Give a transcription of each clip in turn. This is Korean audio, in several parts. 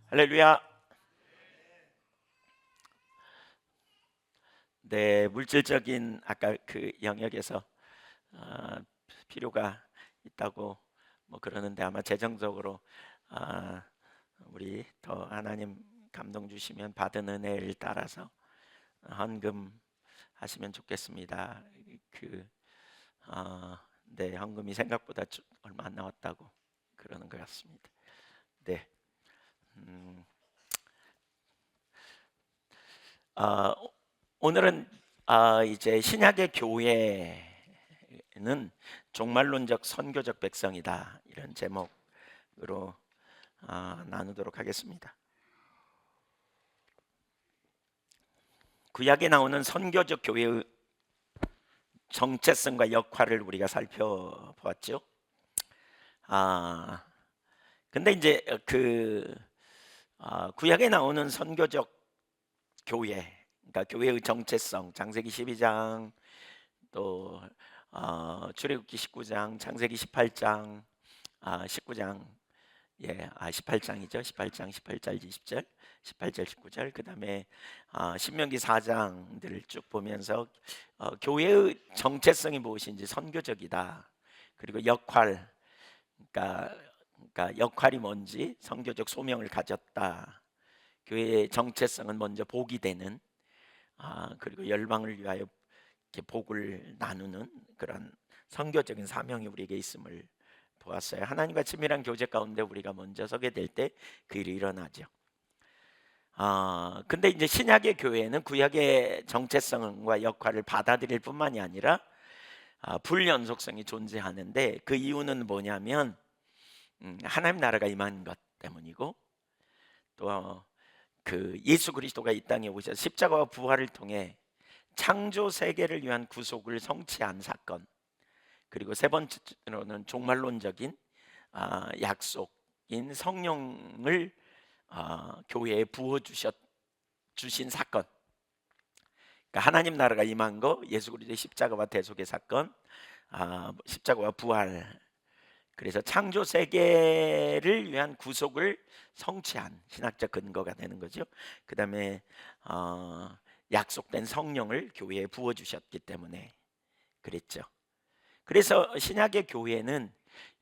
할렐루야. 네, 물질적인 아까 그 영역에서 아, 필요가 있다고 뭐 그러는데 아마 재정적으로 아, 우리 더 하나님 감동 주시면 받은 은혜를 따라서 헌금 하시면 좋겠습니다. 그 네, 헌금이 생각보다 얼마 안 나왔다고 그러는 것 같습니다. 네. 음, 아, 오늘은 이제 신약의 교회는 종말론적 선교적 백성이다 이런 제목으로 나누도록 하겠습니다. 구약에 나오는 선교적 교회의 정체성과 역할을 우리가 살펴보았죠. 아 근데 이제 구약에 나오는 선교적 교회, 그러니까 교회의 정체성, 창세기 12장 또 출애굽기 19장, 창세기 18장, 19장, 18장이죠. 18장 18절 20절, 18절 19절. 그다음에 신명기 4장들을 쭉 보면서 교회의 정체성이 무엇인지 선교적이다. 그리고 역할, 그러니까 역할이 뭔지 선교적 소명을 가졌다. 교회의 정체성은 먼저 복이 되는 그리고 열방을 위하여 이렇게 복을 나누는 그런 선교적인 사명이 우리에게 있음을 보았어요. 하나님과 친밀한 교제 가운데 우리가 먼저 서게 될 때 그 일이 일어나죠. 근데 이제 신약의 교회는 구약의 정체성과 역할을 받아들일 뿐만이 아니라 불연속성이 존재하는데 그 이유는 뭐냐면 하나님 나라가 임한 것 때문이고 또 그 예수 그리스도가 이 땅에 오셔서 십자가와 부활을 통해 창조 세계를 위한 구속을 성취한 사건, 그리고 세 번째로는 종말론적인 약속인 성령을 교회에 부어 주신 사건. 그러니까 하나님 나라가 임한 거, 예수 그리스도의 십자가와 대속의 사건, 십자가와 부활. 그래서 창조 세계를 위한 구속을 성취한 신학적 근거가 되는 거죠. 그다음에 약속된 성령을 교회에 부어 주셨기 때문에 그랬죠. 그래서 신약의 교회는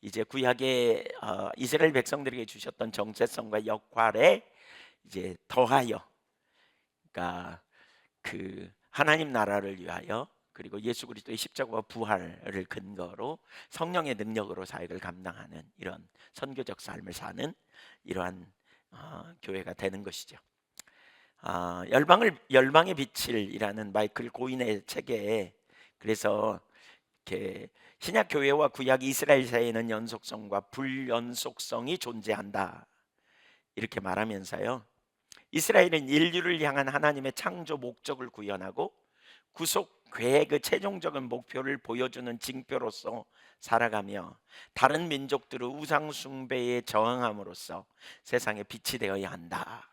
이제 구약의 이스라엘 백성들에게 주셨던 정체성과 역할에 이제 더하여, 그러니까 그 하나님 나라를 위하여 그리고 예수 그리스도의 십자가와 부활을 근거로 성령의 능력으로 사역을 감당하는 이런 선교적 삶을 사는 이러한 교회가 되는 것이죠. 열방의 빛을이라는 마이클 고인의 책에 그래서 이렇게 신약 교회와 구약 이스라엘 사이에는 연속성과 불연속성이 존재한다 이렇게 말하면서요. 이스라엘은 인류를 향한 하나님의 창조 목적을 구현하고 구속 계획의 최종적인 목표를 보여주는 징표로서 살아가며 다른 민족들의 우상 숭배에 저항함으로써 세상에 빛이 되어야 한다.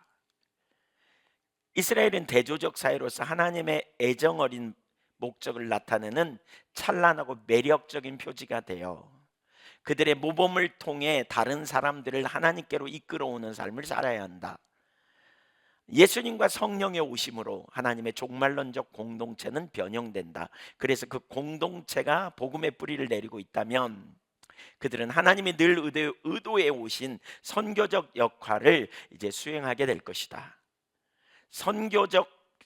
이스라엘은 대조적 사회로서 하나님의 애정 어린 목적을 나타내는 찬란하고 매력적인 표지가 되어 그들의 모범을 통해 다른 사람들을 하나님께로 이끌어오는 삶을 살아야 한다. 예수님과 성령의 오심으로 하나님의 종말론적 공동체는 변형된다. 그래서 그 공동체가 복음의 뿌리를 내리고 있다면 그들은 하나님이 늘 의도해 오신 선교적 역할을 이제 수행하게 될 것이다.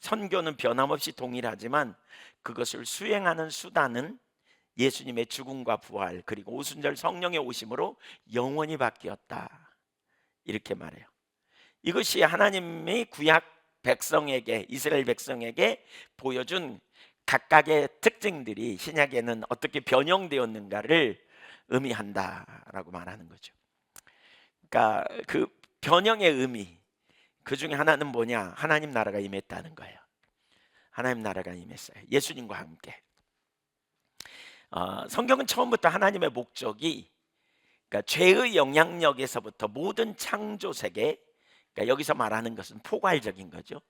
선교는 변함없이 동일하지만 그것을 수행하는 수단은 예수님의 죽음과 부활 그리고 오순절 성령의 오심으로 영원히 바뀌었다. 이렇게 말해요. 이것이 하나님이 구약 백성에게, 이스라엘 백성에게 보여준 각각의 특징들이 신약에는 어떻게 변형되었는가를 의미한다라고 말하는 거죠. 그러니까 그 변형의 의미, 그 중에 하나는 뭐냐? 하나님 나라가 임했다는 거예요. 하나님 나라가 임했어요. 예수님과 함께. 성경은 처음부터 하나님의 목적이, 그러니까 죄의 영향력에서부터 모든 창조 세계, 그러니까 여기서 말하는 것은 포괄적인 거죠.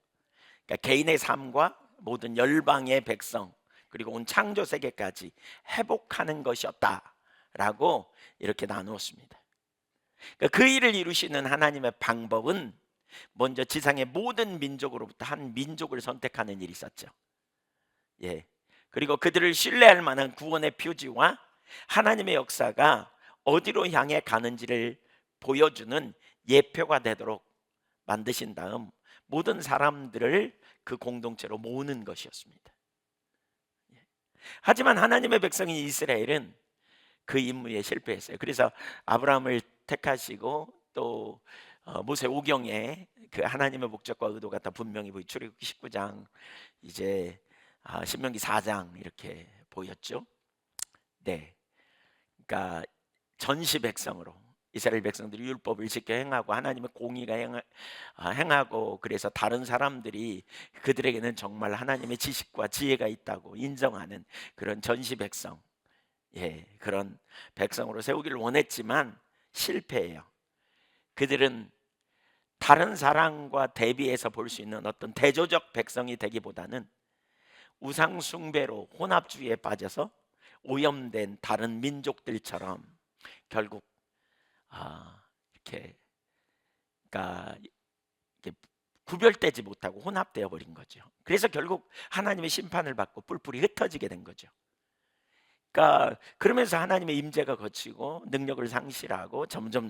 그러니까 개인의 삶과 모든 열방의 백성 그리고 온 창조 세계까지 회복하는 것이었다라고 이렇게 나누었습니다. 그러니까 그 일을 이루시는 하나님의 방법은 먼저 지상의 모든 민족으로부터 한 민족을 선택하는 일이 있었죠. 예. 그리고 그들을 신뢰할 만한 구원의 표지와 하나님의 역사가 어디로 향해 가는지를 보여주는 예표가 되도록 만드신 다음 모든 사람들을 그 공동체로 모으는 것이었습니다. 하지만 하나님의 백성인 이스라엘은 그 임무에 실패했어요. 그래서 아브라함을 택하시고 또 모세오경에 그 하나님의 목적과 의도가 다 분명히 보이 출애굽기 19장 이제 신명기 4장 이렇게 보였죠. 네, 그러니까 전시 백성으로 이스라엘 백성들이 율법을 지켜 행하고 하나님의 공의가 행하고 그래서 다른 사람들이 그들에게는 정말 하나님의 지식과 지혜가 있다고 인정하는 그런 전시 백성, 예, 그런 백성으로 세우기를 원했지만 실패해요. 그들은 다른 사람과 대비해서 볼 수 있는 어떤 대조적 백성이 되기보다는 우상 숭배로 혼합주의에 빠져서 오염된 다른 민족들처럼 결국 이렇게 그러니까 이렇게 구별되지 못하고 혼합되어 버린 거죠. 그래서 결국 하나님의 심판을 받고 뿔뿔이 흩어지게 된 거죠. 그러니까 그러면서 하나님의 임재가 거치고 능력을 상실하고 점점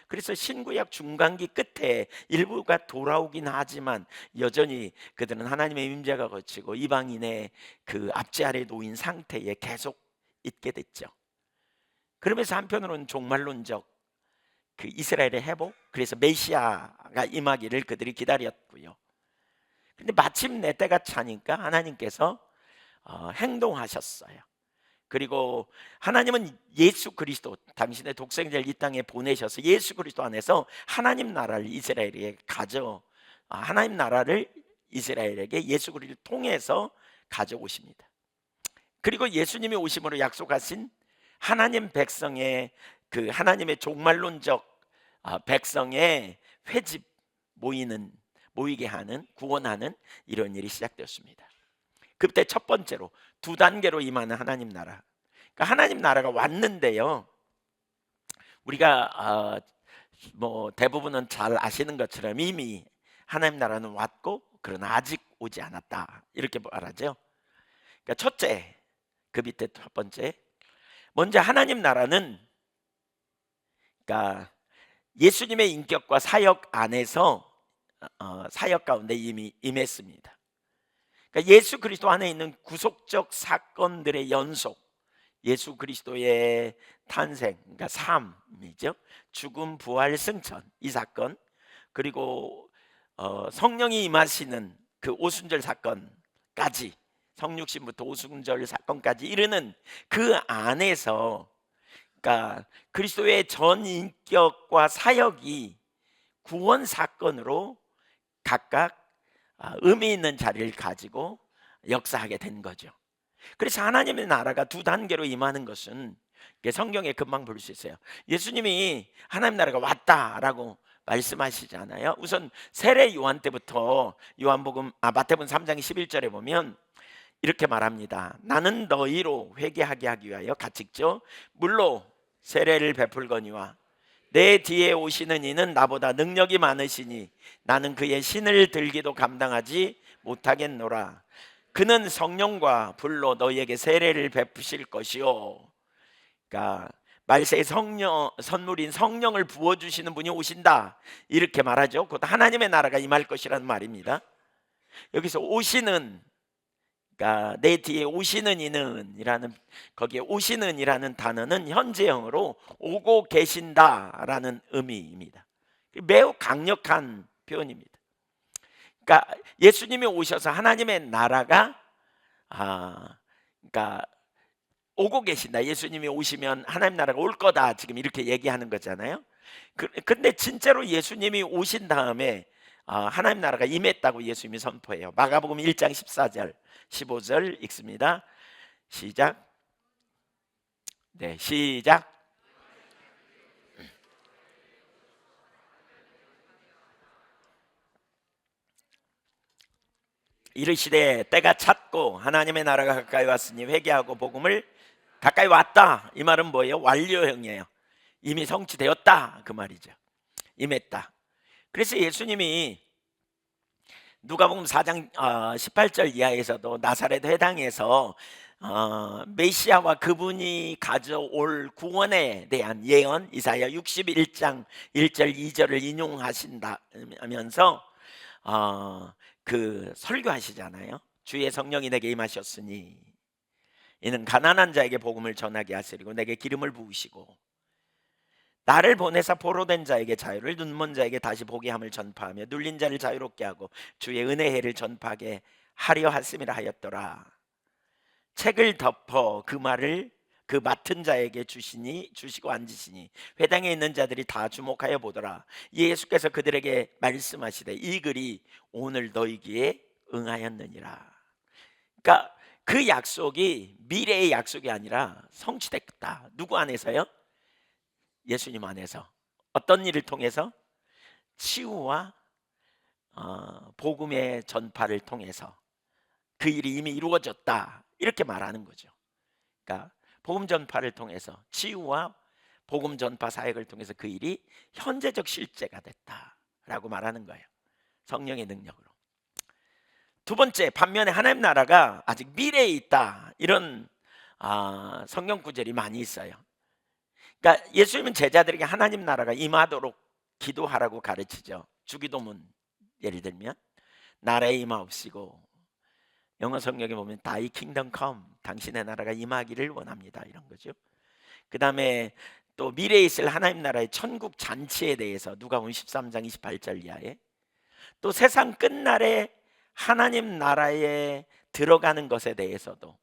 그래서 신구약 중간기 끝에 일부가 돌아오긴 하지만 여전히 그들은 하나님의 임재가 거치고 이방인의 그 압제 아래 놓인 상태에 계속 있게 됐죠. 그러면서 한편으로는 종말론적 그 이스라엘의 회복, 그래서 메시아가 임하기를 그들이 기다렸고요. 근데 마침내 때가 차니까 하나님께서 행동하셨어요. 그리고 하나님은 예수 그리스도 당신의 독생자를 이 땅에 보내셔서 예수 그리스도 안에서 하나님 나라를 이스라엘에게 하나님 나라를 이스라엘에게 예수 그리스도를 통해서 가져오십니다. 그리고 예수님이 오심으로 약속하신 하나님 백성의 그 하나님의 종말론적 백성의 회집 모이게 하는 구원하는 이런 일이 시작되었습니다. 그때 첫 번째로 두 단계로 임하는 하나님 나라. 그러니까 하나님 나라가 왔는데요. 우리가 뭐 대부분은 잘 아시는 것처럼 이미 하나님 나라는 왔고 그러나 아직 오지 않았다 이렇게 말하죠. 그러니까 첫째, 그 밑에 첫 번째, 먼저 하나님 나라는 그러니까 예수님의 인격과 사역 안에서 사역 가운데 이미 임했습니다. 그러니까 예수 그리스도 안에 있는 구속적 사건들의 연속, 예수 그리스도의 탄생, 그러니까 삶이죠. 죽음, 부활, 승천 이 사건, 그리고 성령이 임하시는 그 오순절 사건까지, 성육신부터 오순절 사건까지 이르는 그 안에서, 그러니까 그리스도의 전 인격과 사역이 구원 사건으로 각각 의미 있는 자리를 가지고 역사하게 된 거죠. 그래서 하나님의 나라가 두 단계로 임하는 것은 성경에 금방 볼 수 있어요. 예수님이 하나님 나라가 왔다라고 말씀하시잖아요. 우선 세례 요한 때부터 마태복음 3장 11절에 보면 이렇게 말합니다. 나는 너희로 회개하게 하기 위하여 같이 읽죠. 물로 세례를 베풀거니와 내 뒤에 오시는 이는 나보다 능력이 많으시니 나는 그의 신을 들기도 감당하지 못하겠노라. 그는 성령과 불로 너희에게 세례를 베푸실 것이요. 그러니까 말세의 선물인 성령을 부어주시는 분이 오신다 이렇게 말하죠. 곧 하나님의 나라가 임할 것이라는 말입니다. 여기서 오시는, 그러니까 내 뒤에 오시는 이는 이라는, 거기에 오시는 이라는 단어는 현재형으로 오고 계신다라는 의미입니다. 매우 강력한 표현입니다. 그러니까 예수님이 오셔서 하나님의 나라가 그러니까 오고 계신다. 예수님이 오시면 하나님 나라가 올 거다. 지금 이렇게 얘기하는 거잖아요. 근데 진짜로 예수님이 오신 다음에 하나님 나라가 임했다고 예수님이 선포해요. 마가복음 1장 14절 15절 읽습니다. 시작. 네, 시작. 이르시되 때가 찼고 하나님의 나라가 가까이 왔으니 회개하고 복음을 가까이 왔다. 이 말은 뭐예요? 완료형이에요. 이미 성취되었다 그 말이죠. 임했다. 그래서 예수님이 누가복음 4장 18절 이하에서도 나사렛 회당에서 메시아와 그분이 가져올 구원에 대한 예언 이사야 61장 1절 2절을 인용하신다 하면서 그 설교하시잖아요. 주의 성령이 내게 임하셨으니 이는 가난한 자에게 복음을 전하게 하시리고 내게 기름을 부으시고 나를 보내사 포로된 자에게 자유를, 눈먼 자에게 다시 보게 함을 전파하며 눌린 자를 자유롭게 하고 주의 은혜를 전파하게 하려 하심이라 하였더라. 책을 덮어 그 말을 그 맡은 자에게 주시고 앉으시니 회당에 있는 자들이 다 주목하여 보더라. 예수께서 그들에게 말씀하시되 이 글이 오늘 너희 귀에 응하였느니라. 그러니까 그 약속이 미래의 약속이 아니라 성취됐다. 누구 안에서요? 예수님 안에서. 어떤 일을 통해서? 치유와 복음의 전파를 통해서 그 일이 이미 이루어졌다, 이렇게 말하는 거죠. 그러니까 복음 전파를 통해서, 치유와 복음 전파 사역을 통해서 그 일이 현재적 실제가 됐다라고 말하는 거예요. 성령의 능력으로. 두 번째, 반면에 하나님 나라가 아직 미래에 있다, 이런 성경 구절이 많이 있어요. 그러니까 예수님은 제자들에게 하나님 나라가 임하도록 기도하라고 가르치죠. 주기도문 예를 들면 나라에 임하옵시고, 영어 성경에 보면 Thy kingdom come, 당신의 나라가 임하기를 원합니다, 이런 거죠. 그 다음에 또 미래에 있을 하나님 나라의 천국 잔치에 대해서 누가복음 13장 28절 이하에, 또 세상 끝날에 하나님 나라에 들어가는 것에 대해서도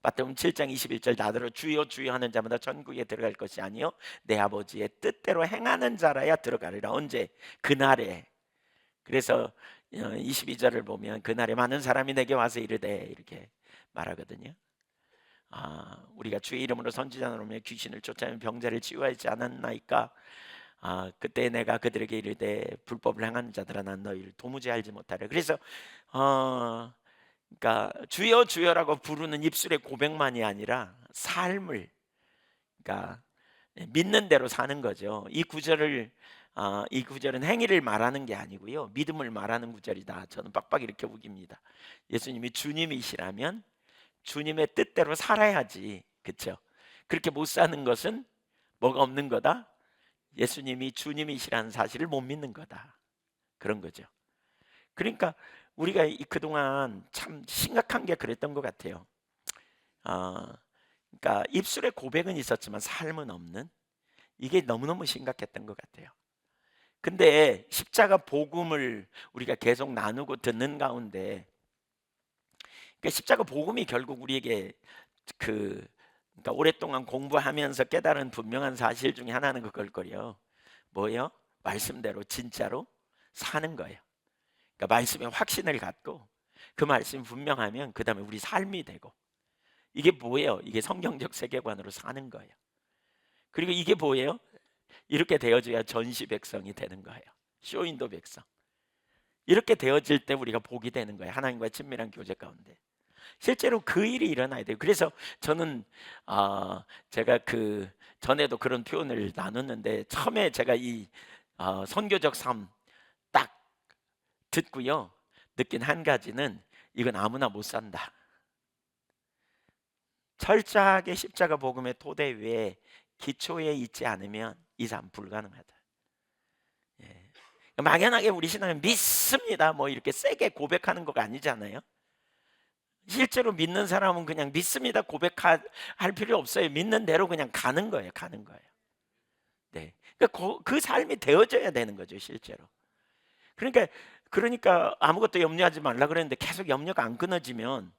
마태복음 7장 21절 나더러 주여 주여 하는 자마다 천국에 들어갈 것이 아니요 내 아버지의 뜻대로 행하는 자라야 들어가리라. 언제? 그날에. 그래서 22절을 보면 그날에 많은 사람이 내게 와서 이르되, 이렇게 말하거든요. 우리가 주의 이름으로 선지자를 오며 귀신을 쫓아내며 병자를 치유하지 않았나이까. 그때 내가 그들에게 이르되 불법을 행하는 자들아 난 너희를 도무지 알지 못하려. 그래서 그러니까 주여 주여라고 부르는 입술의 고백만이 아니라 삶을, 그러니까 믿는 대로 사는 거죠. 이 구절은 행위를 말하는 게 아니고요, 믿음을 말하는 구절이다. 저는 빡빡 이렇게 우깁니다. 예수님이 주님이시라면 주님의 뜻대로 살아야지, 그렇죠? 그렇게 못 사는 것은 뭐가 없는 거다? 예수님이 주님이시라는 사실을 못 믿는 거다, 그런 거죠. 그러니까 우리가 그동안 참 심각한 게 그랬던 것 같아요. 그러니까 입술의 고백은 있었지만 삶은 없는, 이게 너무너무 심각했던 것 같아요. 근데 십자가 복음을 우리가 계속 나누고 듣는 가운데, 그러니까 십자가 복음이 결국 우리에게 그러니까 오랫동안 공부하면서 깨달은 분명한 사실 중에 하나는 그걸 거요. 뭐예요? 말씀대로 진짜로 사는 거예요. 그러니까 말씀에 확신을 갖고 그 말씀이 분명하면 그 다음에 우리 삶이 되고, 이게 뭐예요? 이게 성경적 세계관으로 사는 거예요. 그리고 이게 뭐예요? 이렇게 되어져야 전시 백성이 되는 거예요. 쇼인도 백성. 이렇게 되어질 때 우리가 복이 되는 거예요. 하나님과의 친밀한 교제 가운데 실제로 그 일이 일어나야 돼요. 그래서 저는 제가 그 전에도 그런 표현을 나눴는데, 처음에 제가 이 선교적 삶 딱 듣고요 느낀 한 가지는, 이건 아무나 못 산다. 철저하게 십자가 복음의 토대 위에 기초에 있지 않으면 이 삶 불가능하다. 예. 막연하게 우리 신앙은 믿습니다 뭐 이렇게 세게 고백하는 거가 아니잖아요. 실제로 믿는 사람은 그냥 믿습니다 고백할 필요 없어요. 믿는 대로 그냥 가는 거예요. 가는 거예요. 네. 그 삶이 되어져야 되는 거죠, 실제로. 그러니까 아무것도 염려하지 말라 그랬는데 계속 염려가 안 끊어지면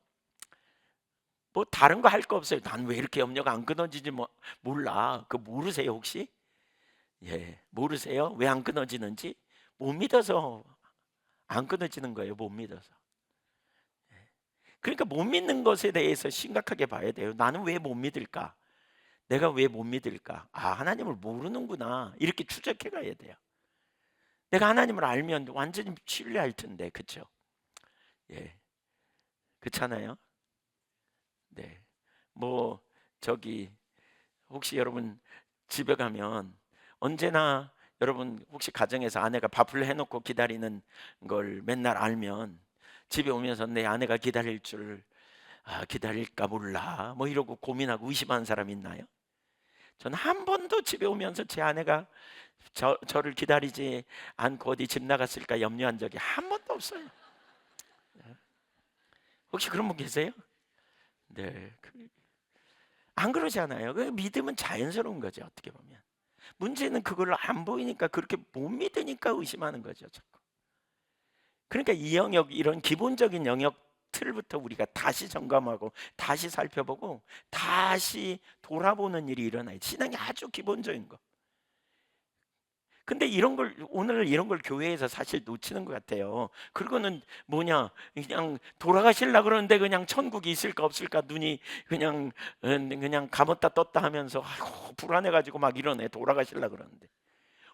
뭐 다른 거 할 거 없어요. 난 왜 이렇게 염려가 안 끊어지지 몰라. 그거 모르세요 혹시? 예, 모르세요? 왜 안 끊어지는지? 못 믿어서 안 끊어지는 거예요. 못 믿어서. 그러니까 못 믿는 것에 대해서 심각하게 봐야 돼요. 나는 왜 못 믿을까? 내가 왜 못 믿을까? 하나님을 모르는구나. 이렇게 추적해 가야 돼요. 내가 하나님을 알면 완전히 신뢰할 텐데, 그렇죠? 예, 그렇잖아요. 네, 뭐 저기 혹시 여러분 집에 가면 언제나 여러분 혹시 가정에서 아내가 밥을 해놓고 기다리는 걸 맨날 알면 집에 오면서 내 아내가 기다릴 줄 기다릴까 몰라 뭐 이러고 고민하고 의심하는 사람 있나요? 저는 한 번도 집에 오면서 제 아내가 저를 기다리지 않고 어디 집 나갔을까 염려한 적이 한 번도 없어요. 혹시 그런 분 계세요? 네. 안 그러잖아요. 그 믿음은 자연스러운 거죠, 어떻게 보면. 문제는 그걸 안 보이니까 그렇게 못 믿으니까 의심하는 거죠, 자꾸. 그러니까 이 영역, 이런 기본적인 영역 틀부터 우리가 다시 점검하고 다시 살펴보고 다시 돌아보는 일이 일어나요. 신앙이 아주 기본적인 거. 근데 이런 걸 오늘 이런 걸 교회에서 사실 놓치는 것 같아요. 그리고는 뭐냐, 그냥 돌아가실라 그러는데 그냥 천국이 있을까 없을까 눈이 그냥 감았다 떴다 하면서 아이고 불안해가지고 막 이러네. 돌아가실라 그러는데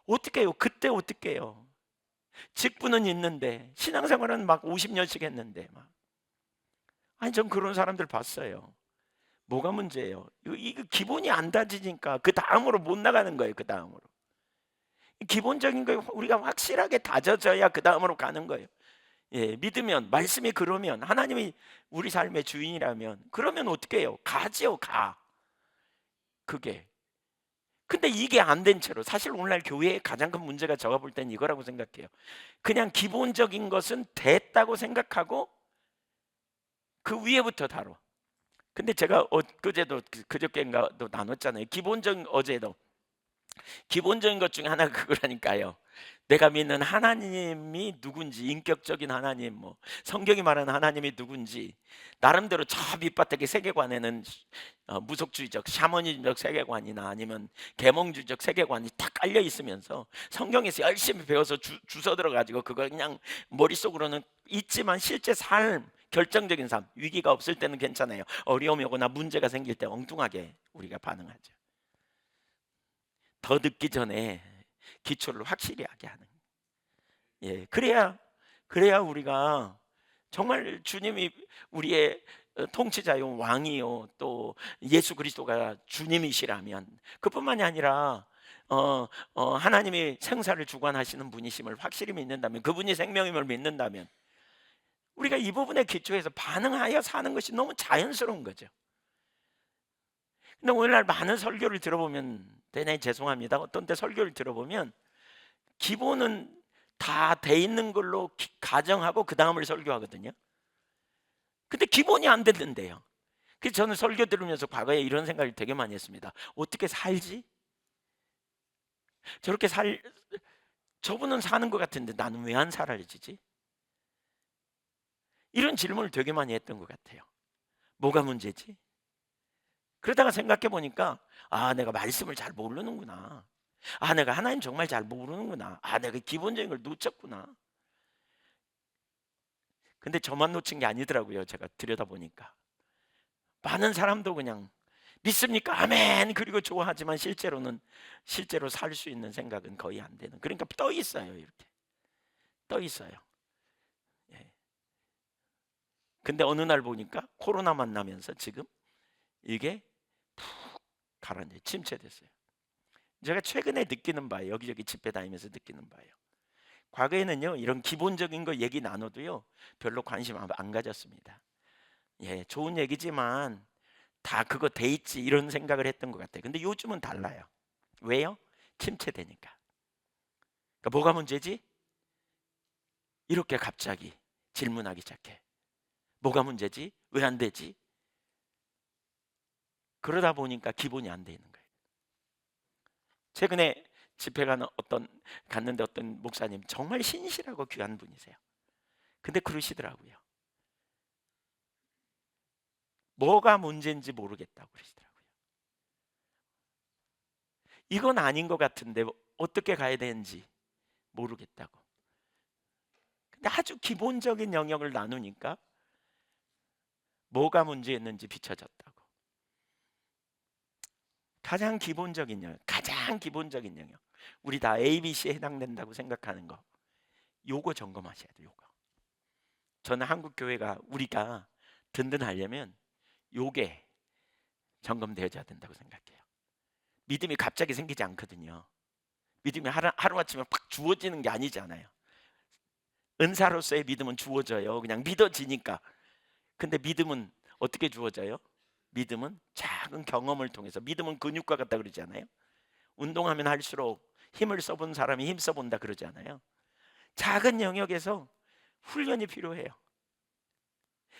어떻게 해요? 그때 어떻게 해요? 직분은 있는데 신앙생활은 막 50년씩 했는데 막 아니 전 그런 사람들 봤어요. 뭐가 문제예요? 이거 기본이 안 다지니까 그 다음으로 못 나가는 거예요. 그 다음으로. 기본적인 거 우리가 확실하게 다져져야 그 다음으로 가는 거예요. 예, 믿으면 말씀이 그러면 하나님이 우리 삶의 주인이라면 그러면 어떻게 해요? 가지요, 가. 그게. 근데 이게 안 된 채로 사실 오늘날 교회의 가장 큰 문제가 제가 볼 때는 이거라고 생각해요. 그냥 기본적인 것은 됐다고 생각하고 그 위에부터 다뤄. 근데 제가 그제도 그저께인가도 나눴잖아요. 기본적인 어제도 기본적인 것 중에 하나가 그거라니까요. 내가 믿는 하나님이 누군지, 인격적인 하나님, 뭐 성경이 말하는 하나님이 누군지 나름대로 저 밑바닥의 세계관에는 무속주의적, 샤머니즘적 세계관이나 아니면 계몽주의적 세계관이 딱 깔려 있으면서 성경에서 열심히 배워서 주워 들어가지고 그걸 그냥 머릿속으로는 있지만 실제 삶, 결정적인 삶, 위기가 없을 때는 괜찮아요. 어려움이 오거나 문제가 생길 때 엉뚱하게 우리가 반응하죠. 더 늦기 전에 기초를 확실히 하게 하는. 예, 그래야 우리가 정말 주님이 우리의 통치자요 왕이요 또 예수 그리스도가 주님이시라면 그뿐만이 아니라 하나님이 생사를 주관하시는 분이심을 확실히 믿는다면 그분이 생명임을 믿는다면 우리가 이 부분에 기초해서 반응하여 사는 것이 너무 자연스러운 거죠. 근데 오늘날 많은 설교를 들어보면 대단히 죄송합니다. 어떤 때 설교를 들어보면 기본은 다 돼 있는 걸로 가정하고 그 다음을 설교하거든요. 근데 기본이 안 됐는데요. 그래서 저는 설교 들으면서 과거에 이런 생각을 되게 많이 했습니다. 어떻게 살지? 저렇게 저분은 사는 것 같은데 나는 왜 안 살아지지? 이런 질문을 되게 많이 했던 것 같아요. 뭐가 문제지? 그러다가 생각해 보니까 내가 말씀을 잘 모르는구나. 내가 하나님 정말 잘 모르는구나. 내가 기본적인 걸 놓쳤구나. 근데 저만 놓친 게 아니더라고요. 제가 들여다보니까 많은 사람도 그냥 믿습니까? 아멘. 그리고 좋아하지만 실제로 살 수 있는 생각은 거의 안 되는. 그러니까 떠 있어요. 이렇게 떠 있어요. 예. 근데 어느 날 보니까 코로나 만나면서 지금 이게 푹 가라앉아 침체됐어요. 제가 최근에 느끼는 바예요. 여기저기 집회 다니면서 느끼는 바예요. 과거에는요 이런 기본적인 거 얘기 나눠도요 별로 관심 안 가졌습니다. 예, 좋은 얘기지만 다 그거 돼 있지 이런 생각을 했던 것 같아요. 근데 요즘은 달라요. 왜요? 침체되니까. 그러니까 뭐가 문제지? 이렇게 갑자기 질문하기 시작해. 뭐가 문제지? 왜 안 되지? 그러다 보니까 기본이 안 돼 있는 거예요. 최근에 집회 갔는데 어떤 목사님 정말 신실하고 귀한 분이세요. 근데 그러시더라고요. 뭐가 문제인지 모르겠다고 그러시더라고요. 이건 아닌 것 같은데 어떻게 가야 되는지 모르겠다고. 근데 아주 기본적인 영역을 나누니까 뭐가 문제였는지 비춰졌다고. 가장 기본적인 영역, 가장 기본적인 영역. 우리 다 ABC에 해당된다고 생각하는 거. 요거 점검하셔야 돼요. 요거. 저는 한국 교회가 우리가 든든하려면 요게 점검되어져야 된다고 생각해요. 믿음이 갑자기 생기지 않거든요. 믿음이 하루아침에 팍 주어지는 게 아니잖아요. 은사로서의 믿음은 주어져요. 그냥 믿어지니까. 근데 믿음은 어떻게 주어져요? 믿음은 작은 경험을 통해서. 믿음은 근육과 같다 그러잖아요. 운동하면 할수록 힘을 써본 사람이 힘 써본다 그러잖아요. 작은 영역에서 훈련이 필요해요.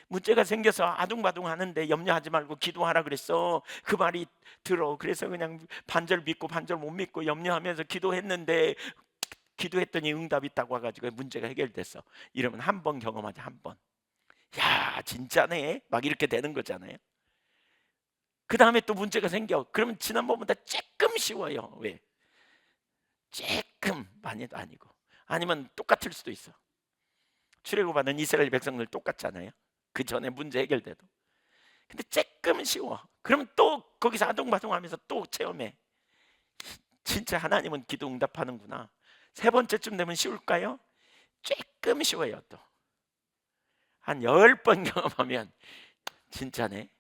문제가 생겨서 아둥바둥 하는데 염려하지 말고 기도하라 그랬어. 그 말이 들어. 그래서 그냥 반절 믿고 반절 못 믿고 염려하면서 기도했는데, 기도했더니 응답이 있다고 와가지고 문제가 해결됐어. 이러면 한 번 경험하자. 한 번. 야, 진짜네. 막 이렇게 되는 거잖아요. 그 다음에 또 문제가 생겨. 그러면 지난번보다 조금 쉬워요. 왜? 조금, 많이도 아니고. 아니면 똑같을 수도 있어. 출애굽하는 이스라엘 백성들 똑같잖아요. 그 전에 문제 해결돼도. 근데 조금 쉬워. 그러면 또 거기서 아둥바둥하면서 또 체험해. 진짜 하나님은 기도 응답하는구나. 세 번째쯤 되면 쉬울까요? 조금 쉬워요. 또 한 10번 경험하면 진짜네.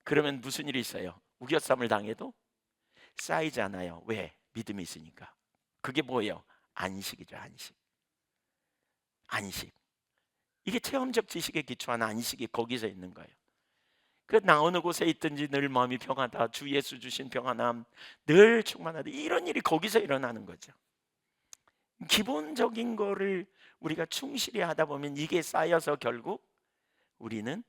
그러면 무슨 일이 있어요? 우겨쌈을 당해도 쌓이지 않아요. 왜? 믿음이 있으니까. 그게 뭐예요? 안식이죠. 안식. 안식. 이게 체험적 지식에 기초한 안식이 거기서 있는 거예요. 그 나 어느 곳에 있든지 늘 마음이 평하다, 주 예수 주신 평안함, 늘 충만하다, 이런 일이 거기서 일어나는 거죠. 기본적인 거를 우리가 충실히 하다 보면 이게 쌓여서 결국 우리는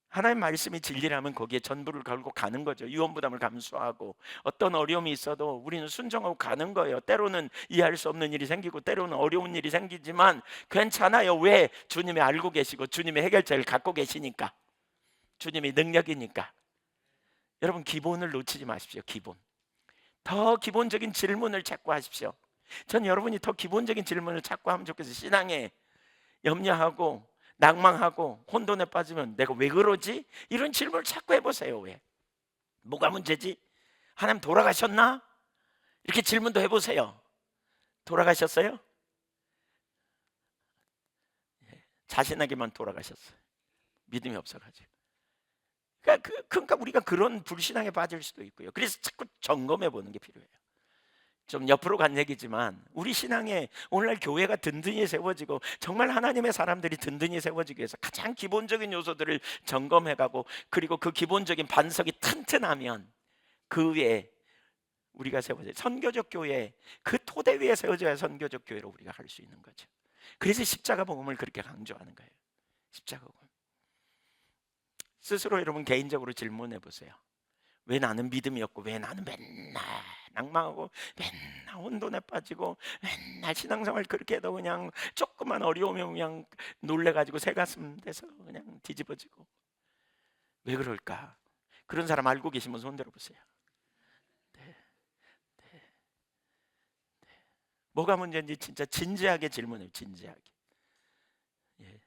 하나님 말씀이 진리라면 거기에 전부를 걸고 가는 거죠. 유언부담을 감수하고 어떤 어려움이 있어도 우리는 순종하고 가는 거예요. 때로는 이해할 수 없는 일이 생기고 때로는 어려운 일이 생기지만 괜찮아요. 왜? 주님이 알고 계시고 주님의 해결책을 갖고 계시니까. 주님이 능력이니까. 여러분, 기본을 놓치지 마십시오. 기본. 더 기본적인 질문을 찾고 하십시오. 전 여러분이 더 기본적인 질문을 찾고 하면 좋겠어요. 신앙에 염려하고 낭망하고 혼돈에 빠지면 내가 왜 그러지? 이런 질문을 자꾸 해보세요. 왜? 뭐가 문제지? 하나님 돌아가셨나? 이렇게 질문도 해보세요. 돌아가셨어요? 자신에게만 돌아가셨어요. 믿음이 없어가지고. 그러니까 우리가 그런 불신앙에 빠질 수도 있고요. 그래서 자꾸 점검해 보는 게 필요해요. 좀 옆으로 간 얘기지만 우리 신앙에 오늘날 교회가 든든히 세워지고 정말 하나님의 사람들이 든든히 세워지기 위해서 가장 기본적인 요소들을 점검해가고, 그리고 그 기본적인 반석이 튼튼하면 그 위에 우리가 세워져요. 선교적 교회, 그 토대 위에 세워져야 선교적 교회로 우리가 할 수 있는 거죠. 그래서 십자가 복음을 그렇게 강조하는 거예요. 십자가 복음. 스스로 여러분 개인적으로 질문해 보세요. 왜 나는 믿음이 없고 왜 나는 맨날 낭망하고 맨날 혼돈에 빠지고 맨날 신앙생활 그렇게 해도 그냥 조금만 어려우면 그냥 놀래가지고 새가슴 돼서 그냥 뒤집어지고, 왜 그럴까? 그런 사람 알고 계시면 손 들어보세요. 네, 네. 뭐가 문제인지 진짜 진지하게 질문해요. 진지하게. 예.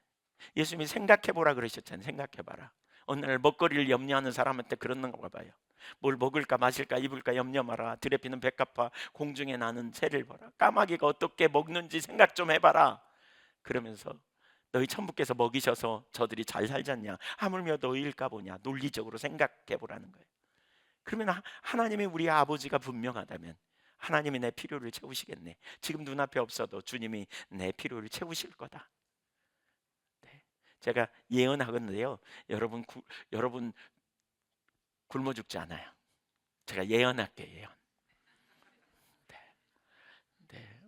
예수님이 생각해보라 그러셨잖아요. 생각해봐라. 어느 날 먹거리를 염려하는 사람한테 그러는가 봐요. 뭘 먹을까 마실까 입을까 염려 마라. 들에 피는 백합화 공중에 나는 새를 보라. 까마귀가 어떻게 먹는지 생각 좀 해봐라. 그러면서 너희 천부께서 먹이셔서 저들이 잘 살잖냐, 하물며 너희일까 보냐. 논리적으로 생각해보라는 거예요. 그러면 하나님이 우리 아버지가 분명하다면 하나님이 내 필요를 채우시겠네. 지금 눈앞에 없어도 주님이 내 필요를 채우실 거다. 제가 예언하건데요, 여러분 굶어 죽지 않아요. 제가 예언할게요. 예언. 네, 네.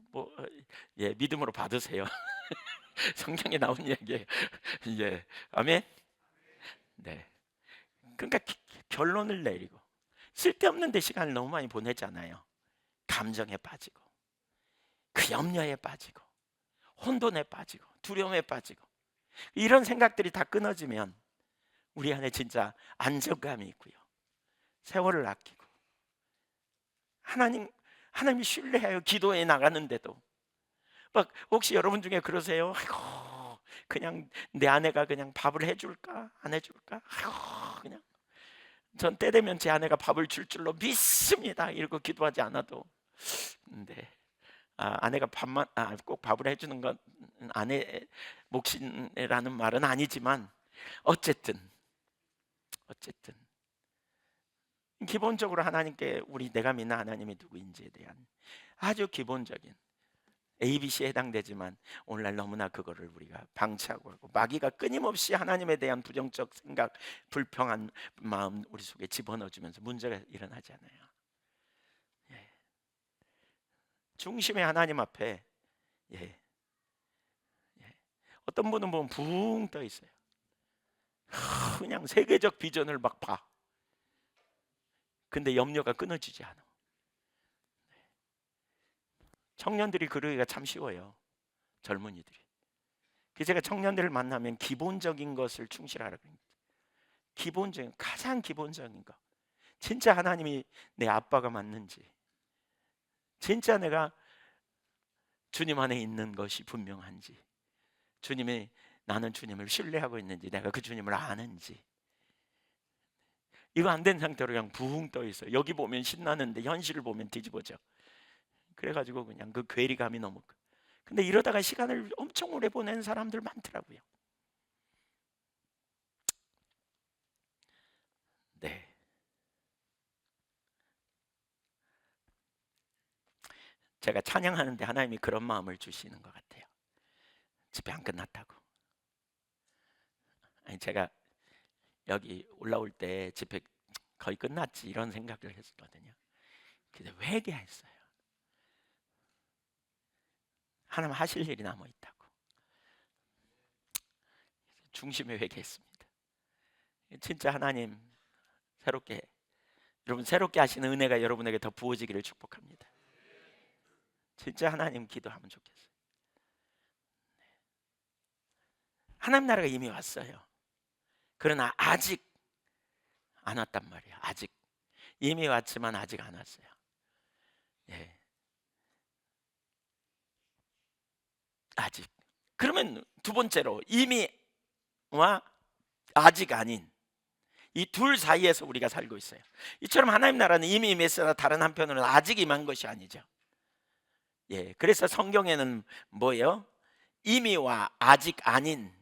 예, 믿음으로 받으세요. 성경에 나온 얘기예요. 예, 아멘. 네. 그러니까 결론을 내리고, 쓸데없는 데 시간을 너무 많이 보내잖아요. 감정에 빠지고, 그 염려에 빠지고, 혼돈에 빠지고, 두려움에 빠지고, 이런 생각들이 다 끊어지면 우리 안에 진짜 안정감이 있고요, 세월을 아끼고, 하나님 신뢰해요. 기도에 나가는데도 막, 혹시 여러분 중에 그러세요? 아이고, 그냥 내 아내가 그냥 밥을 해줄까 안 해줄까? 아이고, 그냥 전 때 되면 제 아내가 밥을 줄 줄로 믿습니다. 이러고 기도하지 않아도. 근데 아내가 꼭 밥을 해주는 건 아내 몫이라는 말은 아니지만 어쨌든 기본적으로 하나님께 내가 믿는 하나님이 누구인지에 대한 아주 기본적인 ABC에 해당되지만 오늘날 너무나 그거를 우리가 방치하고 하고 마귀가 끊임없이 하나님에 대한 부정적 생각, 불평한 마음 우리 속에 집어넣어주면서 문제가 일어나잖아요. 예. 중심의 하나님 앞에 예. 예. 어떤 분은 보면 붕 떠 있어요. 그냥 세계적 비전을 막 봐. 근데 염려가 끊어지지 않아. 청년들이 그러기가 참 쉬워요. 젊은이들이. 그래서 제가 청년들을 만나면 기본적인 것을 충실하라고 합니다. 기본적인, 가장 기본적인 거. 진짜 하나님이 내 아빠가 맞는지, 진짜 내가 주님 안에 있는 것이 분명한지, 주님이 나는 주님을 신뢰하고 있는지, 내가 그 주님을 아는지. 이거 안 된 상태로 그냥 붕 떠 있어요. 여기 보면 신나는데 현실을 보면 뒤집어져. 그래가지고 그냥 그 괴리감이 너무. 근데 이러다가 시간을 엄청 오래 보낸 사람들 많더라고요. 네. 제가 찬양하는데 하나님이 그런 마음을 주시는 것 같아요. 집회 안 끝났다고. 아니 제가 여기 올라올 때 집회 거의 끝났지 이런 생각을 했었거든요. 근데 회개했어요. 하나님 하실 일이 남아 있다고. 중심에 회개했습니다. 진짜 하나님 새롭게 여러분 새롭게 하시는 은혜가 여러분에게 더 부어지기를 축복합니다. 진짜 하나님 기도하면 좋겠어요. 하나님 나라가 이미 왔어요. 그러나 아직 안 왔단 말이에요. 아직 이미 왔지만 아직 안 왔어요. 예. 아직. 그러면 두 번째로 이미와 아직 아닌 이 둘 사이에서 우리가 살고 있어요. 이처럼 하나님 나라는 이미 임했으나 다른 한편으로는 아직 임한 것이 아니죠. 예, 그래서 성경에는 뭐예요? 이미와 아직 아닌이라고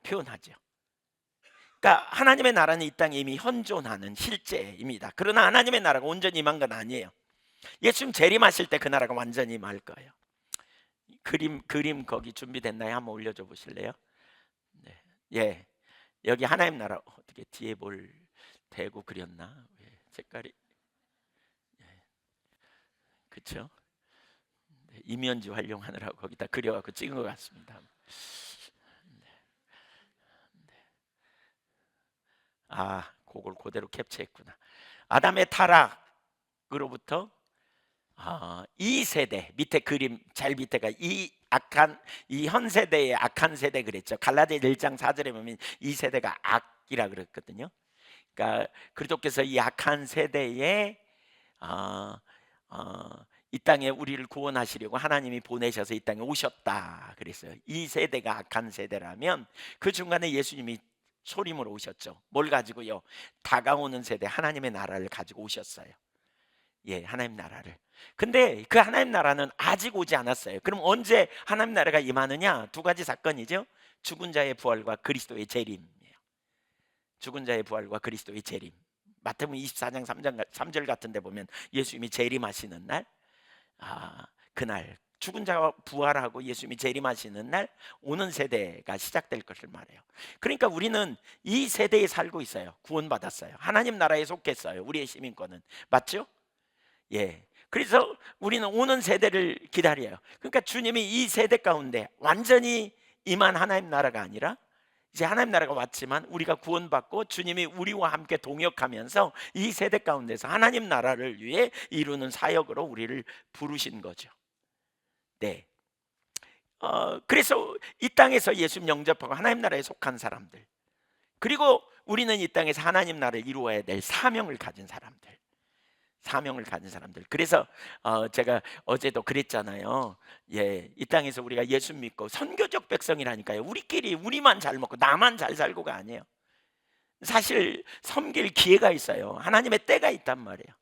표현하죠. 그러니까 하나님의 나라는 이 땅에 이미 현존하는 실제입니다. 그러나 하나님의 나라가 온전히 임한 건 아니에요. 예수님 재림하실 때 그 나라가 완전히 임할 거예요. 그림 거기 준비됐나요? 한번 올려줘 보실래요? 네. 예, 여기 하나님 나라 어떻게 뒤에 뭘 대고 그렸나? 왜 색깔이 그쵸? 네, 이면지 활용하느라고 거기다 그려갖고 찍은 것 같습니다. 아, 그걸 그대로 캡처했구나. 아담의 타락으로부터 이 세대 밑에 그림 제일 밑에가 이 악한 이 현 세대의 악한 세대 그랬죠. 갈라디아 1장 4절에 보면 이 세대가 악이라 그랬거든요. 그러니까 그리스도께서 이 악한 세대에 어, 어, 이 땅에 우리를 구원하시려고 하나님이 보내셔서 이 땅에 오셨다 그랬어요. 이 세대가 악한 세대라면 그 중간에 예수님이 소림으로 오셨죠. 뭘 가지고요? 다가오는 세대 하나님의 나라를 가지고 오셨어요. 예, 하나님 나라를. 근데 그 하나님 나라는 아직 오지 않았어요. 그럼 언제 하나님 나라가 임하느냐? 두 가지 사건이죠. 죽은 자의 부활과 그리스도의 재림이에요. 죽은 자의 부활과 그리스도의 재림. 마태복음 24장 3절 같은 데 보면 예수님이 재림하시는 날, 그날 죽은 자가 부활하고 예수님이 재림하시는 날 오는 세대가 시작될 것을 말해요. 그러니까 우리는 이 세대에 살고 있어요. 구원받았어요. 하나님 나라에 속했어요. 우리의 시민권은. 맞죠? 예. 그래서 우리는 오는 세대를 기다려요. 그러니까 주님이 이 세대 가운데 완전히 임한 하나님 나라가 아니라 이제 하나님 나라가 왔지만 우리가 구원받고 주님이 우리와 함께 동역하면서 이 세대 가운데서 하나님 나라를 위해 이루는 사역으로 우리를 부르신 거죠. 네. 그래서 이 땅에서 예수님 영접하고 하나님 나라에 속한 사람들, 그리고 우리는 이 땅에서 하나님 나라를 이루어야 될 사명을 가진 사람들, 사명을 가진 사람들. 그래서 제가 어제도 그랬잖아요. 예, 이 땅에서 우리가 예수 믿고 선교적 백성이라니까요. 우리끼리 우리만 잘 먹고 나만 잘 살고가 아니에요. 사실 섬길 기회가 있어요. 하나님의 때가 있단 말이에요.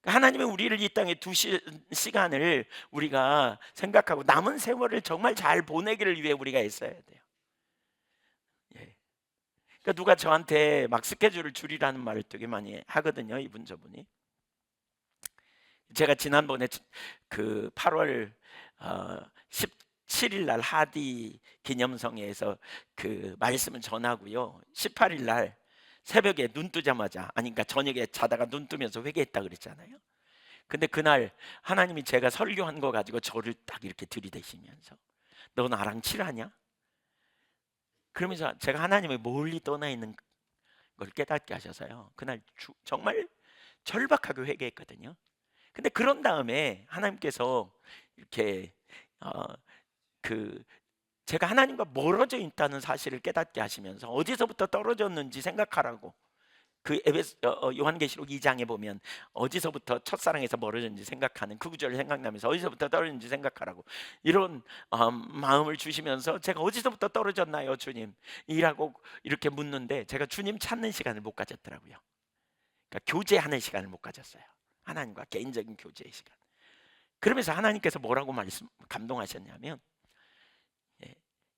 하나님은 우리를 이 땅에 두신 시간을 우리가 생각하고 남은 세월을 정말 잘 보내기를 위해 우리가 애써야 돼요. 예. 그러니까 누가 저한테 막 스케줄을 줄이라는 말을 되게 많이 하거든요. 이분 저분이. 제가 지난번에 그 8월 17일 날 하디 기념성회에서 그 말씀을 전하고요. 18일 날 새벽에 눈 뜨자마자, 아니 그러니까 저녁에 자다가 눈 뜨면서 회개했다 그랬잖아요. 근데 그날 하나님이 제가 설교한 거 가지고 저를 딱 이렇게 들이대시면서 너 나랑 칠하냐? 그러면서 제가 하나님의 멀리 떠나 있는 걸 깨닫게 하셔서요. 그날 정말 절박하게 회개했거든요. 근데 그런 다음에 하나님께서 이렇게 그 제가 하나님과 멀어져 있다는 사실을 깨닫게 하시면서 어디서부터 떨어졌는지 생각하라고, 그 요한계시록 2장에 보면 어디서부터 첫사랑에서 멀어졌는지 생각하는 그 구절을 생각나면서 어디서부터 떨어졌는지 생각하라고 이런 마음을 주시면서 제가 어디서부터 떨어졌나요 주님? 이라고 이렇게 묻는데 제가 주님 찾는 시간을 못 가졌더라고요. 그러니까 교제하는 시간을 못 가졌어요. 하나님과 개인적인 교제의 시간. 그러면서 하나님께서 뭐라고 감동하셨냐면,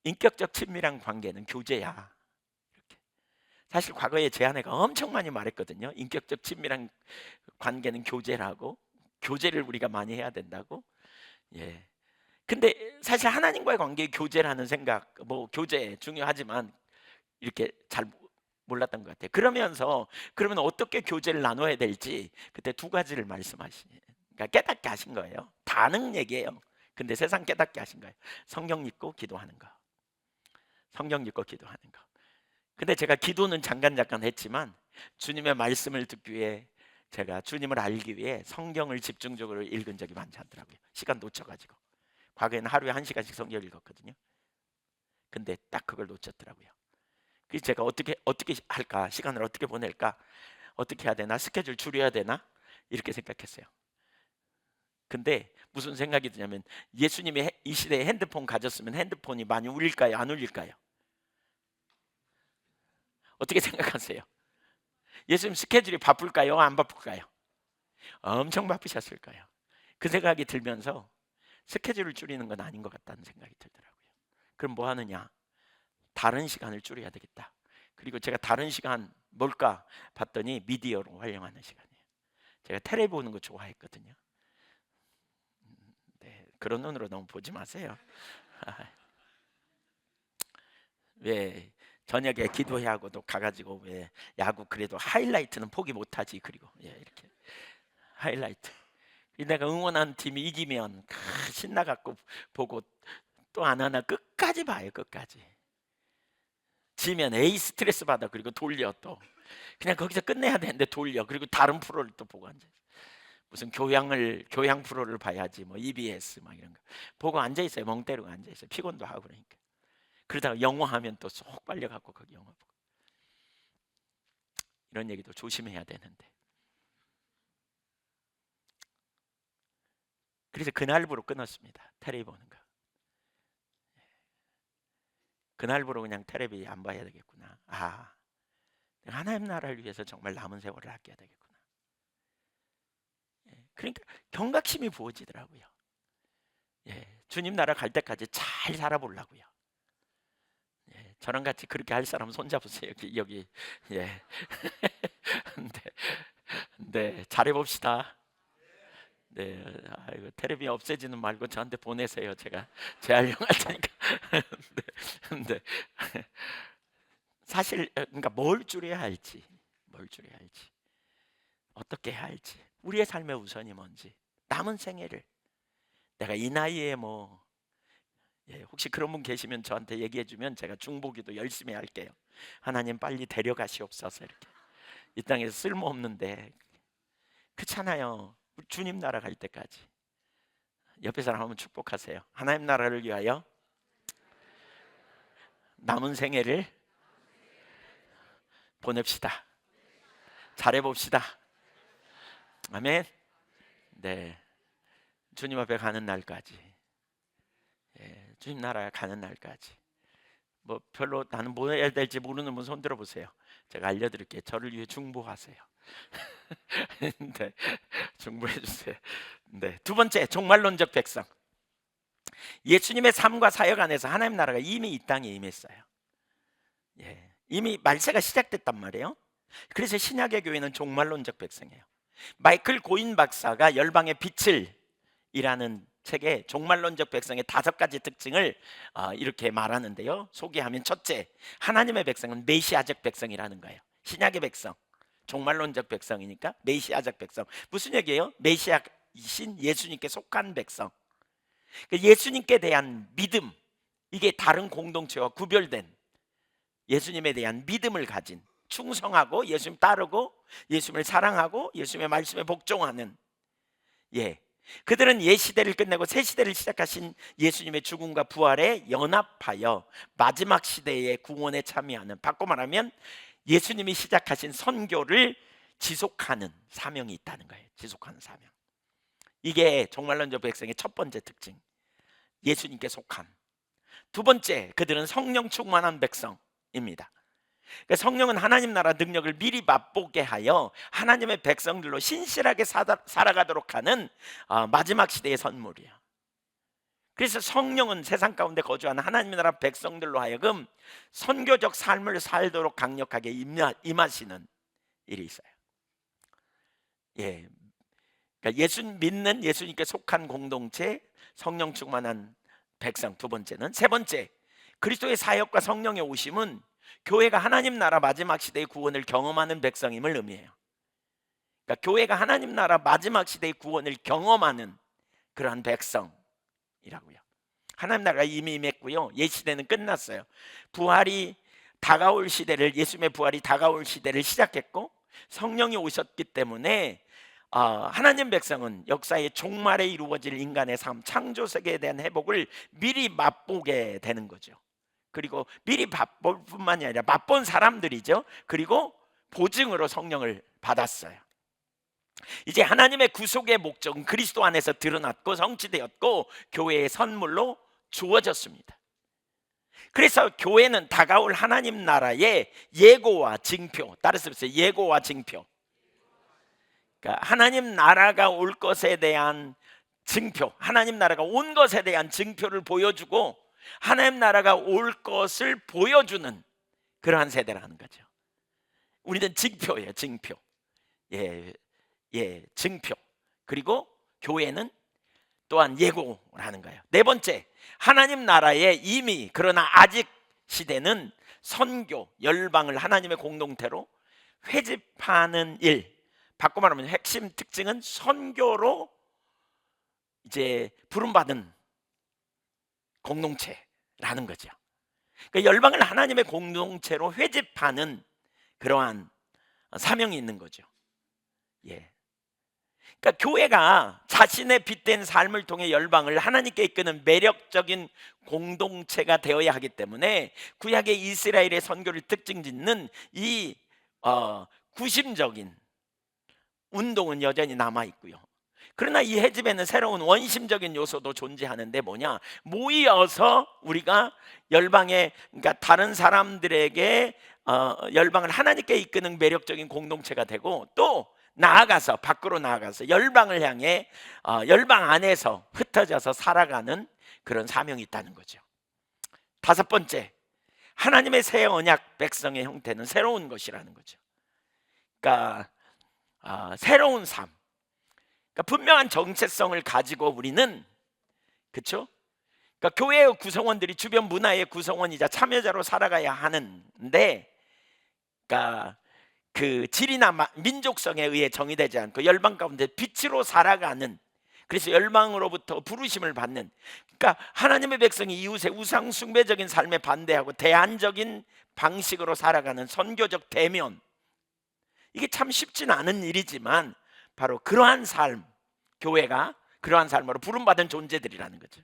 인격적 친밀한 관계는 교제야. 이렇게. 사실 과거에 제 아내가 엄청 많이 말했거든요. 인격적 친밀한 관계는 교제라고, 교제를 우리가 많이 해야 된다고. 예. 근데 사실 하나님과의 관계의 교제라는 생각, 뭐 교제 중요하지만 이렇게 잘 몰랐던 것 같아요. 그러면 어떻게 교제를 나눠야 될지 그때 두 가지를 그러니까 깨닫게 하신 거예요. 다는 얘기예요. 근데 세상 깨닫게 하신 거예요. 성경 읽고 기도하는 거. 성경 읽고 기도하는 거. 근데 제가 기도는 잠깐 했지만 주님의 말씀을 듣기 위해, 제가 주님을 알기 위해 성경을 집중적으로 읽은 적이 많지 않더라고요. 시간 놓쳐가지고. 과거에는 하루에 1시간씩 성경 읽었거든요. 근데 딱 그걸 놓쳤더라고요. 그래서 제가 어떻게 할까, 시간을 어떻게 보낼까, 어떻게 해야 되나, 스케줄 줄여야 되나 이렇게 생각했어요. 근데 무슨 생각이 드냐면, 예수님이 이 시대에 핸드폰 가졌으면 핸드폰이 많이 울릴까요, 안 울릴까요? 어떻게 생각하세요? 예수님 스케줄이 바쁠까요, 안 바쁠까요? 엄청 바쁘셨을 거예요. 그 생각이 들면서 스케줄을 줄이는 건 아닌 것 같다는 생각이 들더라고요. 그럼 뭐 하느냐? 다른 시간을 줄여야 되겠다. 그리고 제가 다른 시간 뭘까 봤더니 미디어로 활용하는 시간이에요. 제가 텔레비 보는 거 좋아했거든요. 네, 그런 눈으로 너무 보지 마세요. 왜 저녁에 기도해야 하고도 가가지고 왜 야구 그래도 하이라이트는 포기 못하지. 그리고 이렇게 하이라이트. 내가 응원한 팀이 이기면 신나갖고 보고 또 안 하나 끝까지 봐요. 끝까지. 지면 에이 스트레스 받아. 그리고 돌려 또. 그냥 거기서 끝내야 되는데 돌려. 그리고 다른 프로를 또 보고 앉아. 무슨 교양 프로를 봐야지. 뭐 EBS 막 이런 거 보고 앉아 있어요. 멍 때리고 앉아 있어요. 피곤도 하고 그러니까. 그러다가 영화 하면 또 쏙 빨려갖고 거기 영화 보고. 이런 얘기도 조심해야 되는데. 그래서 그날부로 끊었습니다. 텔레비 보는 거. 그날부로 그냥 텔레비 안 봐야 되겠구나. 하나님 나라를 위해서 정말 남은 세월을 아껴야 되겠구나. 그러니까 경각심이 부어지더라고요. 주님 나라 갈 때까지 잘 살아보려고요. 저랑 같이 그렇게 할 사람 손잡으세요. 여기. 네, 잘해봅시다. 네, 텔레비 없애지는 말고 저한테 보내세요. 제가 재활용할 테니까. 네. 사실 그러니까 뭘 줄여야 할지, 어떻게 해야 할지, 우리의 삶의 우선이 뭔지, 남은 생애를 내가 이 나이에 혹시 그런 분 계시면 저한테 얘기해주면 제가 중보기도 열심히 할게요. 하나님 빨리 데려가시옵소서. 이렇게 이 땅에서 쓸모없는데, 그렇잖아요. 주님 나라 갈 때까지. 옆에 사람 한번 축복하세요. 하나님 나라를 위하여 남은 생애를 보냅시다. 잘해봅시다. 아멘. 네, 주님 앞에 가는 날까지, 주님 나라에 가는 날까지. 뭐 별로 나는 뭐 해야 될지 모르는 분 손 들어보세요. 제가 알려드릴게요. 저를 위해 중보하세요. 네, 중보해 주세요. 네, 두 번째, 종말론적 백성. 예수님의 삶과 사역 안에서 하나님 나라가 이미 이 땅에 임했어요. 이미 말세가 시작됐단 말이에요. 그래서 신약의 교회는 종말론적 백성이에요. 마이클 고인 박사가 열방의 빛을 이라는 책에 종말론적 백성의 5가지 특징을 이렇게 말하는데요. 소개하면 첫째, 하나님의 백성은 메시아적 백성이라는 거예요. 신약의 백성, 종말론적 백성이니까 메시아적 백성. 무슨 얘기예요? 메시아이신 예수님께 속한 백성. 예수님께 대한 믿음, 이게 다른 공동체와 구별된 예수님에 대한 믿음을 가진, 충성하고 예수님 따르고 예수님을 사랑하고 예수님의 말씀에 복종하는, 그들은 옛 시대를 끝내고 새 시대를 시작하신 예수님의 죽음과 부활에 연합하여 마지막 시대의 구원에 참여하는, 바꿔 말하면 예수님이 시작하신 선교를 지속하는 사명이 있다는 거예요. 지속하는 사명. 이게 종말론적 백성의 첫 번째 특징, 예수님께 속한. 두 번째, 그들은 성령 충만한 백성입니다. 성령은 하나님 나라 능력을 미리 맛보게 하여 하나님의 백성들로 신실하게 살아가도록 하는 마지막 시대의 선물이에요. 그래서 성령은 세상 가운데 거주하는 하나님 나라 백성들로 하여금 선교적 삶을 살도록 강력하게 임하시는 일이 있어요. 그러니까 예수 믿는, 예수님께 속한 공동체, 성령 충만한 백성. 두 번째는, 세 번째, 그리스도의 사역과 성령의 오심은 교회가 하나님 나라 마지막 시대의 구원을 경험하는 백성임을 의미해요. 그러니까 교회가 하나님 나라 마지막 시대의 구원을 경험하는 그러한 백성이라고요. 하나님 나라가 이미 임했고요, 옛 시대는 끝났어요. 부활이 다가올 시대를, 예수님의 부활이 다가올 시대를 시작했고 성령이 오셨기 때문에 하나님 백성은 역사의 종말에 이루어질 인간의 삶, 창조 세계에 대한 회복을 미리 맛보게 되는 거죠. 그리고 미리 맛볼 뿐만이 아니라 맛본 사람들이죠. 그리고 보증으로 성령을 받았어요. 이제 하나님의 구속의 목적은 그리스도 안에서 드러났고 성취되었고 교회의 선물로 주어졌습니다. 그래서 교회는 다가올 하나님 나라의 예고와 징표, 따라서 예고와 징표. 그러니까 하나님 나라가 올 것에 대한 증표, 하나님 나라가 온 것에 대한 증표를 보여주고 하나님 나라가 올 것을 보여주는 그러한 세대라는 거죠. 우리는 징표예요, 징표. 증표. 그리고 교회는 또한 예고라는 거예요. 네 번째, 하나님 나라에 이미 그러나 아직 시대는 선교, 열방을 하나님의 공동체로 회집하는 일. 바꿔 말하면 핵심 특징은 선교로 이제 부름받은 공동체라는 거죠. 그러니까 열방을 하나님의 공동체로 회집하는 그러한 사명이 있는 거죠. 그러니까 교회가 자신의 빛된 삶을 통해 열방을 하나님께 이끄는 매력적인 공동체가 되어야 하기 때문에 구약의 이스라엘의 선교를 특징 짓는 이 구심적인 운동은 여전히 남아 있고요. 그러나 이 회집에는 새로운 원심적인 요소도 존재하는데 뭐냐? 모이어서 우리가 열방에, 그러니까 다른 사람들에게 열방을 하나님께 이끄는 매력적인 공동체가 되고, 또 나아가서 밖으로 나아가서 열방을 향해 열방 안에서 흩어져서 살아가는 그런 사명이 있다는 거죠. 다섯 번째, 하나님의 새 언약 백성의 형태는 새로운 것이라는 거죠. 그러니까 새로운 삶, 그러니까 분명한 정체성을 가지고 우리는, 그렇죠? 그러니까 교회의 구성원들이 주변 문화의 구성원이자 참여자로 살아가야 하는데, 그러니까 그 질이나 민족성에 의해 정의되지 않고 열방 가운데 빛으로 살아가는, 그래서 열방으로부터 부르심을 받는, 그러니까 하나님의 백성이 이웃의 우상 숭배적인 삶에 반대하고 대안적인 방식으로 살아가는 선교적 대면, 이게 참 쉽지는 않은 일이지만 바로 그러한 삶, 교회가 그러한 삶으로 부름받은 존재들이라는 거죠.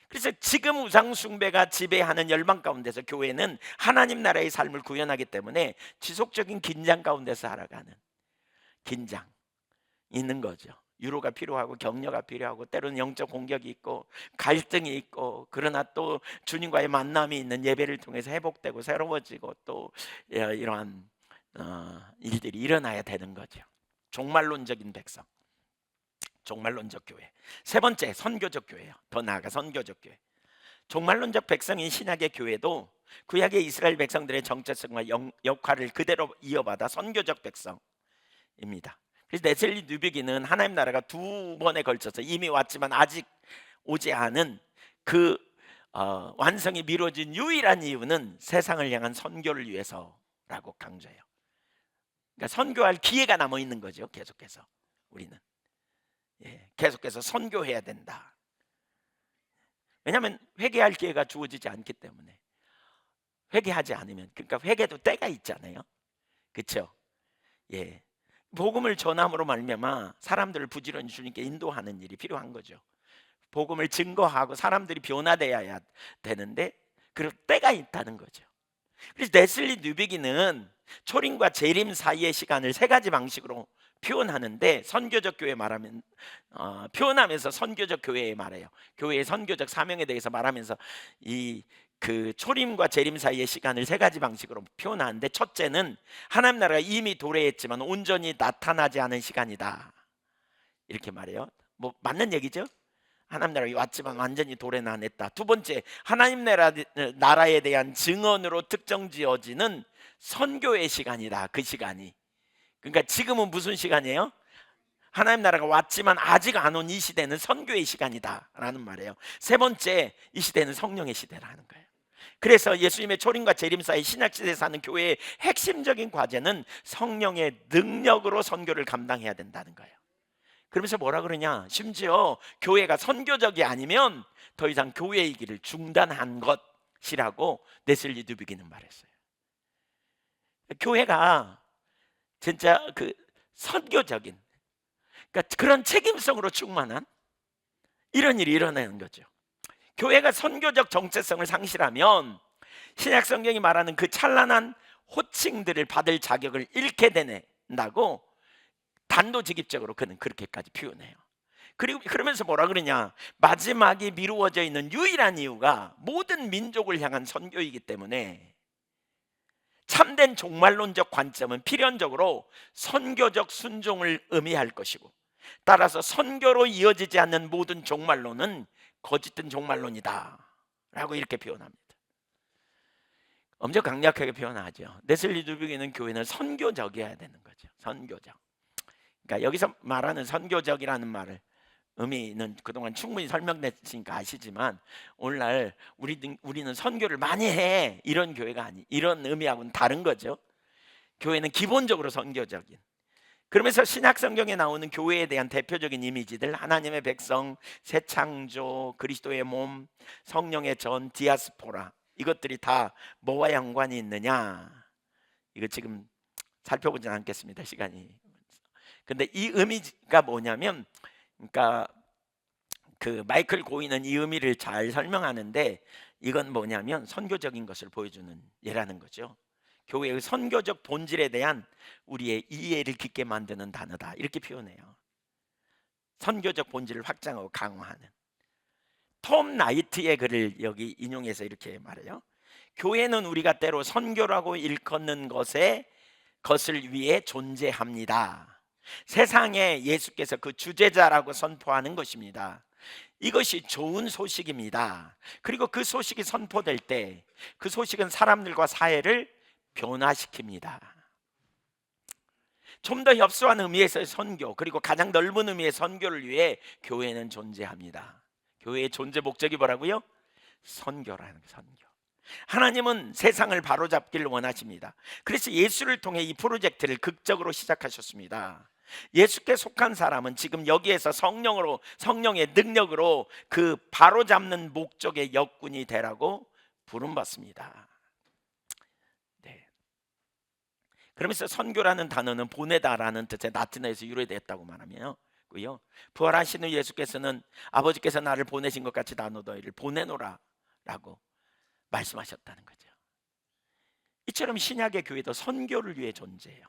그래서 지금 우상 숭배가 지배하는 열방 가운데서 교회는 하나님 나라의 삶을 구현하기 때문에 지속적인 긴장 가운데서 살아가는, 긴장 있는 거죠. 유로가 필요하고 격려가 필요하고 때로는 영적 공격이 있고 갈등이 있고, 그러나 또 주님과의 만남이 있는 예배를 통해서 회복되고 새로워지고 또 이러한 일들이 일어나야 되는 거죠. 종말론적인 백성, 종말론적 교회. 세 번째, 선교적 교회예요. 더 나아가 선교적 교회. 종말론적 백성인 신약의 교회도 구약의 이스라엘 백성들의 정체성과 역할을 그대로 이어받아 선교적 백성입니다. 그래서 네셀리 뉴비기는 하나님 나라가 두 번에 걸쳐서 이미 왔지만 아직 오지 않은 그 완성이 미뤄진 유일한 이유는 세상을 향한 선교를 위해서라고 강조해요. 그러니까 선교할 기회가 남아 있는 거죠. 계속해서 우리는 계속해서 선교해야 된다. 왜냐하면 회개할 기회가 주어지지 않기 때문에. 회개하지 않으면, 그러니까 회개도 때가 있잖아요. 그렇죠? 예, 복음을 전함으로 말미암아 사람들을 부지런히 주님께 인도하는 일이 필요한 거죠. 복음을 증거하고 사람들이 변화되어야 되는데 그럴 때가 있다는 거죠. 그래서 네슬리 뉴비기는 초림과 재림 사이의 시간을 세 가지 방식으로 표현하는데, 선교적 교회 말하면 표현하면서 선교적 교회에 말해요. 교회의 선교적 사명에 대해서 말하면서 이 그 초림과 재림 사이의 시간을 세 가지 방식으로 표현하는데, 첫째는 하나님 나라가 이미 도래했지만 온전히 나타나지 않은 시간이다, 이렇게 말해요. 뭐 맞는 얘기죠? 하나님 나라가 왔지만 완전히 도래는 안 했다. 두 번째, 하나님 나라에 대한 증언으로 특정지어지는 선교의 시간이다. 그 시간이, 그러니까 지금은 무슨 시간이에요? 하나님 나라가 왔지만 아직 안 온 이 시대는 선교의 시간이다 라는 말이에요. 세 번째, 이 시대는 성령의 시대라는 거예요. 그래서 예수님의 초림과 재림 사이 신약시대에 사는 교회의 핵심적인 과제는 성령의 능력으로 선교를 감당해야 된다는 거예요. 그러면서 뭐라 그러냐, 심지어 교회가 선교적이 아니면 더 이상 교회의 길을 중단한 것이라고 네슬리 뉴비기는 말했어요. 교회가 진짜 그 선교적인, 그러니까 그런 책임성으로 충만한 이런 일이 일어나는 거죠. 교회가 선교적 정체성을 상실하면 신약 성경이 말하는 그 찬란한 호칭들을 받을 자격을 잃게 된다고 단도직입적으로 그는 그렇게까지 표현해요. 그리고 그러면서 뭐라 그러냐, 마지막이 미루어져 있는 유일한 이유가 모든 민족을 향한 선교이기 때문에 참된 종말론적 관점은 필연적으로 선교적 순종을 의미할 것이고, 따라서 선교로 이어지지 않는 모든 종말론은 거짓된 종말론이다 라고 이렇게 표현합니다. 엄청 강력하게 표현하죠. 네슬리 뉴비기는 교회는 선교적이어야 되는 거죠. 선교적. 그러니까 여기서 말하는 선교적이라는 말을 의미는 그동안 충분히 설명됐으니까 아시지만, 오늘날 우리는 선교를 많이 해, 이런 교회가 아니, 이런 의미하고는 다른 거죠. 교회는 기본적으로 선교적인. 그러면서 신약 성경에 나오는 교회에 대한 대표적인 이미지들, 하나님의 백성, 새 창조, 그리스도의 몸, 성령의 전, 디아스포라, 이것들이 다 뭐와 연관이 있느냐, 이거 지금 살펴보진 않겠습니다, 시간이. 근데 이 의미가 뭐냐면, 그러니까 그 마이클 고인은 이 의미를 잘 설명하는데, 이건 뭐냐면 선교적인 것을 보여주는 예라는 거죠. 교회의 선교적 본질에 대한 우리의 이해를 깊게 만드는 단어다, 이렇게 표현해요. 선교적 본질을 확장하고 강화하는. 톰 나이트의 글을 여기 인용해서 이렇게 말해요. 교회는 우리가 때로 선교라고 일컫는 것을 위해 존재합니다. 세상에 예수께서 그 주제자라고 선포하는 것입니다. 이것이 좋은 소식입니다. 그리고 그 소식이 선포될 때 그 소식은 사람들과 사회를 변화시킵니다. 좀 더 협소한 의미에서의 선교, 그리고 가장 넓은 의미의 선교를 위해 교회는 존재합니다. 교회의 존재 목적이 뭐라고요? 선교라는 거예요. 선교. 하나님은 세상을 바로잡기를 원하십니다. 그래서 예수를 통해 이 프로젝트를 극적으로 시작하셨습니다. 예수께 속한 사람은 지금 여기에서 성령의 능력으로 그 바로잡는 목적의 역군이 되라고 부름받습니다. 네. 그러면서 선교라는 단어는 보내다라는 뜻의 라틴어에서 유래됐다고 말하며, 부활하신 후 예수께서는 아버지께서 나를 보내신 것 같이 나도 너희를 보내노라 라고 말씀하셨다는 거죠. 이처럼 신약의 교회도 선교를 위해 존재해요.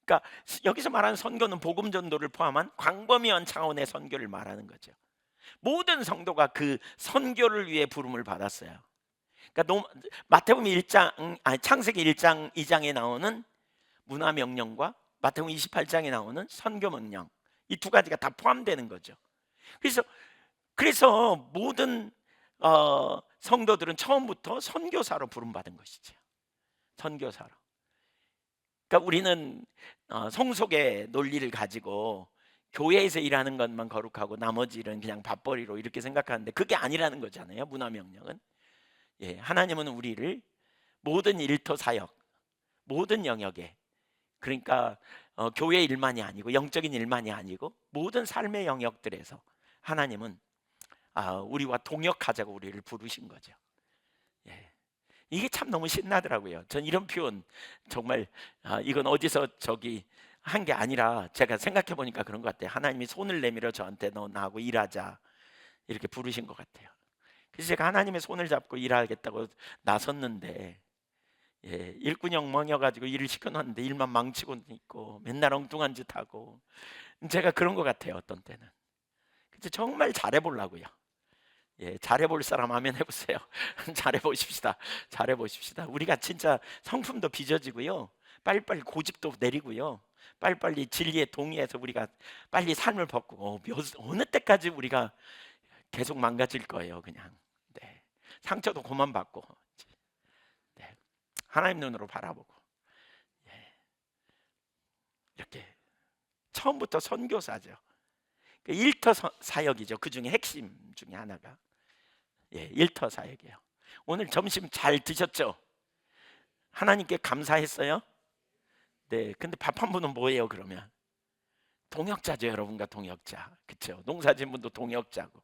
그러니까 여기서 말하는 선교는 복음 전도를 포함한 광범위한 차원의 선교를 말하는 거죠. 모든 성도가 그 선교를 위해 부름을 받았어요. 그러니까 마태복음 1장, 창세기 1장 2장에 나오는 문화 명령과 마태복음 28장에 나오는 선교 명령, 이 두 가지가 다 포함되는 거죠. 그래서 모든 성도들은 처음부터 선교사로 부름받은 것이죠. 선교사로. 그러니까 우리는 성속의 논리를 가지고 교회에서 일하는 것만 거룩하고 나머지 일은 그냥 밥벌이로 이렇게 생각하는데 그게 아니라는 거잖아요. 문화 명령은. 예, 하나님은 우리를 모든 일터 사역, 모든 영역에, 그러니까 교회 일만이 아니고 영적인 일만이 아니고 모든 삶의 영역들에서 하나님은 우리와 동역하자고 우리를 부르신 거죠. 예. 이게 참 너무 신나더라고요. 전 이런 표현 정말 이건 어디서 저기 한 게 아니라 제가 생각해 보니까 그런 것 같아요. 하나님이 손을 내밀어 저한테 너 나하고 일하자 이렇게 부르신 것 같아요. 그래서 제가 하나님의 손을 잡고 일하겠다고 나섰는데 일꾼형 멍여가지고 일을 시켜놨는데 일만 망치고 있고 맨날 엉뚱한 짓 하고 제가 그런 것 같아요. 어떤 때는. 근데 정말 잘해보려고요. 잘해볼 사람 하면 해보세요. 잘해보십시다. 잘해보십시다. 우리가 진짜 성품도 빚어지고요. 빨리빨리 고집도 내리고요. 빨리빨리 진리에 동의해서 우리가 빨리 삶을 벗고 어느 때까지 우리가 계속 망가질 거예요. 그냥 네. 상처도 그만 받고 네. 하나님 눈으로 바라보고 이렇게 처음부터 선교사죠. 일터 사역이죠. 그 중에 핵심 중에 하나가 일터 사역이에요. 오늘 점심 잘 드셨죠? 하나님께 감사했어요? 네. 근데 밥 한 분은 뭐예요, 그러면? 동역자죠, 여러분과 동역자. 그렇죠? 농사진 분도 동역자고.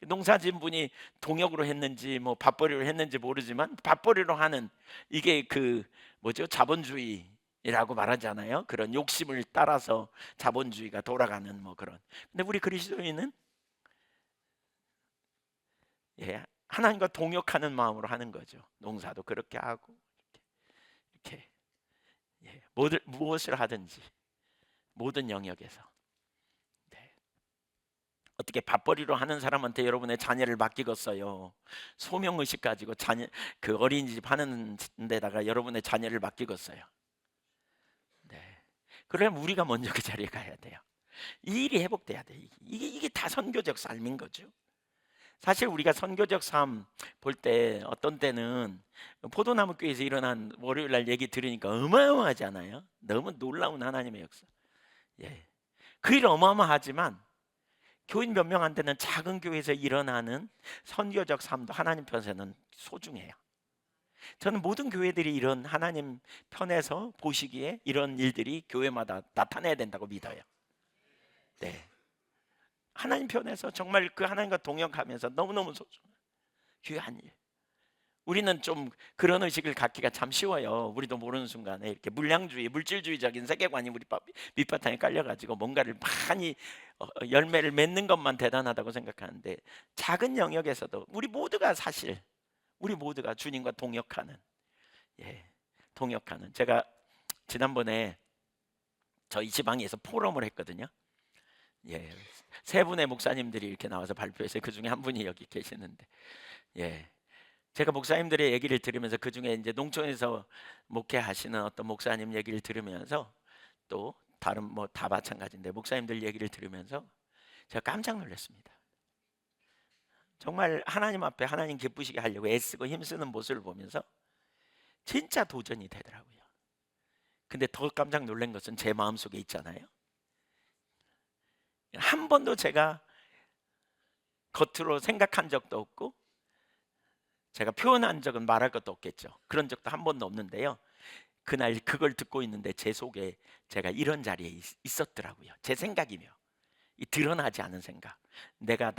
농사진 분이 동역으로 했는지 뭐 밥벌이로 했는지 모르지만 밥벌이로 하는 이게 그 뭐죠? 자본주의라고 말하잖아요. 그런 욕심을 따라서 자본주의가 돌아가는 뭐 그런. 근데 우리 그리스도인은 하나님과 동역하는 마음으로 하는 거죠. 농사도 그렇게 하고 이렇게 무엇을 하든지 모든 영역에서 어떻게 밥벌이로 하는 사람한테 여러분의 자녀를 맡기겠어요? 소명 의식 가지고 자녀 그 어린이집 하는 데다가 여러분의 자녀를 맡기겠어요? 네. 그러면 우리가 먼저 그 자리에 가야 돼요. 이 일이 회복돼야 돼. 이게 다 선교적 삶인 거죠. 사실 우리가 선교적 삶 볼 때 어떤 때는 포도나무 교회에서 일어난 월요일 날 얘기 들으니까 어마어마하잖아요. 너무 놀라운 하나님의 역사. 그 일 어마어마하지만 교인 몇 명한테는 작은 교회에서 일어나는 선교적 삶도 하나님 편에서는 소중해요. 저는 모든 교회들이 이런 하나님 편에서 보시기에 이런 일들이 교회마다 나타나야 된다고 믿어요. 네. 하나님 편에서 정말 그 하나님과 동역하면서 너무너무 소중한 귀한 일. 우리는 좀 그런 의식을 갖기가 참 쉬워요. 우리도 모르는 순간에 이렇게 물량주의, 물질주의적인 세계관이 우리 밑바탕에 깔려가지고 뭔가를 많이 열매를 맺는 것만 대단하다고 생각하는데 작은 영역에서도 우리 모두가 주님과 동역하는 동역하는. 제가 지난번에 저희 지방에서 포럼을 했거든요. 세 분의 목사님들이 이렇게 나와서 발표했어요. 그 중에 한 분이 여기 계시는데 제가 목사님들의 얘기를 들으면서 그 중에 이제 농촌에서 목회하시는 어떤 목사님 얘기를 들으면서 또 다른 뭐 다 마찬가지인데 목사님들 얘기를 들으면서 제가 깜짝 놀랐습니다. 정말 하나님 앞에 하나님 기쁘시게 하려고 애쓰고 힘쓰는 모습을 보면서 진짜 도전이 되더라고요. 근데 더 깜짝 놀란 것은 제 마음속에 있잖아요. 한 번도 제가 겉으로 생각한 적도 없고 제가 표현한 적은 말할 것도 없겠죠. 그런 적도 한 번도 없는데요. 그날 그걸 듣고 있는데 제 속에 제가 이런 자리에 있었더라고요. 제 생각이며 이 드러나지 않은 생각. 내가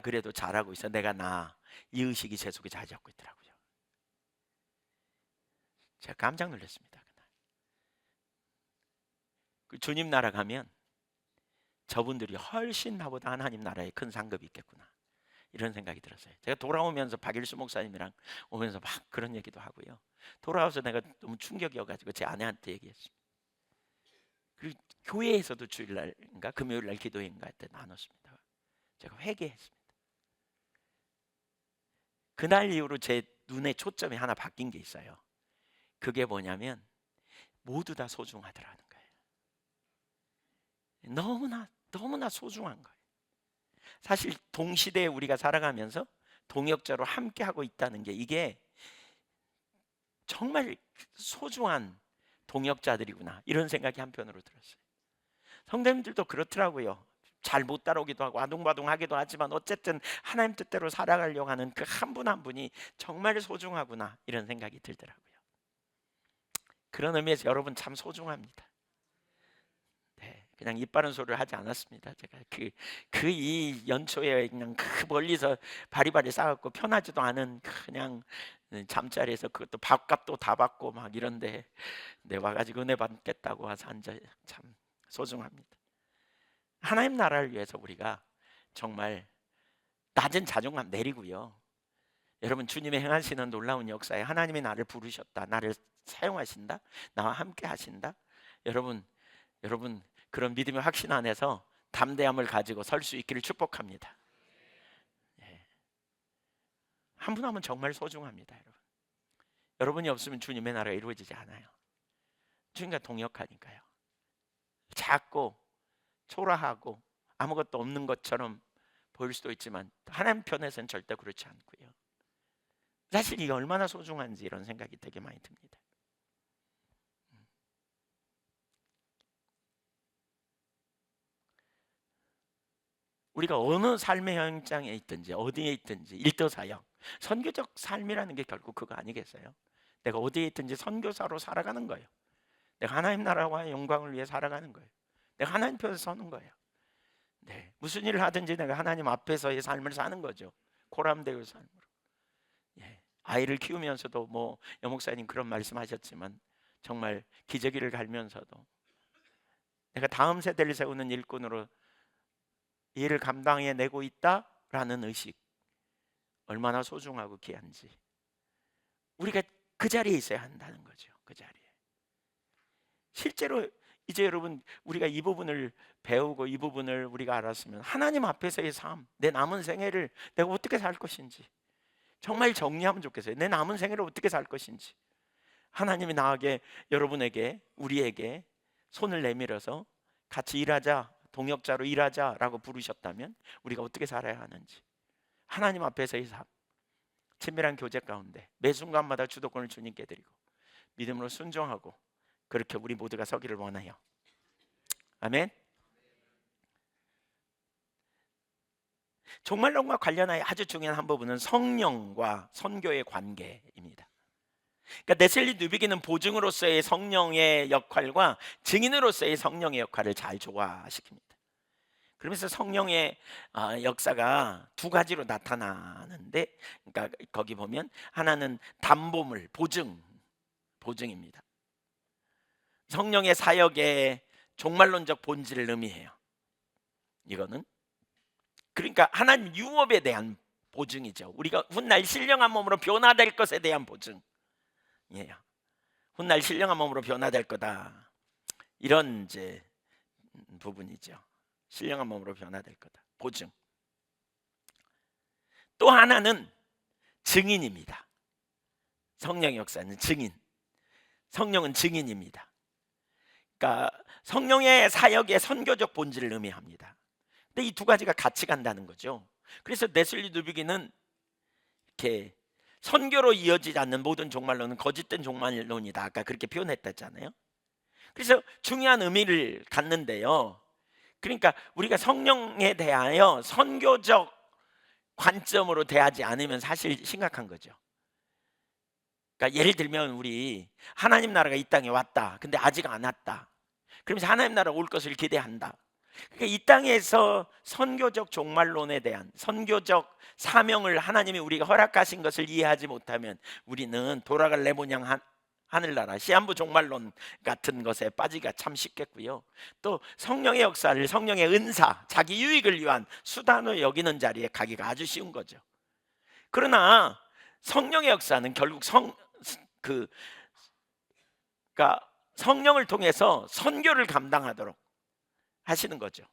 그래도 잘하고 있어. 이 의식이 제 속에 자리 잡고 있더라고요. 제가 깜짝 놀랐습니다. 그날. 그 주님 나라 가면 저분들이 훨씬 나보다 하나님 나라에 큰 상급이 있겠구나. 이런 생각이 들었어요. 제가 돌아오면서 박일수 목사님이랑 오면서 막 그런 얘기도 하고요. 돌아와서 내가 너무 충격이어가지고 제 아내한테 얘기했습니다. 그리고 교회에서도 주일날인가 금요일날 기도회인가 할 때 나눴습니다. 제가 회개했습니다. 그날 이후로 제 눈에 초점이 하나 바뀐 게 있어요. 그게 뭐냐면 모두 다 소중하더라는 거예요. 너무나 소중한 거예요. 사실 동시대에 우리가 살아가면서 동역자로 함께하고 있다는 게 이게 정말 소중한 동역자들이구나, 이런 생각이 한편으로 들었어요. 성도님들도 그렇더라고요. 잘 못 따라오기도 하고 아둥바둥하기도 하지만 어쨌든 하나님 뜻대로 살아가려고 하는 그 한 분 한 분이 정말 소중하구나, 이런 생각이 들더라고요. 그런 의미에서 여러분 참 소중합니다. 네, 그냥 입 바른 소리를 하지 않았습니다. 제가 이 연초에 그냥 그 멀리서 바리바리 싸갖고 편하지도 않은 그냥 잠자리에서 그것도 밥값도 다 받고 막 이런데 내 와가지고 은혜 받겠다고 와서 앉아, 참 소중합니다. 하나님 나라를 위해서 우리가 정말 낮은 자존감 내리고요. 여러분, 주님의 행하시는 놀라운 역사에 하나님이 나를 부르셨다, 나를 사용하신다, 나와 함께 하신다. 여러분 그런 믿음의 확신 안에서 담대함을 가지고 설 수 있기를 축복합니다. 예. 한 분 한 분 정말 소중합니다. 여러분이 없으면 주님의 나라가 이루어지지 않아요. 주님과 동역하니까요. 작고 초라하고 아무것도 없는 것처럼 보일 수도 있지만 하나님 편에서는 절대 그렇지 않고요. 사실 이게 얼마나 소중한지 이런 생각이 되게 많이 듭니다. 우리가 어느 삶의 현장에 있든지 어디에 있든지 일도사역, 선교적 삶이라는 게 결국 그거 아니겠어요? 내가 어디에 있든지 선교사로 살아가는 거예요. 내가 하나님 나라와 영광을 위해 살아가는 거예요. 내가 하나님 편에서 서는 거예요. 네, 무슨 일을 하든지 내가 하나님 앞에서의 삶을 사는 거죠. 고람되의 삶으로. 예, 아이를 키우면서도 뭐 여목사님 그런 말씀하셨지만 정말 기저귀를 갈면서도 내가 다음 세대를 세우는 일꾼으로 이 일을 감당해내고 있다라는 의식, 얼마나 소중하고 귀한지 우리가 그 자리에 있어야 한다는 거죠. 그 자리에. 실제로 이제 여러분, 우리가 이 부분을 배우고 이 부분을 우리가 알았으면 하나님 앞에서의 삶, 내 남은 생애를 내가 어떻게 살 것인지 정말 정리하면 좋겠어요. 내 남은 생애를 어떻게 살 것인지 하나님이 나에게, 여러분에게, 우리에게 손을 내밀어서 같이 일하자, 동역자로 일하자라고 부르셨다면 우리가 어떻게 살아야 하는지, 하나님 앞에서의 삶, 친밀한 교제 가운데 매 순간마다 주도권을 주님께 드리고 믿음으로 순종하고 그렇게 우리 모두가 서기를 원해요. 아멘. 종말론과 관련하여 아주 중요한 한 부분은 성령과 선교의 관계입니다. 그러니까 네셀리 누비기는 보증으로서의 성령의 역할과 증인으로서의 성령의 역할을 잘 조화시킵니다. 그러면서 성령의 역사가 두 가지로 나타나는데, 그러니까 거기 보면 하나는 담보물, 보증입니다. 성령의 사역의 종말론적 본질을 의미해요. 이거는 그러니까 하나님 유업에 대한 보증이죠. 우리가 훗날 신령한 몸으로 변화될 것에 대한 보증이에요. 훗날 신령한 몸으로 변화될 거다, 이런 이제 부분이죠. 신령한 몸으로 변화될 거다, 보증. 또 하나는 증인입니다. 성령의 역사는 증인. 성령은 증인입니다. 그러니까 성령의 사역의 선교적 본질을 의미합니다. 근데 이 두 가지가 같이 간다는 거죠. 그래서 네슬리 누비기는 이렇게 선교로 이어지지 않는 모든 종말론은 거짓된 종말론이다, 아까 그렇게 표현했다잖아요. 그래서 중요한 의미를 갖는데요. 그러니까 우리가 성령에 대하여 선교적 관점으로 대하지 않으면 사실 심각한 거죠. 그러니까 예를 들면 우리 하나님 나라가 이 땅에 왔다, 근데 아직 안 왔다, 그러면서 하나님 나라 올 것을 기대한다. 그러니까 이 땅에서 선교적 종말론에 대한 선교적 사명을 하나님이 우리가 허락하신 것을 이해하지 못하면 우리는 돌아갈래 모냥 하늘나라 시한부 종말론 같은 것에 빠지기가 참 쉽겠고요. 또 성령의 역사를 성령의 은사, 자기 유익을 위한 수단으로 여기는 자리에 가기가 아주 쉬운 거죠. 그러나 성령의 역사는 결국 그러니까 성령을 통해서 선교를 감당하도록 하시는 거죠.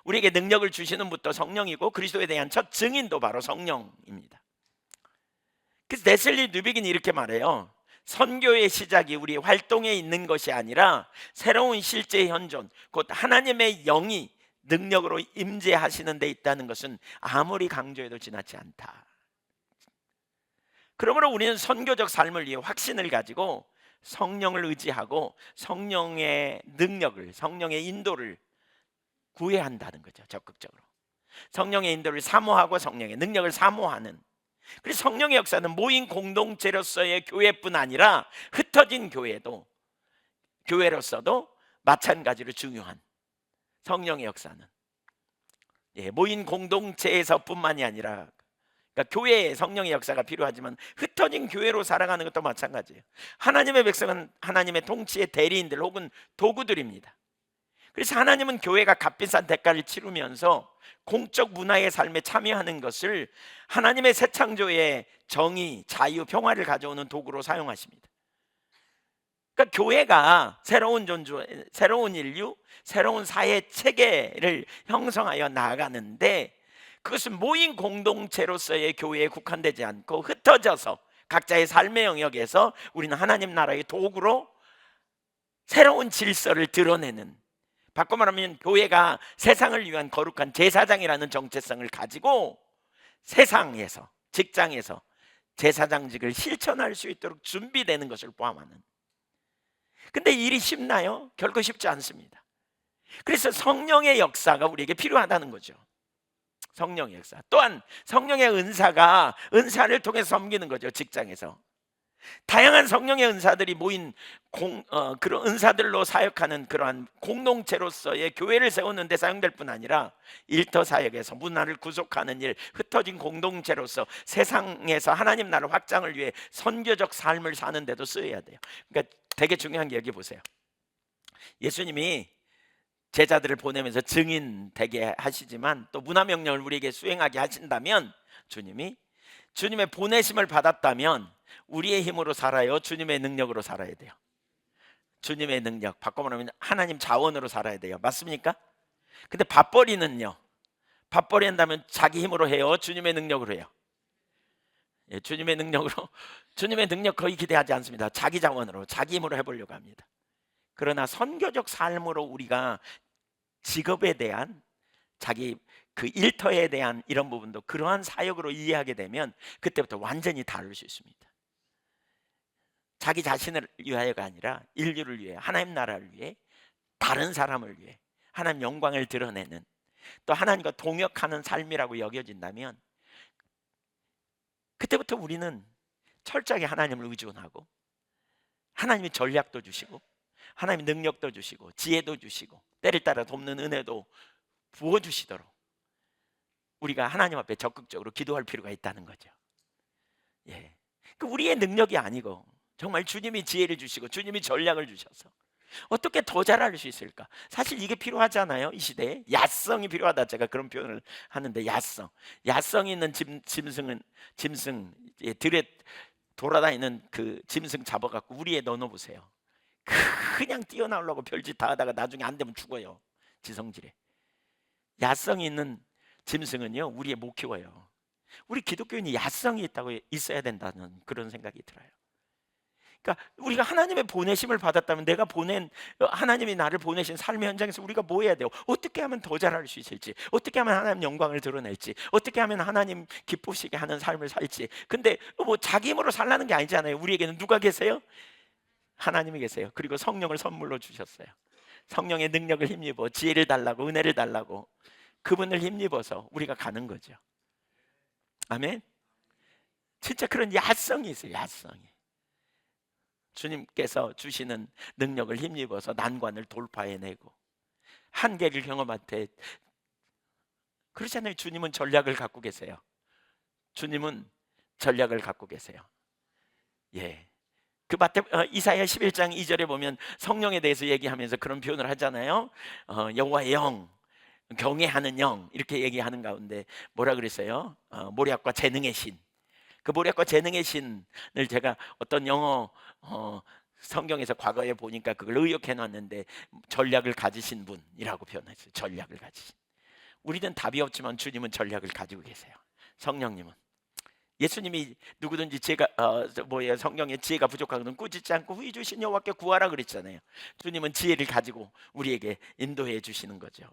우리에게 능력을 주시는 분도 성령이고 그리스도에 대한 첫 증인도 바로 성령입니다. 그래서 네슬리 누비긴이 이렇게 말해요. 선교의 시작이 우리 활동에 있는 것이 아니라 새로운 실제 현존, 곧 하나님의 영이 능력으로 임재하시는 데 있다는 것은 아무리 강조해도 지나치 않다. 그러므로 우리는 선교적 삶을 위해 확신을 가지고 성령을 의지하고 성령의 능력을, 성령의 인도를 구해야 한다는 거죠. 적극적으로 성령의 인도를 사모하고 성령의 능력을 사모하는. 그래서 성령의 역사는 모인 공동체로서의 교회뿐 아니라 흩어진 교회로서도 마찬가지로 중요한 성령의 역사는, 모인 공동체에서뿐만이 아니라, 그러니까 교회에 성령의 역사가 필요하지만 흩어진 교회로 살아가는 것도 마찬가지예요. 하나님의 백성은 하나님의 통치의 대리인들 혹은 도구들입니다. 그래서 하나님은 교회가 값비싼 대가를 치르면서 공적 문화의 삶에 참여하는 것을 하나님의 새 창조의 정의, 자유, 평화를 가져오는 도구로 사용하십니다. 그러니까 교회가 새로운 존재, 새로운 인류, 새로운 사회 체계를 형성하여 나아가는데, 그것은 모인 공동체로서의 교회에 국한되지 않고 흩어져서 각자의 삶의 영역에서 우리는 하나님 나라의 도구로 새로운 질서를 드러내는, 바꿔 말하면 교회가 세상을 위한 거룩한 제사장이라는 정체성을 가지고 세상에서, 직장에서 제사장직을 실천할 수 있도록 준비되는 것을 포함하는. 근데 일이 쉽나요? 결코 쉽지 않습니다. 그래서 성령의 역사가 우리에게 필요하다는 거죠. 성령의 역사. 또한 성령의 은사를 통해서 섬기는 거죠. 직장에서 다양한 성령의 은사들이 모인 그런 은사들로 사역하는 그러한 공동체로서의 교회를 세우는 데 사용될 뿐 아니라 일터 사역에서 문화를 구속하는 일, 흩어진 공동체로서 세상에서 하나님 나라 확장을 위해 선교적 삶을 사는 데도 쓰여야 돼요. 그러니까 되게 중요한 게, 여기 보세요. 예수님이 제자들을 보내면서 증인 되게 하시지만 또 문화명령을 우리에게 수행하게 하신다면, 주님의 보내심을 받았다면 우리의 힘으로 살아요? 주님의 능력으로 살아야 돼요? 주님의 능력, 바꿔 말하면 하나님 자원으로 살아야 돼요. 맞습니까? 근데 밥벌이는요, 밥벌이 한다면 자기 힘으로 해요? 주님의 능력으로 해요? 주님의 능력으로. 주님의 능력 거의 기대하지 않습니다. 자기 자원으로, 자기 힘으로 해보려고 합니다. 그러나 선교적 삶으로 우리가 직업에 대한, 자기 그 일터에 대한 이런 부분도 그러한 사역으로 이해하게 되면 그때부터 완전히 다를 수 있습니다. 자기 자신을 위하여가 아니라 인류를 위해, 하나님 나라를 위해, 다른 사람을 위해 하나님 영광을 드러내는, 또 하나님과 동역하는 삶이라고 여겨진다면 그때부터 우리는 철저하게 하나님을 의존하고, 하나님이 전략도 주시고 하나님이 능력도 주시고 지혜도 주시고 때를 따라 돕는 은혜도 부어주시도록 우리가 하나님 앞에 적극적으로 기도할 필요가 있다는 거죠. 그 우리의 능력이 아니고 정말 주님이 지혜를 주시고 주님이 전략을 주셔서 어떻게 더 잘할 수 있을까? 사실 이게 필요하잖아요. 이 시대에 야성이 필요하다, 제가 그런 표현을 하는데, 야성이 있는 짐승, 들에 돌아다니는 그 짐승 잡아갖고 우리에 넣어보세요. 그냥 뛰어나오려고 별짓 다 하다가 나중에 안 되면 죽어요. 지성질에. 야성이 있는 짐승은요, 우리에 못 키워요. 우리 기독교인이 야성이 있어야 된다는 그런 생각이 들어요. 그러니까 우리가 하나님의 보내심을 받았다면, 하나님이 나를 보내신 삶의 현장에서 우리가 뭐 해야 돼요? 어떻게 하면 더 잘할 수 있을지, 어떻게 하면 하나님 영광을 드러낼지, 어떻게 하면 하나님 기쁘시게 하는 삶을 살지. 근데 뭐 자기 힘으로 살라는 게 아니잖아요. 우리에게는 누가 계세요? 하나님이 계세요. 그리고 성령을 선물로 주셨어요. 성령의 능력을 힘입어 지혜를 달라고, 은혜를 달라고, 그분을 힘입어서 우리가 가는 거죠. 아멘. 진짜 그런 야성이 있어요. 야성이. 주님께서 주시는 능력을 힘입어서 난관을 돌파해내고 한계를 경험할 때, 그렇잖아요. 주님은 전략을 갖고 계세요. 주님은 전략을 갖고 계세요. 그 이사야 11장 2절에 보면 성령에 대해서 얘기하면서 그런 표현을 하잖아요. 여호와의 영, 경외하는 영, 이렇게 얘기하는 가운데 뭐라 그랬어요? 모략과 재능의 신. 그 모략과 재능의 신을 제가 어떤 영어 성경에서 과거에 보니까 그걸 의역해 놨는데, 전략을 가지신 분이라고 표현했어요. 전략을 가지신. 우리는 답이 없지만 주님은 전략을 가지고 계세요. 성령님은. 예수님이 누구든지 성령의 지혜가 부족하거든 꾸짖지 않고 후히 주신 여호와께 구하라 그랬잖아요. 주님은 지혜를 가지고 우리에게 인도해 주시는 거죠.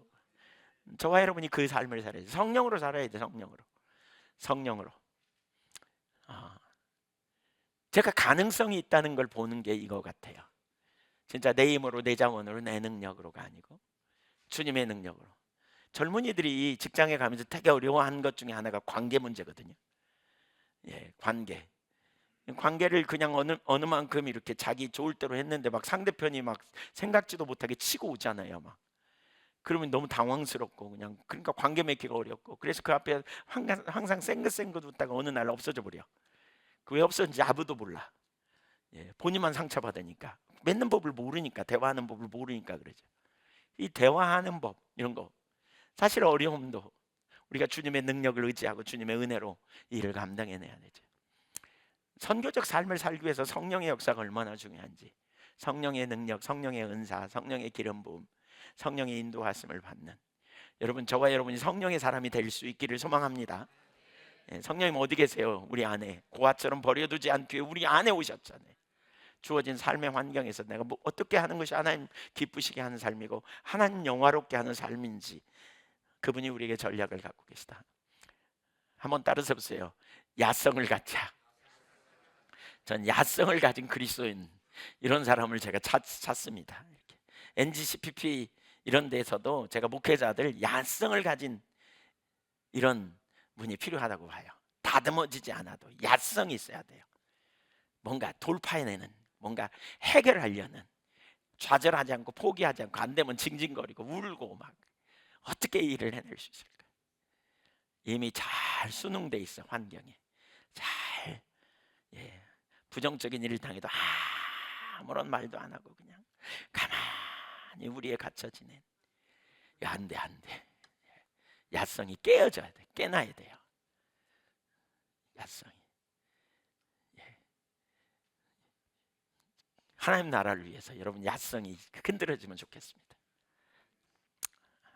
저와 여러분이 그 삶을 살아야 돼. 성령으로 살아야 돼. 성령으로. 제가 가능성이 있다는 걸 보는 게 이거 같아요. 진짜 내 힘으로 내 자원으로 내 능력으로가 아니고 주님의 능력으로. 젊은이들이 직장에 가면서 되게 어려워하는 것 중에 하나가 관계 문제거든요. 예, 관계를 그냥 어느 만큼 이렇게 자기 좋을 대로 했는데 막 상대편이 막 생각지도 못하게 치고 오잖아요. 막 그러면 너무 당황스럽고 그냥 그러니까 관계 맺기가 어렵고 그래서 그 앞에 항상 생긋생긋 웃다가 어느 날 없어져 버려. 그 왜 없어졌는지 아무도 몰라. 예, 본인만 상처받으니까 맺는 법을 모르니까 대화하는 법을 모르니까 그러죠. 이 대화하는 법 이런 거 사실 어려움도 우리가 주님의 능력을 의지하고 주님의 은혜로 일을 감당해내야 되죠. 선교적 삶을 살기 위해서 성령의 역사가 얼마나 중요한지 성령의 능력, 성령의 은사, 성령의 기름 부음, 성령의 인도하심을 받는 여러분 저와 여러분이 성령의 사람이 될 수 있기를 소망합니다. 예, 성령님 어디 계세요? 우리 안에 고아처럼 버려두지 않기 위해 우리 안에 오셨잖아요. 주어진 삶의 환경에서 내가 뭐 어떻게 하는 것이 하나님 기쁘시게 하는 삶이고 하나님 영화롭게 하는 삶인지 그분이 우리에게 전략을 갖고 계시다. 한번 따라서 보세요. 야성을 갖자. 전 야성을 가진 그리스도인 이런 사람을 제가 찾습니다. 이렇게. NGCPP 이런 데서도 제가 목회자들 야성을 가진 이런 분이 필요하다고 봐요. 다듬어지지 않아도 야성이 있어야 돼요. 뭔가 돌파해내는, 뭔가 해결하려는, 좌절하지 않고 포기하지 않고 안 되면 징징거리고 울고 막 어떻게 일을 해낼 수 있을까? 이미 잘 수능돼 있어 환경에 잘 예, 부정적인 일을 당해도 아무런 말도 안 하고 그냥 가만히 우리에 갇혀 지낸 안 돼. 야성이 깨어져야 돼. 깨나야 돼요. 야성이 하나님 나라를 위해서 여러분 야성이 흔들어지면 좋겠습니다.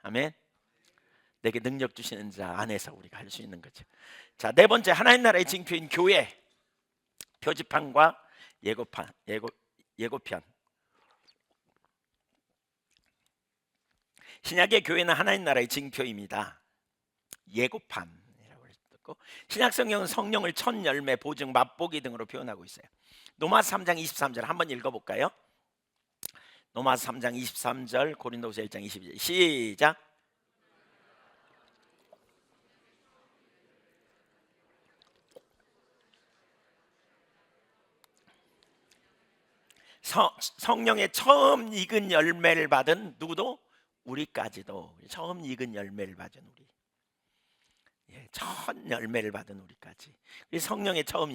아멘. 내게 능력 주시는 자 안에서 우리가 할 수 있는 거죠. 자, 네 번째 하나님 나라의 징표인 교회 표지판과 예고편. 신약의 교회는 하나님 나라의 징표입니다. 예고판이라고 했고 신약 성경은 성령을 첫 열매, 보증, 맛보기 등으로 표현하고 있어요. 로마서 3장 23절 한번 읽어볼까요? 로마서 3장 23절, 고린도서 1장 22절 시작. 성령의 처음 익은 열매를 받은 누구도 우리까지도 처음 익은 열매를 받은 우리 첫 열매를 받은 우리까지 성령의 처음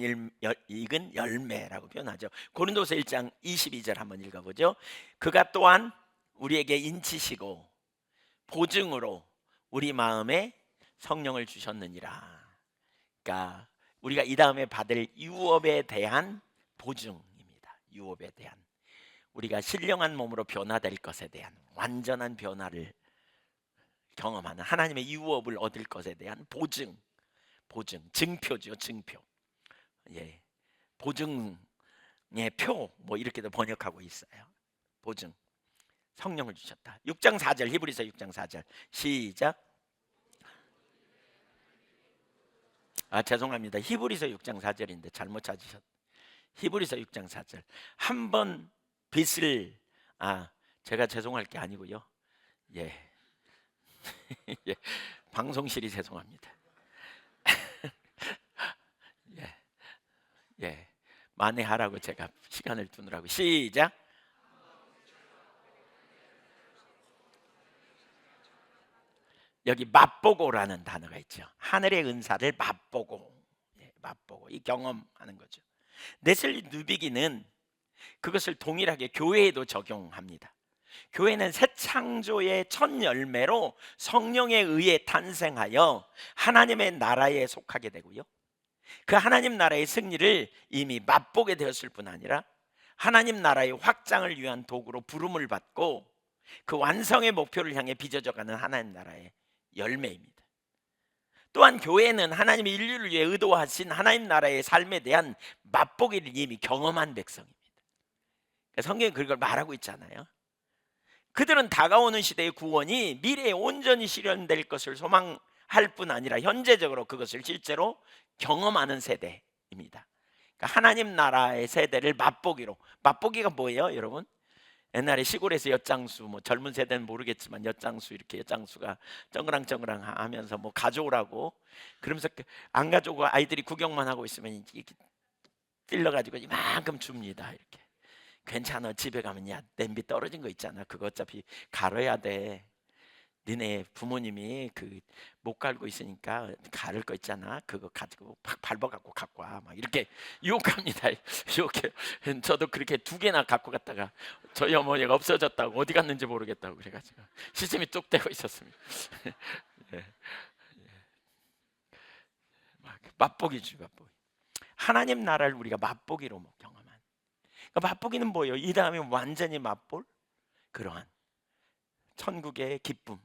익은 열매라고 표현하죠. 고린도서 1장 22절 한번 읽어보죠. 그가 또한 우리에게 인치시고 보증으로 우리 마음에 성령을 주셨느니라. 그러니까 우리가 이 다음에 받을 유업에 대한 보증입니다. 유업에 대한 우리가 신령한 몸으로 변화될 것에 대한 완전한 변화를 경험하는 하나님의 유업을 얻을 것에 대한 보증, 증표죠, 증표. 예, 보증의 표, 뭐 이렇게도 번역하고 있어요. 보증, 성령을 주셨다. 6장 4절, 히브리서 6장 4절 시작. 죄송합니다. 히브리서 6장 4절인데 잘못 찾으셨. 히브리서 6장 4절. 한번 빚을 제가 죄송할 게 아니고요. 예. 예, 방송실이 죄송합니다. 만회하라고 제가 시간을 두느라고 시작. 여기 맛보고라는 단어가 있죠. 하늘의 은사를 맛보고, 맛보고 이 경험하는 거죠. 네슬리 누비기는 그것을 동일하게 교회에도 적용합니다. 교회는 새 창조의 첫 열매로 성령에 의해 탄생하여 하나님의 나라에 속하게 되고요. 그 하나님 나라의 승리를 이미 맛보게 되었을 뿐 아니라 하나님 나라의 확장을 위한 도구로 부름을 받고 그 완성의 목표를 향해 빚어져가는 하나님 나라의 열매입니다. 또한 교회는 하나님이 인류를 위해 의도하신 하나님 나라의 삶에 대한 맛보기를 이미 경험한 백성입니다. 성경이 그걸 말하고 있잖아요. 그들은 다가오는 시대의 구원이 미래에 온전히 실현될 것을 소망할 뿐 아니라 현재적으로 그것을 실제로 경험하는 세대입니다. 그러니까 하나님 나라의 세대를 맛보기로. 맛보기가 뭐예요, 여러분? 옛날에 시골에서 엿장수, 뭐 젊은 세대는 모르겠지만 엿장수, 이렇게 엿장수가 쩡그랑쩡그랑 하면서 뭐 가져오라고, 그러면서 안 가져오고 아이들이 구경만 하고 있으면 이렇게 찔러가지고 이만큼 줍니다. 이렇게. 괜찮아, 집에 가면 야 냄비 떨어진 거 있잖아, 그거 어차피 갈아야 돼. 니네 부모님이 그 못 갈고 있으니까 가를 거 있잖아, 그거 가지고 팍 밟아갖고 갖고 와, 막 이렇게 유혹합니다. 유혹해. 저도 그렇게 2개나 갖고 갔다가 저희 어머니가 없어졌다고, 어디 갔는지 모르겠다고 그래가지고 시침이 뚝 떼고 있었습니다. 예. 맛보기지, 맛보기. 하나님 나라를 우리가 맛보기로 경험한. 그러니까 맛보기는 뭐예요? 이 다음에 완전히 맛볼 그러한 천국의 기쁨,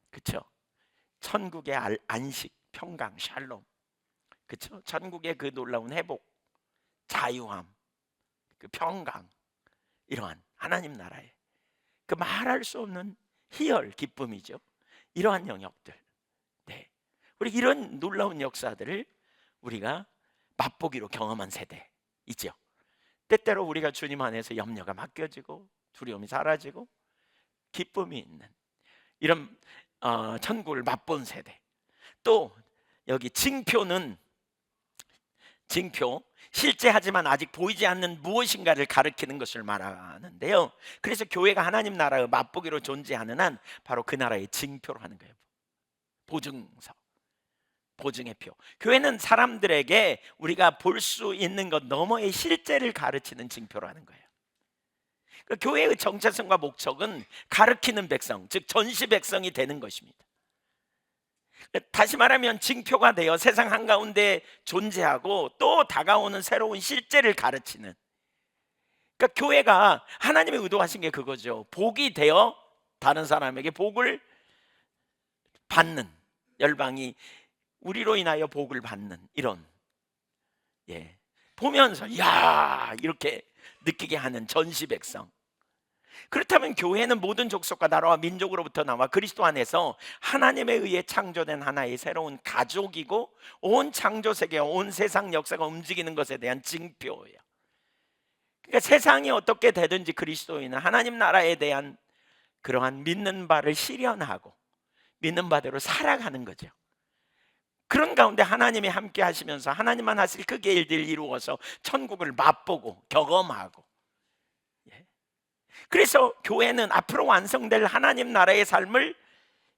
그렇죠? 천국의 안식, 평강, 샬롬, 그렇죠? 천국의 그 놀라운 회복, 자유함, 그 평강, 이러한 하나님 나라의 그 말할 수 없는 희열, 기쁨이죠. 이러한 영역들, 네, 우리 이런 놀라운 역사들을 우리가 맛보기로 경험한 세대이죠. 때때로 우리가 주님 안에서 염려가 맡겨지고 두려움이 사라지고 기쁨이 있는 이런 천국을 맛본 세대. 또 여기 징표는, 징표, 실제 하지만 아직 보이지 않는 무엇인가를 가리키는 것을 말하는데요. 그래서 교회가 하나님 나라의 맛보기로 존재하는 한 바로 그 나라의 징표로 하는 거예요. 보증서, 보증의 표. 교회는 사람들에게 우리가 볼 수 있는 것 너머의 실제를 가르치는 징표로 하는 거예요. 그러니까 교회의 정체성과 목적은 가르치는 백성, 즉 전시 백성이 되는 것입니다. 다시 말하면 징표가 되어 세상 한가운데 존재하고 또 다가오는 새로운 실제를 가르치는, 그러니까 교회가 하나님의 의도하신 게 그거죠. 복이 되어 다른 사람에게 복을 받는, 열방이 우리로 인하여 복을 받는 이런, 예, 보면서 야 이렇게 느끼게 하는 전시 백성. 그렇다면 교회는 모든 족속과 나라와 민족으로부터 나와 그리스도 안에서 하나님에 의해 창조된 하나의 새로운 가족이고 온 창조 세계와 온 세상 역사가 움직이는 것에 대한 징표예요. 그러니까 세상이 어떻게 되든지 그리스도인은 하나님 나라에 대한 그러한 믿는 바를 실현하고 믿는 바대로 살아가는 거죠. 그런 가운데 하나님이 함께 하시면서 하나님만 하실 그 일들을 이루어서 천국을 맛보고 경험하고, 그래서 교회는 앞으로 완성될 하나님 나라의 삶을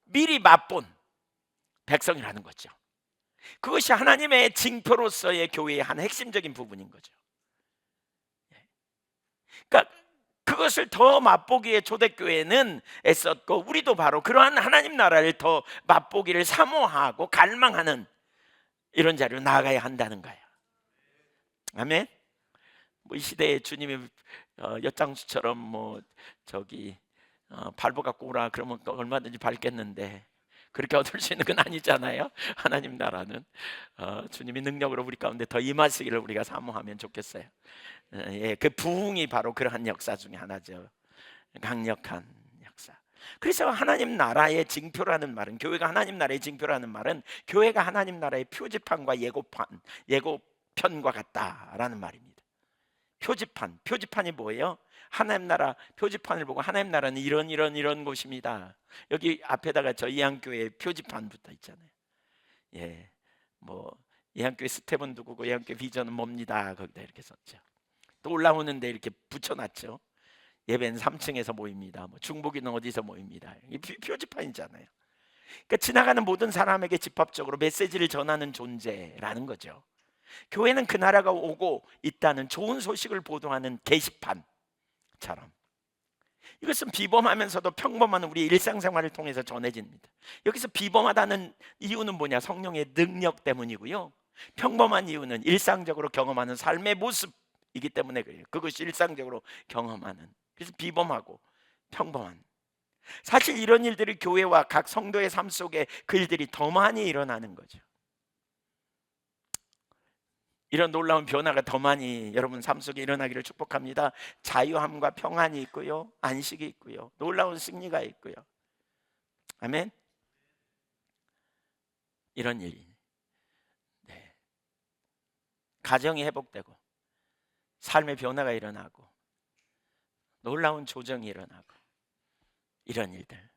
미리 맛본 백성이라는 거죠. 그것이 하나님의 징표로서의 교회의 한 핵심적인 부분인 거죠. 그러니까 그것을 더 맛보기에 초대교회는 애썼고 우리도 바로 그러한 하나님 나라를 더 맛보기를 사모하고 갈망하는 이런 자리로 나아가야 한다는 거예요. 아멘. 뭐 이 시대에 주님이 엿장수처럼 뭐 저기 밟아 갖고 오라 그러면 얼마든지 밟겠는데 그렇게 얻을 수 있는 건 아니잖아요. 하나님 나라는 주님이 능력으로 우리 가운데 더 임하시기를 우리가 사모하면 좋겠어요. 예, 그 부흥이 바로 그러한 역사 중에 하나죠. 강력한 역사. 그래서 하나님 나라의 징표라는 말은, 교회가 하나님 나라의 징표라는 말은 교회가 하나님 나라의 표지판과 예고편과 같다라는 말입니다. 표지판, 표지판이 뭐예요? 하나님 나라 표지판을 보고 하나님 나라는 이런 곳입니다. 여기 앞에다가 저희 한교회 표지판 붙어 있잖아요. 예, 뭐 예한교회 스텝은 누구고 예한교회 비전은 뭡니다. 거기다 이렇게 썼죠. 또 올라오는데 이렇게 붙여놨죠. 예배는 3층에서 모입니다. 뭐 중보기는 어디서 모입니다. 이 표지판이잖아요. 그러니까 지나가는 모든 사람에게 집합적으로 메시지를 전하는 존재라는 거죠. 교회는 그 나라가 오고 있다는 좋은 소식을 보도하는 게시판처럼, 이것은 비범하면서도 평범한 우리 일상생활을 통해서 전해집니다. 여기서 비범하다는 이유는 뭐냐? 성령의 능력 때문이고요. 평범한 이유는 일상적으로 경험하는 삶의 모습이기 때문에 그래요. 그것이 일상적으로 경험하는, 그래서 비범하고 평범한. 사실 이런 일들이 교회와 각 성도의 삶 속에 그 일들이 더 많이 일어나는 거죠. 이런 놀라운 변화가 더 많이 여러분 삶 속에 일어나기를 축복합니다. 자유함과 평안이 있고요, 안식이 있고요, 놀라운 승리가 있고요. 아멘. 이런 일. 네. 가정이 회복되고 삶의 변화가 일어나고 놀라운 조정이 일어나고 이런 일들.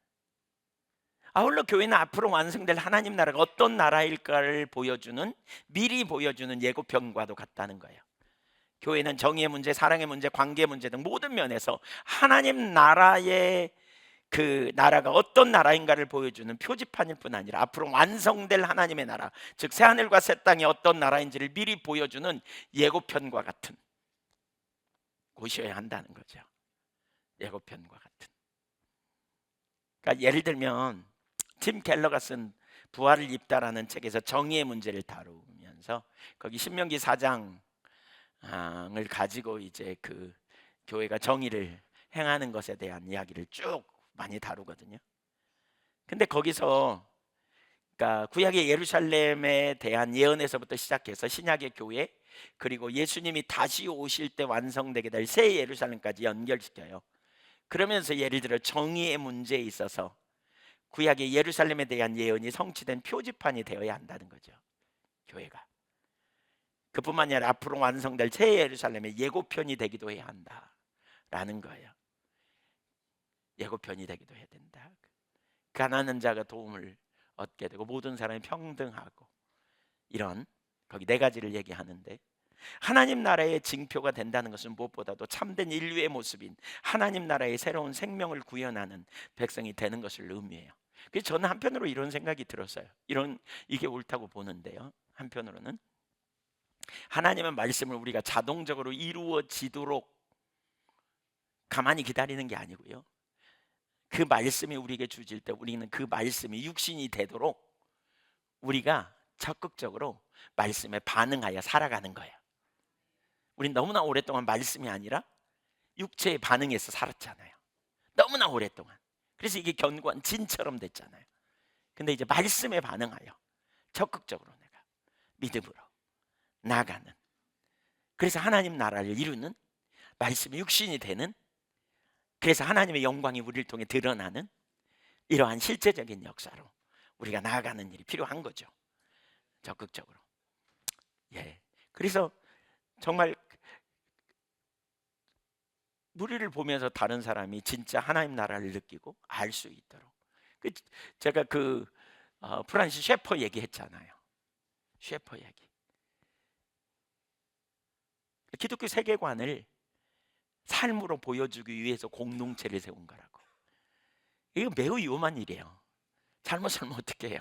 아울러 교회는 앞으로 완성될 하나님 나라가 어떤 나라일까를 보여주는, 미리 보여주는 예고편과도 같다는 거예요. 교회는 정의의 문제, 사랑의 문제, 관계의 문제 등 모든 면에서 하나님 나라의 그 나라가 어떤 나라인가를 보여주는 표지판일 뿐 아니라 앞으로 완성될 하나님의 나라, 즉 새하늘과 새 땅이 어떤 나라인지를 미리 보여주는 예고편과 같은 곳이어야 한다는 거죠. 예고편과 같은. 그러니까 예를 들면 팀 켈러가 쓴 부활을 입다라는 책에서 정의의 문제를 다루면서 거기 신명기 4장을 가지고 이제 그 교회가 정의를 행하는 것에 대한 이야기를 쭉 많이 다루거든요. 근데 거기서 그러니까 구약의 예루살렘에 대한 예언에서부터 시작해서 신약의 교회, 그리고 예수님이 다시 오실 때 완성되게 될 새 예루살렘까지 연결시켜요. 그러면서 예를 들어 정의의 문제에 있어서 구약의 예루살렘에 대한 예언이 성취된 표지판이 되어야 한다는 거죠. 교회가. 그뿐만 아니라 앞으로 완성될 새 예루살렘의 예고편이 되기도 해야 한다라는 거예요. 예고편이 되기도 해야 된다. 가난한 자가 도움을 얻게 되고 모든 사람이 평등하고, 이런 거기 네 가지를 얘기하는데, 하나님 나라의 징표가 된다는 것은 무엇보다도 참된 인류의 모습인 하나님 나라의 새로운 생명을 구현하는 백성이 되는 것을 의미해요. 그래서 저는 한편으로 이런 생각이 들었어요. 이게 옳다고 보는데요. 한편으로는 하나님의 말씀을 우리가 자동적으로 이루어지도록 가만히 기다리는 게 아니고요, 그 말씀이 우리에게 주어질 때 우리는 그 말씀이 육신이 되도록 우리가 적극적으로 말씀에 반응하여 살아가는 거예요. 우린 너무나 오랫동안 말씀이 아니라 육체에 반응해서 살았잖아요. 너무나 오랫동안. 그래서 이게 견고한 진처럼 됐잖아요. 근데 이제 말씀에 반응하여 적극적으로 내가 믿음으로 나아가는, 그래서 하나님 나라를 이루는, 말씀이 육신이 되는, 그래서 하나님의 영광이 우리를 통해 드러나는 이러한 실제적인 역사로 우리가 나아가는 일이 필요한 거죠. 적극적으로. 예. 그래서 정말 우리를 보면서 다른 사람이 진짜 하나님 나라를 느끼고 알 수 있도록. 제가 프란시스 셰퍼 얘기했잖아요. 셰퍼 얘기. 기독교 세계관을 삶으로 보여주기 위해서 공동체를 세운 거라고. 이거 매우 위험한 일이에요. 잘못 살면 어떻게 해요?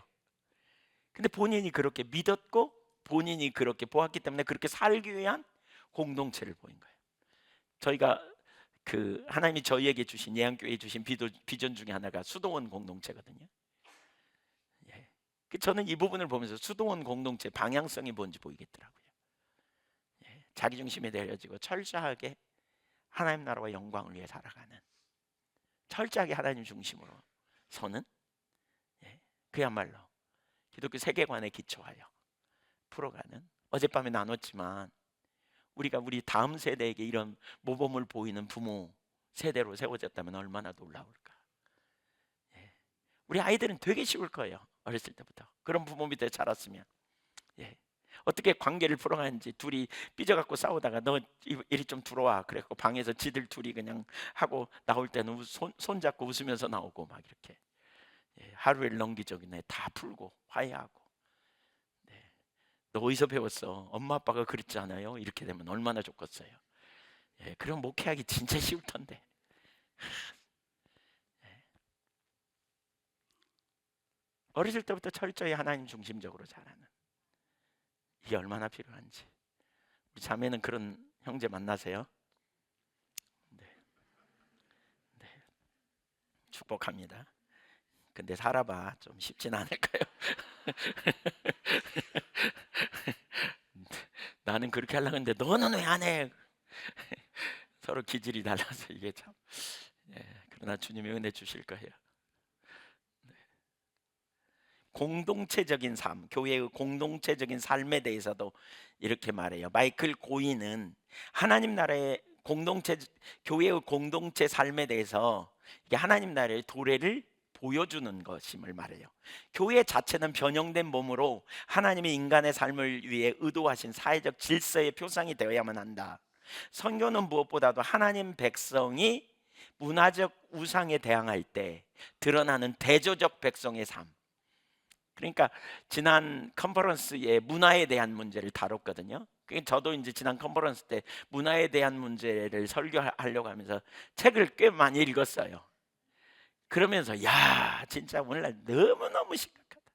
근데 본인이 그렇게 믿었고 본인이 그렇게 보았기 때문에 그렇게 살기 위한 공동체를 보인 거예요. 저희가 하나님이 저희에게 주신, 예안교회에 주신 비전 중에 하나가 수도원 공동체거든요. 예. 저는 이 부분을 보면서 수도원 공동체 방향성이 뭔지 보이겠더라고요. 예. 자기중심에 내려지고 철저하게 하나님 나라와 영광을 위해 살아가는, 철저하게 하나님 중심으로 서는, 예. 그야말로 기독교 세계관에 기초하여 풀어가는, 어젯밤에 나눴지만 우리가 우리 다음 세대에게 이런 모범을 보이는 부모 세대로 세워졌다면 얼마나 놀라울까. 예. 우리 아이들은 되게 쉬울 거예요. 어렸을 때부터 그런 부모 밑에 자랐으면. 예. 어떻게 관계를 풀어가는지, 둘이 삐져갖고 싸우다가 너 이리 좀 들어와 그래갖고 방에서 지들 둘이 그냥 하고 나올 때는 손잡고 웃으면서 나오고 막 이렇게. 예. 하루를 넘기죠. 그냥 다 풀고 화해하고. 너 어디서 배웠어? 엄마 아빠가 그랬지 않아요? 이렇게 되면 얼마나 좋겠어요. 예, 그럼 목회하기 진짜 쉬울 텐데. 예. 어렸을 때부터 철저히 하나님 중심적으로 자라는, 이게 얼마나 필요한지. 우리 자매는 그런 형제 만나세요? 네. 네. 축복합니다. 근데 살아봐 좀 쉽진 않을까요? 나는 그렇게 하려고 했는데 너는 왜 안 해? 서로 기질이 달라서 이게 참. 예, 그러나 주님이 은혜 주실 거예요. 네. 공동체적인 삶, 교회의 공동체적인 삶에 대해서도 이렇게 말해요. 마이클 고인은 하나님 나라의 공동체, 교회의 공동체 삶에 대해서 이게 하나님 나라의 도래를 보여주는 것임을 말해요. 교회 자체는 변형된 몸으로 하나님이 인간의 삶을 위해 의도하신 사회적 질서의 표상이 되어야만 한다. 선교는 무엇보다도 하나님 백성이 문화적 우상에 대항할 때 드러나는 대조적 백성의 삶. 그러니까 지난 컨퍼런스에 문화에 대한 문제를 다뤘거든요. 저도 이제 지난 컨퍼런스 때 문화에 대한 문제를 설교하려고 하면서 책을 꽤 많이 읽었어요. 그러면서 야, 진짜 오늘날 너무너무 심각하다.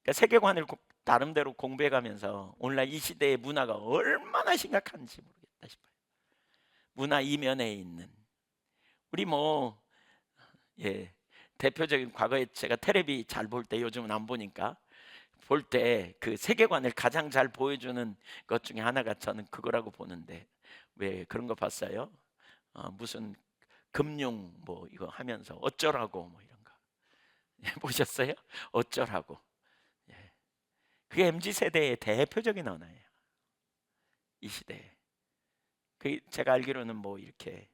그러니까 세계관을 나름대로 공부해 가면서 오늘날 이 시대의 문화가 얼마나 심각한지 모르겠다 싶어요. 문화 이면에 있는 우리 대표적인 과거에 제가 텔레비 잘 볼 때, 요즘은 안 보니까 볼 때 그 세계관을 가장 잘 보여주는 것 중에 하나가 저는 그거라고 보는데, 왜 그런 거 봤어요? 무슨 금융 이거 하면서 어쩌라고 이런 거 보셨어요? 어쩌라고. 예. 그게 MZ 세대의 대표적인 언어예요. 이 시대에. 그 제가 알기로는 이렇게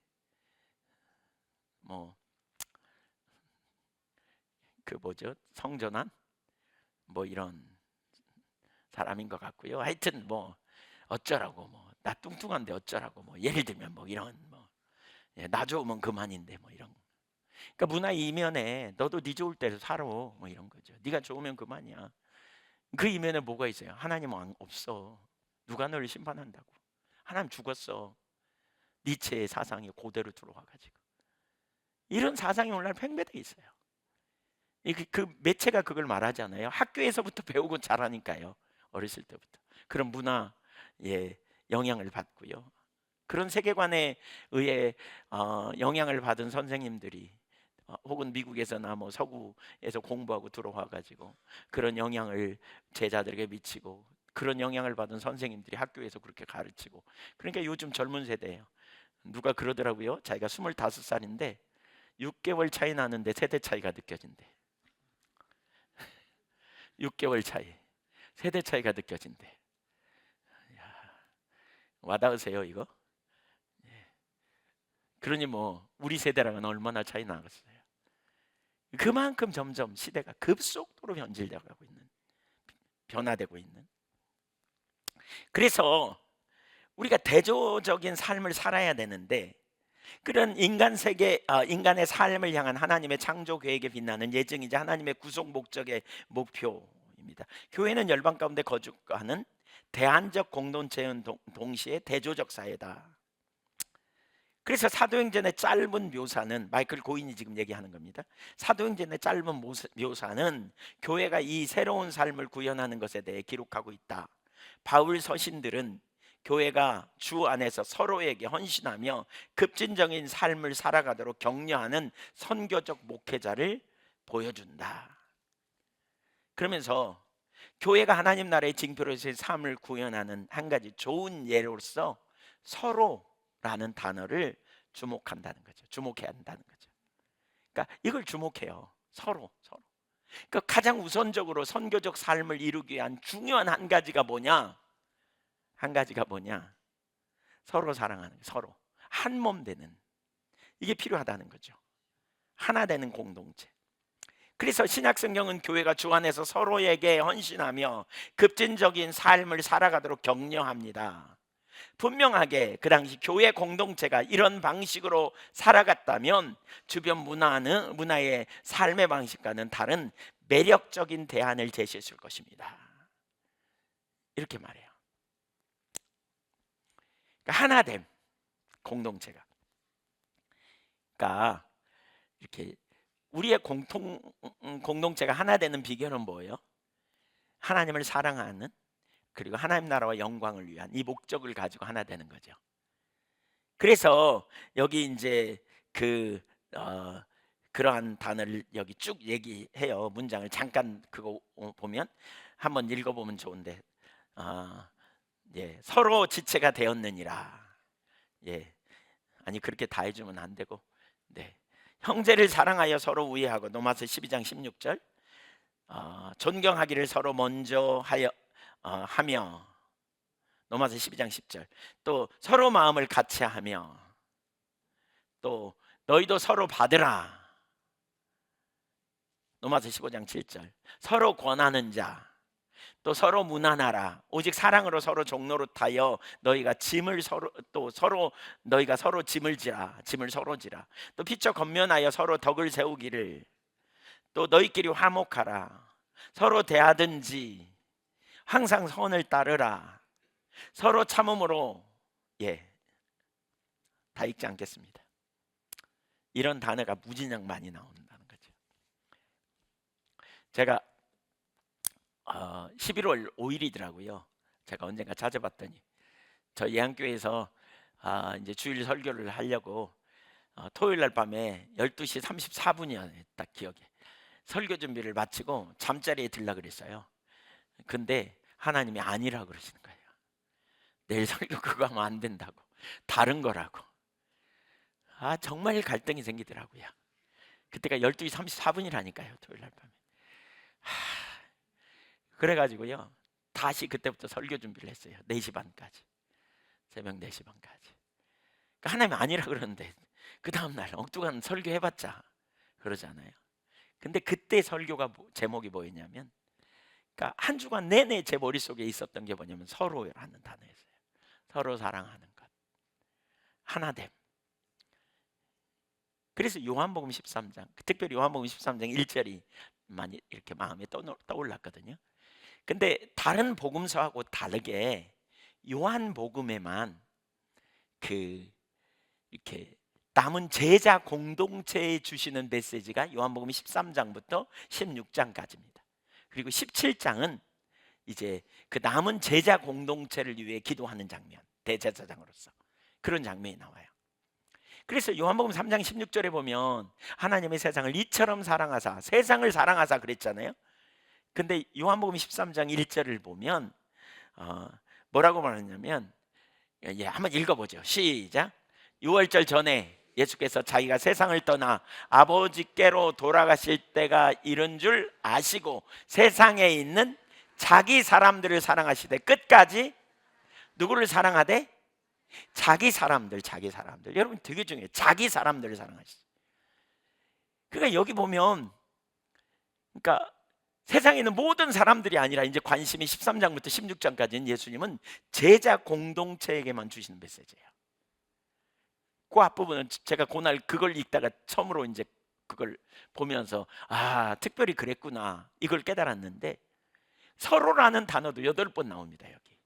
그 뭐죠? 성전환 이런 사람인 것 같고요. 하여튼 어쩌라고 나 뚱뚱한데 어쩌라고 예를 들면 이런 나 좋으면 그만인데 이런. 그러니까 문화 이면에 너도 네 좋을 대로 살아 이런 거죠. 네가 좋으면 그만이야. 그 이면에 뭐가 있어요? 하나님은 없어. 누가 너를 심판한다고? 하나님 죽었어. 니체의 사상이 그대로 들어와 가지고 이런 사상이 오늘날 팽배돼 있어요. 그 매체가 그걸 말하잖아요. 학교에서부터 배우고 자라니까요. 어렸을 때부터 그런 문화 영향을 받고요. 그런 세계관에 의해 영향을 받은 선생님들이 혹은 미국에서나 서구에서 공부하고 들어와 가지고 그런 영향을 제자들에게 미치고, 그런 영향을 받은 선생님들이 학교에서 그렇게 가르치고. 그러니까 요즘 젊은 세대예요. 누가 그러더라고요. 자기가 25살인데 6개월 차이 나는데 세대 차이가 느껴진대. 6개월 차이, 세대 차이가 느껴진대. 와닿으세요 이거? 그러니 우리 세대랑은 얼마나 차이 나겠어요. 그만큼 점점 시대가 급속도로 변질되고 있는, 변화되고 있는. 그래서 우리가 대조적인 삶을 살아야 되는데, 그런 인간의 삶을 향한 하나님의 창조 계획에 빛나는 예정이자 하나님의 구속 목적의 목표입니다. 교회는 열방 가운데 거주하는 대안적 공동체인 동시에 대조적 사회다. 그래서 사도행전의 짧은 묘사는, 마이클 고인이 지금 얘기하는 겁니다. 사도행전의 짧은 묘사는 교회가 이 새로운 삶을 구현하는 것에 대해 기록하고 있다. 바울 서신들은 교회가 주 안에서 서로에게 헌신하며 급진적인 삶을 살아가도록 격려하는 선교적 목회자를 보여준다. 그러면서 교회가 하나님 나라의 징표로서의 삶을 구현하는 한 가지 좋은 예로서 서로라는 단어를 주목한다는 거죠. 주목해야 한다는 거죠. 그러니까 이걸 주목해요. 서로. 그러니까 가장 우선적으로 선교적 삶을 이루기 위한 중요한 한 가지가 뭐냐? 서로 사랑하는, 서로 한 몸 되는, 이게 필요하다는 거죠. 하나 되는 공동체. 그래서 신약 성경은 교회가 주 안에서 서로에게 헌신하며 급진적인 삶을 살아가도록 격려합니다. 분명하게 그 당시 교회 공동체가 이런 방식으로 살아갔다면 주변 문화의 삶의 방식과는 다른 매력적인 대안을 제시했을 것입니다. 이렇게 말해요. 그러니까 하나됨, 공동체가. 그러니까 이렇게 우리의 공동체가 하나 되는 비결은 뭐예요? 하나님을 사랑하는, 그리고 하나님 나라와 영광을 위한 이 목적을 가지고 하나 되는 거죠. 그래서 여기 이제 그러한 단어를 여기 쭉 얘기해요. 문장을 잠깐 그거 보면 한번 읽어보면 좋은데, 서로 지체가 되었느니라. 아니 그렇게 다 해주면 안 되고, 형제를 사랑하여 서로 우애하고, 로마서 12장 16절, 존경하기를 서로 먼저 하며, 로마서 12장 10절, 또 서로 마음을 같이 하며, 또 너희도 서로 받으라. 로마서 15장 7절. 서로 권하는 자, 또 서로 무난하라. 오직 사랑으로 서로 종로로 타여 너희가 짐을 서로 너희가 서로 짐을 서로 지라. 또 피처 겉면하여 서로 덕을 세우기를. 또 너희끼리 화목하라. 서로 대하든지 항상 선을 따르라. 서로 참음으로 다 읽지 않겠습니다. 이런 단어가 무진장 많이 나온다는 거죠. 제가 11월 5일이더라고요. 제가 언젠가 찾아봤더니 저 예한교회에서 이제 주일 설교를 하려고 토요일 날 밤에 12시 34분이었다 딱 기억에. 설교 준비를 마치고 잠자리에 들라 그랬어요. 근데 하나님이 아니라 그러시는 거예요. 내일 설교 그거 하면 안 된다고, 다른 거라고. 정말 갈등이 생기더라고요. 그때가 12시 34분이라니까요 토요일 날 밤에. 그래가지고요 다시 그때부터 설교 준비를 했어요. 4시 반까지, 새벽 4시 반까지. 그러니까 하나님이 아니라 그러는데 그 다음날 엉뚱한 설교 해봤자 그러잖아요. 근데 그때 설교가 제목이 뭐였냐면, 그러니까 한 주간 내내 제 머릿속에 있었던 게 뭐냐면 서로라는 단어였어요. 서로 사랑하는 것, 하나됨. 그래서 요한복음 13장, 특별히 요한복음 13장 1절이 많이 이렇게 마음에 떠올랐거든요. 근데 다른 복음서하고 다르게 요한복음에만 이렇게 남은 제자 공동체에 주시는 메시지가 요한복음 13장부터 16장까지입니다. 그리고 17장은 이제 그 남은 제자 공동체를 위해 기도하는 장면, 대제사장으로서 그런 장면이 나와요. 그래서 요한복음 3장 16절에 보면 하나님의 세상을 이처럼 사랑하사, 세상을 사랑하사 그랬잖아요. 근데 요한복음 13장 1절을 보면 뭐라고 말하냐면, 한번 읽어보죠. 시작. 6월절 전에 예수께서 자기가 세상을 떠나 아버지께로 돌아가실 때가 이른 줄 아시고 세상에 있는 자기 사람들을 사랑하시되 끝까지 누구를 사랑하되? 자기 사람들. 여러분 되게 중요해요. 자기 사람들을 사랑하시죠. 그러니까 여기 보면, 그러니까 세상에 있는 모든 사람들이 아니라 이제 관심이 13장부터 16장까지는 예수님은 제자 공동체에게만 주시는 메시지예요. 그 앞부분은 제가 그날 그걸 읽다가 처음으로 이제 그걸 보면서 특별히 그랬구나 이걸 깨달았는데, 서로라는 단어도 8번 나옵니다 여기.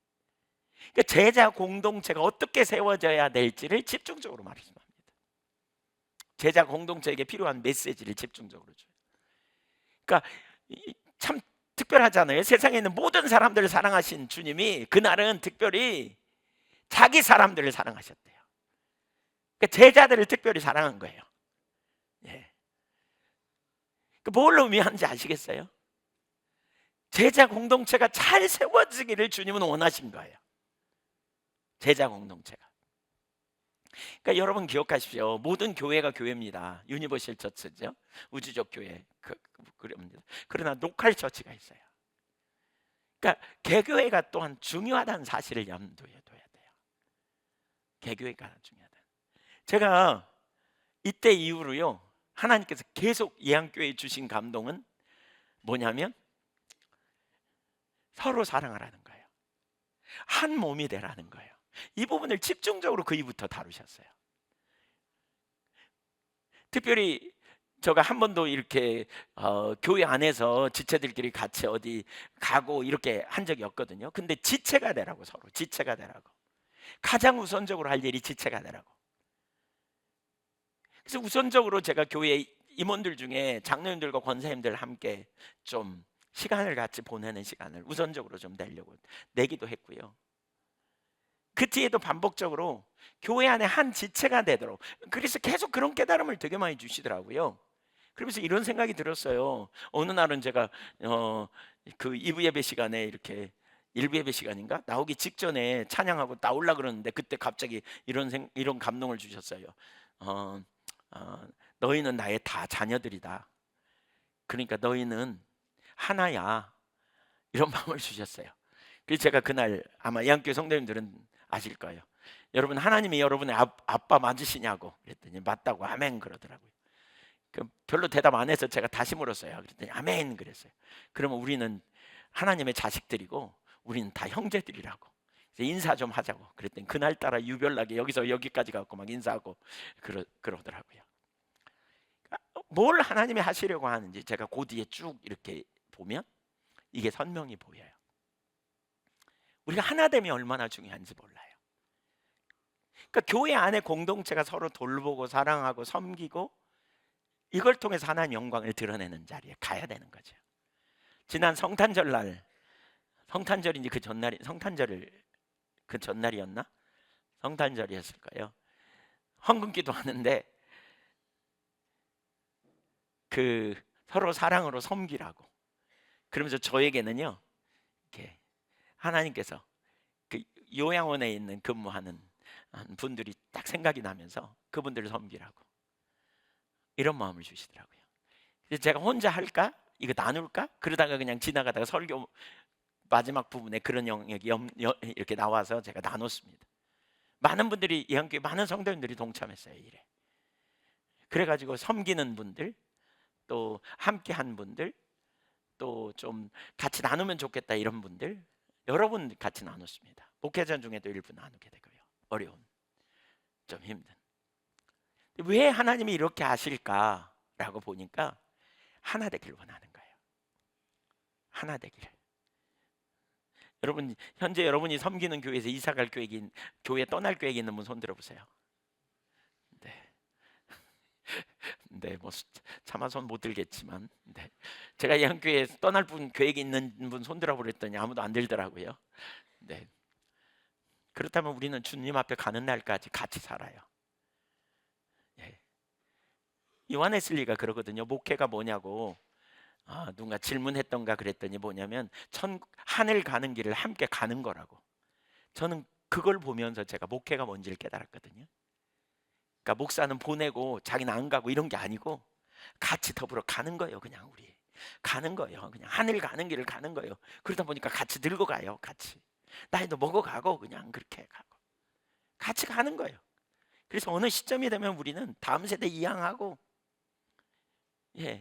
그러니까 제자 공동체가 어떻게 세워져야 될지를 집중적으로 말씀합니다. 제자 공동체에게 필요한 메시지를 집중적으로 줘요. 그러니까 참 특별하잖아요. 세상에 있는 모든 사람들을 사랑하신 주님이 그날은 특별히 자기 사람들을 사랑하셨대요. 그러니까 제자들을 특별히 사랑한 거예요. 뭘 의미하는지 아시겠어요? 제자 공동체가 잘 세워지기를 주님은 원하신 거예요. 제자 공동체가. 그러니까 여러분 기억하십시오. 모든 교회가 교회입니다. 유니버셜 처치죠. 우주적 교회 그럽니다. 그러나 로컬 처치가 있어요. 그러니까 개교회가 또한 중요하다는 사실을 염두에 둬야 돼요. 개교회가 중요하다. 제가 이때 이후로요 하나님께서 계속 예한교회에 주신 감동은 뭐냐면 서로 사랑하라는 거예요. 한 몸이 되라는 거예요. 이 부분을 집중적으로 그 이후부터 다루셨어요. 특별히 제가 한 번도 이렇게 교회 안에서 지체들끼리 같이 어디 가고 이렇게 한 적이 없거든요. 근데 지체가 되라고, 서로 지체가 되라고. 가장 우선적으로 할 일이 지체가 되라고. 그래서 우선적으로 제가 교회 임원들 중에 장로님들과 권사님들 함께 좀 시간을 같이 보내는 시간을 우선적으로 좀 내기도 했고요. 그 뒤에도 반복적으로 교회 안에 한 지체가 되도록, 그래서 계속 그런 깨달음을 되게 많이 주시더라고요. 그러면서 이런 생각이 들었어요. 어느 날은 제가 그 2부 예배 시간에 이렇게 1부 예배 시간인가 나오기 직전에 찬양하고 나오려 그러는데 그때 갑자기 이런 감동을 주셨어요. 너희는 나의 다 자녀들이다. 그러니까 너희는 하나야. 이런 마음을 주셨어요. 그래서 제가 그날 아마 예한교회 성도님들은 아실 거예요. 여러분 하나님이 여러분의 아빠 맞으시냐고 그랬더니 맞다고 아멘 그러더라고요. 별로 대답 안 해서 제가 다시 물었어요. 그랬더니 아멘 그랬어요. 그러면 우리는 하나님의 자식들이고 우리는 다 형제들이라고. 그래서 인사 좀 하자고. 그랬더니 그날따라 유별나게 여기서 여기까지 가고 막 인사하고 그러더라고요. 뭘 하나님이 하시려고 하는지 제가 그 뒤에 쭉 이렇게 보면 이게 선명히 보여요. 우리가 하나됨이 얼마나 중요한지 몰라요. 그러니까 교회 안에 공동체가 서로 돌보고 사랑하고 섬기고 이걸 통해서 하나님 영광을 드러내는 자리에 가야 되는 거죠. 지난 성탄절날, 성탄절인지 그 전날이, 그 전날이었나? 성탄절이었을까요? 헌금기도 하는데 그 서로 사랑으로 섬기라고. 그러면서 저에게는요, 이렇게 하나님께서 그 요양원에 있는 근무하는 분들이 딱 생각이 나면서 그분들을 섬기라고 이런 마음을 주시더라고요. 그래서 제가 혼자 할까? 이거 나눌까? 그러다가 그냥 지나가다가 설교 마지막 부분에 그런 영역이 이렇게 나와서 제가 나눴습니다. 많은 분들이 이 한교회 많은 성도님들이 동참했어요. 이래. 그래가지고 섬기는 분들, 또 함께한 분들, 또 좀 같이 나누면 좋겠다 이런 분들 여러 분 같이 나눴습니다. 목회자 중에도 일부 나누게 되고요. 어려운, 좀 힘든. 왜 하나님이 이렇게 하실까라고 보니까 하나 되길 원하는 거예요. 하나 되기를. 여러분 현재 여러분이 섬기는 교회에서 이사갈 계획인, 교회 떠날 계획이 있는 분 손 들어보세요. 네. 네, 뭐 차마 손 못 들겠지만, 네. 제가 이 한교회에 떠날 분 계획이 있는 분 손 들어 보랬더니 아무도 안 들더라고요. 네. 그렇다면 우리는 주님 앞에 가는 날까지 같이 살아요. 예. 요한 웨슬리가 그러거든요. 목회가 뭐냐고 누가 질문했던가 그랬더니 뭐냐면 하늘 가는 길을 함께 가는 거라고. 저는 그걸 보면서 제가 목회가 뭔지를 깨달았거든요. 그러니까 목사는 보내고 자기는 안 가고 이런 게 아니고 같이 더불어 가는 거예요. 그냥 우리 가는 거예요. 그냥 하늘 가는 길을 가는 거예요. 그러다 보니까 같이 들고 가요. 같이 나이도 먹어가고 그냥 그렇게 가고 같이 가는 거예요. 그래서 어느 시점이 되면 우리는 다음 세대 이양하고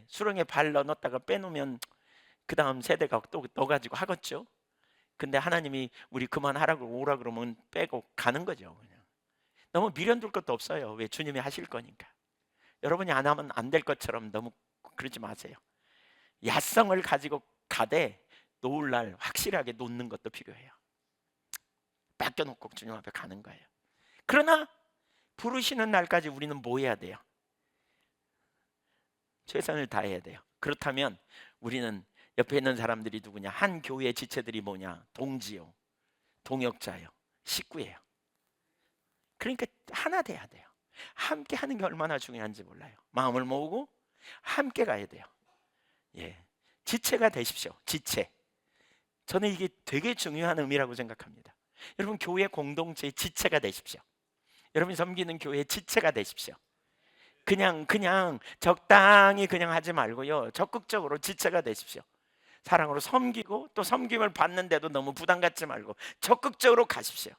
수렁에 발 넣었다가 빼놓으면 그 다음 세대가 또 넣어가지고 하겠죠. 근데 하나님이 우리 그만하라고 오라 그러면 빼고 가는 거죠. 그냥 너무 미련 둘 것도 없어요. 왜? 주님이 하실 거니까. 여러분이 안 하면 안 될 것처럼 너무 그러지 마세요. 야성을 가지고 가되 놓을 날 확실하게 놓는 것도 필요해요. 맡겨놓고 주님 앞에 가는 거예요. 그러나 부르시는 날까지 우리는 뭐 해야 돼요? 최선을 다해야 돼요. 그렇다면 우리는 옆에 있는 사람들이 누구냐? 한 교회의 지체들이 뭐냐? 동지요, 동역자요, 식구예요. 그러니까 하나 돼야 돼요. 함께 하는 게 얼마나 중요한지 몰라요. 마음을 모으고 함께 가야 돼요. 지체가 되십시오. 지체. 저는 이게 되게 중요한 의미라고 생각합니다. 여러분 교회 공동체의 지체가 되십시오. 여러분이 섬기는 교회의 지체가 되십시오. 그냥 적당히 그냥 하지 말고요. 적극적으로 지체가 되십시오. 사랑으로 섬기고 또 섬김을 받는데도 너무 부담 갖지 말고 적극적으로 가십시오.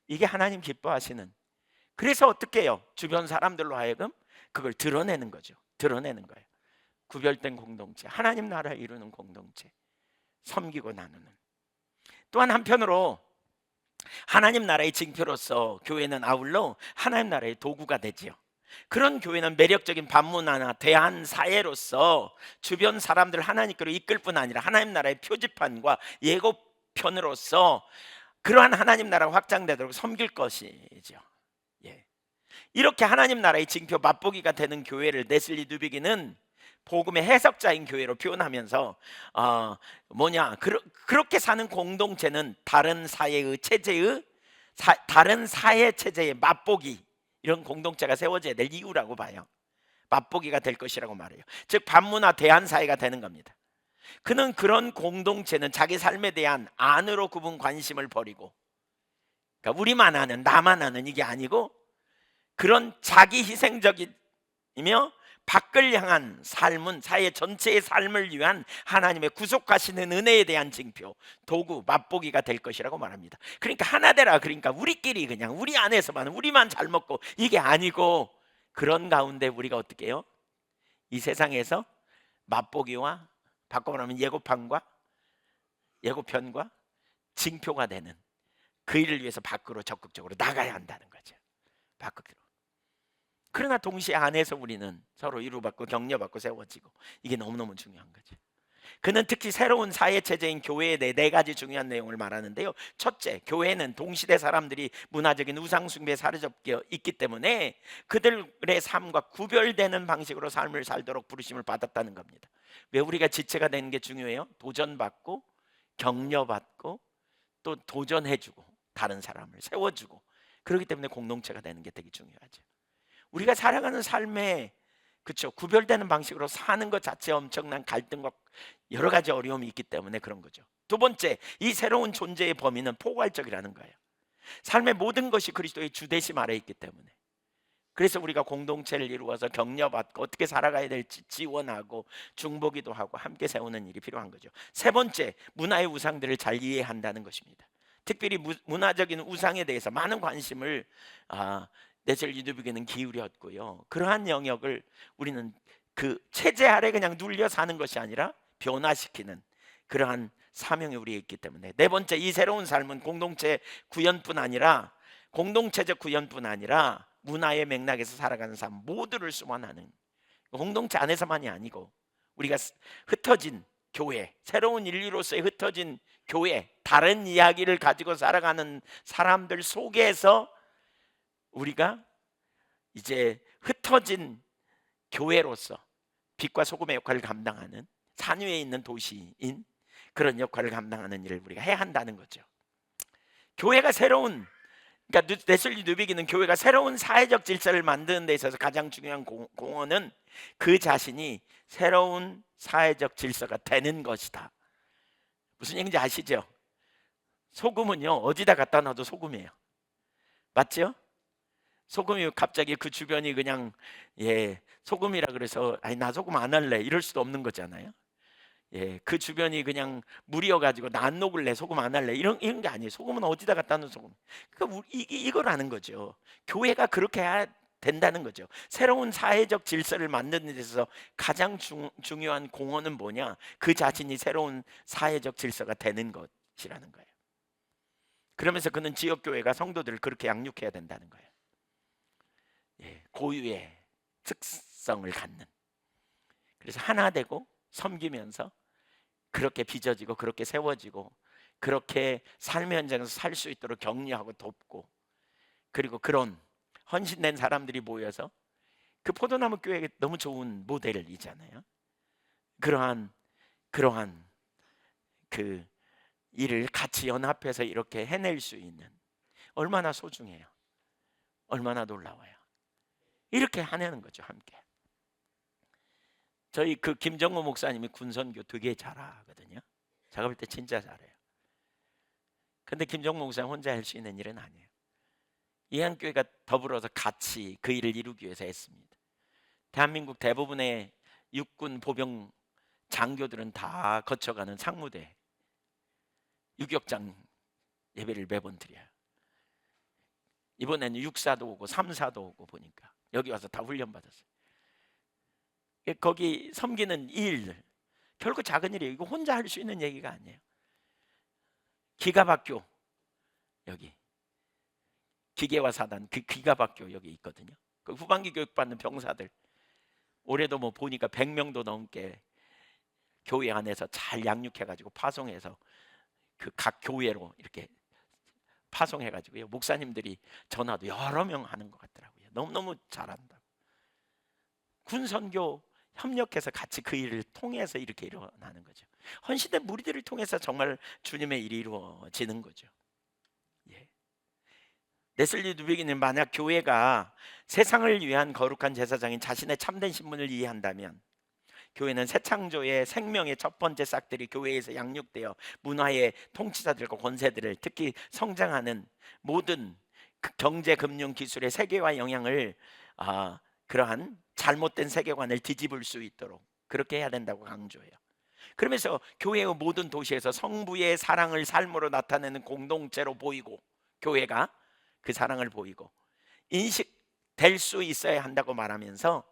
이게 하나님 기뻐하시는. 그래서 어떻게 해요? 주변 사람들로 하여금 그걸 드러내는 거죠. 드러내는 거예요. 구별된 공동체, 하나님 나라 이루는 공동체, 섬기고 나누는. 또한 한편으로 하나님 나라의 징표로서 교회는 아울러 하나님 나라의 도구가 되지요. 그런 교회는 매력적인 반문화나 대한 사회로서 주변 사람들 하나님께로 이끌 뿐 아니라 하나님 나라의 표지판과 예고편으로서 그러한 하나님 나라가 확장되도록 섬길 것이죠. 이렇게 하나님 나라의 징표 맛보기가 되는 교회를 레슬리 누비기는 복음의 해석자인 교회로 표현하면서 그렇게 사는 공동체는 다른 사회의 체제의 다른 사회 체제의 맛보기, 이런 공동체가 세워져야 될 이유라고 봐요. 맛보기가 될 것이라고 말해요. 즉 반문화 대한 사회가 되는 겁니다. 그는 그런 공동체는 자기 삶에 대한 안으로 굽은 관심을 버리고, 그러니까 우리만 아는, 나만 아는 이게 아니고 그런 자기 희생적이며 밖을 향한 삶은 사회 전체의 삶을 위한 하나님의 구속하시는 은혜에 대한 징표, 도구, 맛보기가 될 것이라고 말합니다. 그러니까 하나 되라. 그러니까 우리끼리 그냥 우리 안에서만 우리만 잘 먹고 이게 아니고 그런 가운데 우리가 어떻게 해요? 이 세상에서 맛보기와 바꿔 말하면 예고편과 징표가 되는 그 일을 위해서 밖으로 적극적으로 나가야 한다는 거죠. 밖으로. 그러나 동시에 안에서 우리는 서로 위로받고 격려받고 세워지고, 이게 너무너무 중요한 거죠. 그는 특히 새로운 사회체제인 교회의 네 가지 중요한 내용을 말하는데요. 첫째, 교회는 동시대 사람들이 문화적인 우상숭배에 사로잡혀 있기 때문에 그들의 삶과 구별되는 방식으로 삶을 살도록 부르심을 받았다는 겁니다. 왜 우리가 지체가 되는 게 중요해요? 도전받고 격려받고 또 도전해주고 다른 사람을 세워주고, 그렇기 때문에 공동체가 되는 게 되게 중요하죠. 우리가 살아가는 삶에, 그렇죠, 구별되는 방식으로 사는 것 자체에 엄청난 갈등과 여러 가지 어려움이 있기 때문에 그런 거죠. 두 번째, 이 새로운 존재의 범위는 포괄적이라는 거예요. 삶의 모든 것이 그리스도의 주대심 아래에 있기 때문에, 그래서 우리가 공동체를 이루어서 격려받고 어떻게 살아가야 될지 지원하고 중보기도 하고 함께 세우는 일이 필요한 거죠. 세 번째, 문화의 우상들을 잘 이해한다는 것입니다. 특별히 문화적인 우상에 대해서 많은 관심을 넷을 유두비게는 기울였고요. 그러한 영역을 우리는 그 체제 아래 그냥 눌려 사는 것이 아니라 변화시키는 그러한 사명이 우리에 있기 때문에, 네 번째, 이 새로운 삶은 공동체적 구현뿐 아니라 문화의 맥락에서 살아가는 삶 모두를 수반하는, 공동체 안에서만이 아니고 우리가 흩어진 교회, 새로운 인류로서의 흩어진 교회, 다른 이야기를 가지고 살아가는 사람들 속에서 우리가 이제 흩어진 교회로서 빛과 소금의 역할을 감당하는, 산 위에 있는 도시인 그런 역할을 감당하는 일을 우리가 해야 한다는 거죠. 교회가 새로운, 그러니까 웨슬리 누비기는 교회가 새로운 사회적 질서를 만드는 데 있어서 가장 중요한 공헌은 그 자신이 새로운 사회적 질서가 되는 것이다. 무슨 얘기인지 아시죠? 소금은요, 어디다 갖다 놔도 소금이에요. 맞죠? 소금이 갑자기 그 주변이 그냥 소금이라 그래서 아니 나 소금 안 할래 이럴 수도 없는 거잖아요. 그 주변이 그냥 물이어가지고 나 안 녹을래, 소금 안 할래 이런 게 아니에요. 소금은 어디다 갖다 놓은 소금. 그러니까 이거라는 거죠. 교회가 그렇게 해야 된다는 거죠. 새로운 사회적 질서를 만드는 데 있어서 가장 중요한 공헌은 뭐냐? 그 자신이 새로운 사회적 질서가 되는 것이라는 거예요. 그러면서 그는 지역교회가 성도들을 그렇게 양육해야 된다는 거예요. 고유의 특성을 갖는, 그래서 하나 되고 섬기면서 그렇게 빚어지고 그렇게 세워지고 그렇게 삶의 현장에서 살 수 있도록 격려하고 돕고, 그리고 그런 헌신된 사람들이 모여서 그 포도나무 교회가 너무 좋은 모델이잖아요. 그러한 그 일을 같이 연합해서 이렇게 해낼 수 있는, 얼마나 소중해요. 얼마나 놀라워요. 이렇게 하내는 거죠, 함께. 저희 그 김정호 목사님이 군선교 되게 잘하거든요. 제가 볼 때 진짜 잘해요. 근데 김정호 목사님 혼자 할 수 있는 일은 아니에요. 이한교회가 더불어서 같이 그 일을 이루기 위해서 했습니다. 대한민국 대부분의 육군 보병 장교들은 다 거쳐가는 상무대 유격장 예배를 매번 드려요. 이번에는 육사도 오고 삼사도 오고 보니까 여기 와서 다 훈련받았어요. 거기 섬기는 일 결국 작은 일이에요. 이거 혼자 할 수 있는 얘기가 아니에요. 기갑학교, 여기 기계와 사단 그 기갑학교 여기 있거든요. 그 후반기 교육 받는 병사들 올해도 뭐 보니까 100명도 넘게 교회 안에서 잘 양육해가지고 파송해서 그 각 교회로 이렇게 파송해가지고요. 목사님들이 전화도 여러 명 하는 것 같더라고요. 너무너무 잘한다고. 군선교 협력해서 같이 그 일을 통해서 이렇게 일어나는 거죠. 헌신된 무리들을 통해서 정말 주님의 일이 이루어지는 거죠. 웨슬리 누비기는 만약 교회가 세상을 위한 거룩한 제사장인 자신의 참된 신분을 이해한다면, 교회는 새 창조의 생명의 첫 번째 싹들이 교회에서 양육되어 문화의 통치자들과 권세들을, 특히 성장하는 모든 경제, 금융, 기술의 세계화 영향을 그러한 잘못된 세계관을 뒤집을 수 있도록 그렇게 해야 된다고 강조해요. 그러면서 교회의 모든 도시에서 성부의 사랑을 삶으로 나타내는 공동체로 보이고, 교회가 그 사랑을 보이고 인식될 수 있어야 한다고 말하면서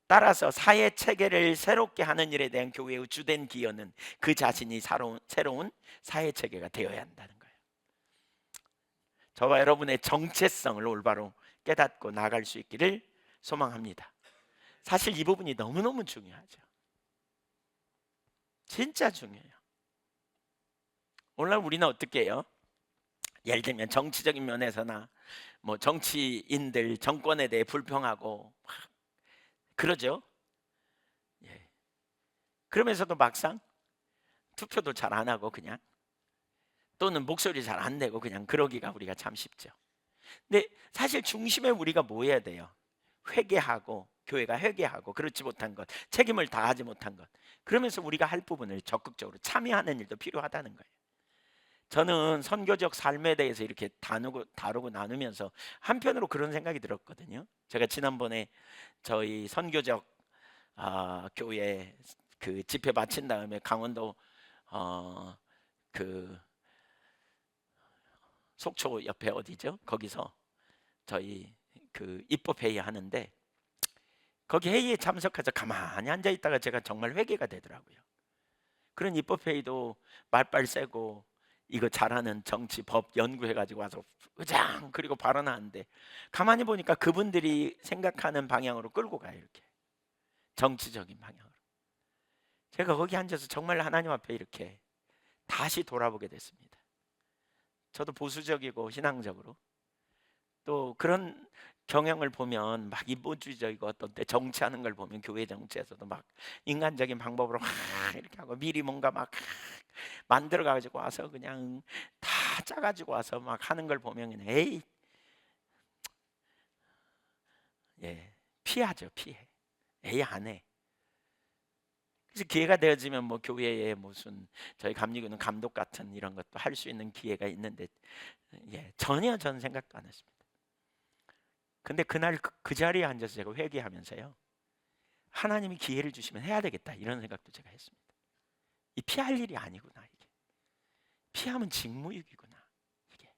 따라서 사회 체계를 새롭게 하는 일에 대한 교회의 주된 기여는 그 자신이 새로운 사회 체계가 되어야 한다는 거예요. 저와 여러분의 정체성을 올바로 깨닫고 나아갈 수 있기를 소망합니다. 사실 이 부분이 너무너무 중요하죠. 진짜 중요해요. 오늘 우리는 어떻게 해요? 예를 들면 정치적인 면에서나 뭐 정치인들 정권에 대해 불평하고 막 그러죠. 예. 그러면서도 막상 투표도 잘 안 하고 그냥, 또는 목소리 잘 안 내고 그냥 그러기가 우리가 참 쉽죠. 근데 사실 중심에 우리가 뭐 해야 돼요? 회개하고, 교회가 회개하고, 그렇지 못한 것, 책임을 다하지 못한 것, 그러면서 우리가 할 부분을 적극적으로 참여하는 일도 필요하다는 거예요. 저는 선교적 삶에 대해서 이렇게 다루고 나누면서 한편으로 그런 생각이 들었거든요. 제가 지난번에 저희 선교적 교회 그 집회 마친 다음에 강원도 그 속초 옆에 어디죠? 거기서 저희 그 입법회의 하는데, 거기 회의에 참석해서 가만히 앉아 있다가 제가 정말 회개가 되더라고요. 그런 입법회의도 말빨 세고 이거 잘하는 정치 법 연구해가지고 와서 의장 그리고 발언하는데, 가만히 보니까 그분들이 생각하는 방향으로 끌고 가요. 이렇게 정치적인 방향으로. 제가 거기 앉아서 정말 하나님 앞에 이렇게 다시 돌아보게 됐습니다. 저도 보수적이고 신앙적으로 또 그런 경향을 보면 막 인본주의적이고, 어떤 때 정치하는 걸 보면 교회 정치에서도 막 인간적인 방법으로 막 이렇게 하고 미리 뭔가 막 만들어 가지고 와서 그냥 다 짜가지고 와서 막 하는 걸 보면 그냥 에이, 예, 피하죠. 피해. 에이, 안 해. 그래서 기회가 되어지면 뭐 교회에 무슨 저희 감리교는 감독 같은 이런 것도 할 수 있는 기회가 있는데, 예, 전혀 전 생각도 안 했습니다. 근데 그날 그 자리에 앉아서 제가 회개하면서요, 하나님이 기회를 주시면 해야 되겠다 이런 생각도 제가 했습니다. 이 피할 일이 아니구나. 이게 피하면 직무유기구나. 이게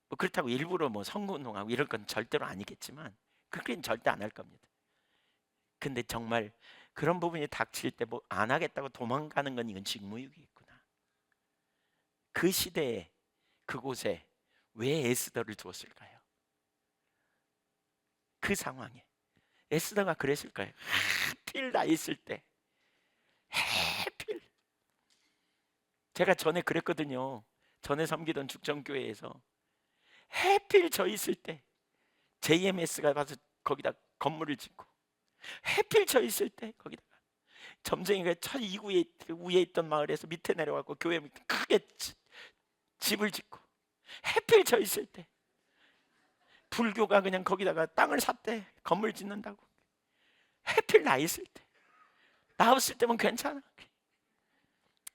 뭐 그렇다고 일부러 뭐 선거운동하고 이럴 건 절대로 아니겠지만, 그렇게는 절대 안 할 겁니다. 근데 정말 그런 부분이 닥칠 때 뭐 안 하겠다고 도망가는 건 이건 직무유기겠구나. 그 시대에 그곳에 왜 에스더를 두었을까요? 그 상황에 에스더가 그랬을까요? 하필 나 있을 때, 하필. 제가 전에 그랬거든요. 전에 섬기던 죽전교회에서 하필 저 있을 때 JMS가 가서 거기다 건물을 짓고, 하필 저 있을 때 거기다가 점쟁이가 저 이구에 위에 있던 마을에서 밑에 내려가고 교회 밑에 크게 집을 짓고, 하필 저 있을 때 불교가 그냥 거기다가 땅을 샀대. 건물 짓는다고. 하필 나 있을 때. 나 없을 때면 괜찮아.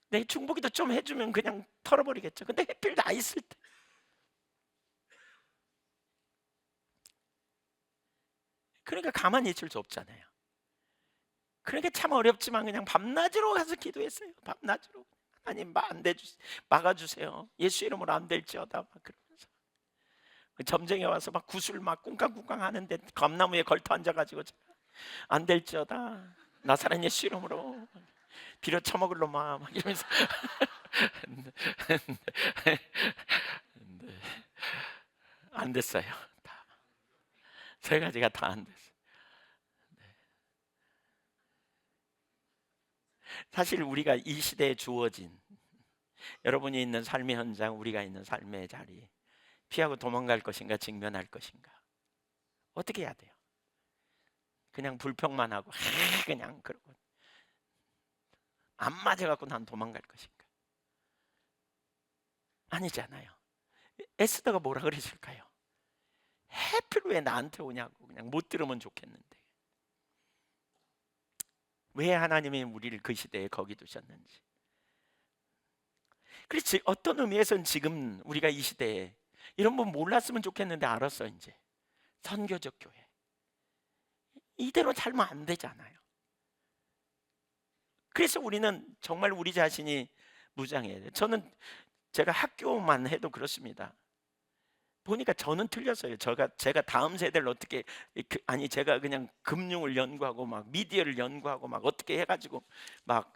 내 중보기도 좀 해주면 그냥 털어버리겠죠. 근데 하필 나 있을 때. 그러니까 가만히 있을 수 없잖아요. 그러니까 참 어렵지만 그냥 밤낮으로 가서 기도했어요. 밤낮으로. 하나님 막아주세요. 예수 이름으로 안 될지어다. 막 그러면서 그 점쟁이 와서 막 구슬 막 꿍깡꿍깡 하는데 감나무에 걸터 앉아가지고 안 될지어다. 나사렛 예수 이름으로 비료 처먹을 놈아 막 이러면서 안 됐어요. 다. 세 가지가 다 안 됐어요. 사실 우리가 이 시대에 주어진, 여러분이 있는 삶의 현장, 우리가 있는 삶의 자리, 피하고 도망갈 것인가 직면할 것인가, 어떻게 해야 돼요? 그냥 불평만 하고 그냥 그러고 안 맞아갖고 난 도망갈 것인가? 아니잖아요. 에스더가 뭐라 그랬을까요? 해필 왜 나한테 오냐고. 그냥 못 들으면 좋겠는데 왜 하나님이 우리를 그 시대에 거기 두셨는지. 그렇지, 어떤 의미에서는 지금 우리가 이 시대에 이런 분 몰랐으면 좋겠는데 알았어. 이제 선교적 교회 이대로 살면 안 되잖아요. 그래서 우리는 정말 우리 자신이 무장해야 돼요. 저는 제가 학교만 해도 그렇습니다. 보니까 저는 틀렸어요. 제가 다음 세대를 어떻게 아니 제가 그냥 금융을 연구하고 막 미디어를 연구하고 막 어떻게 해가지고 막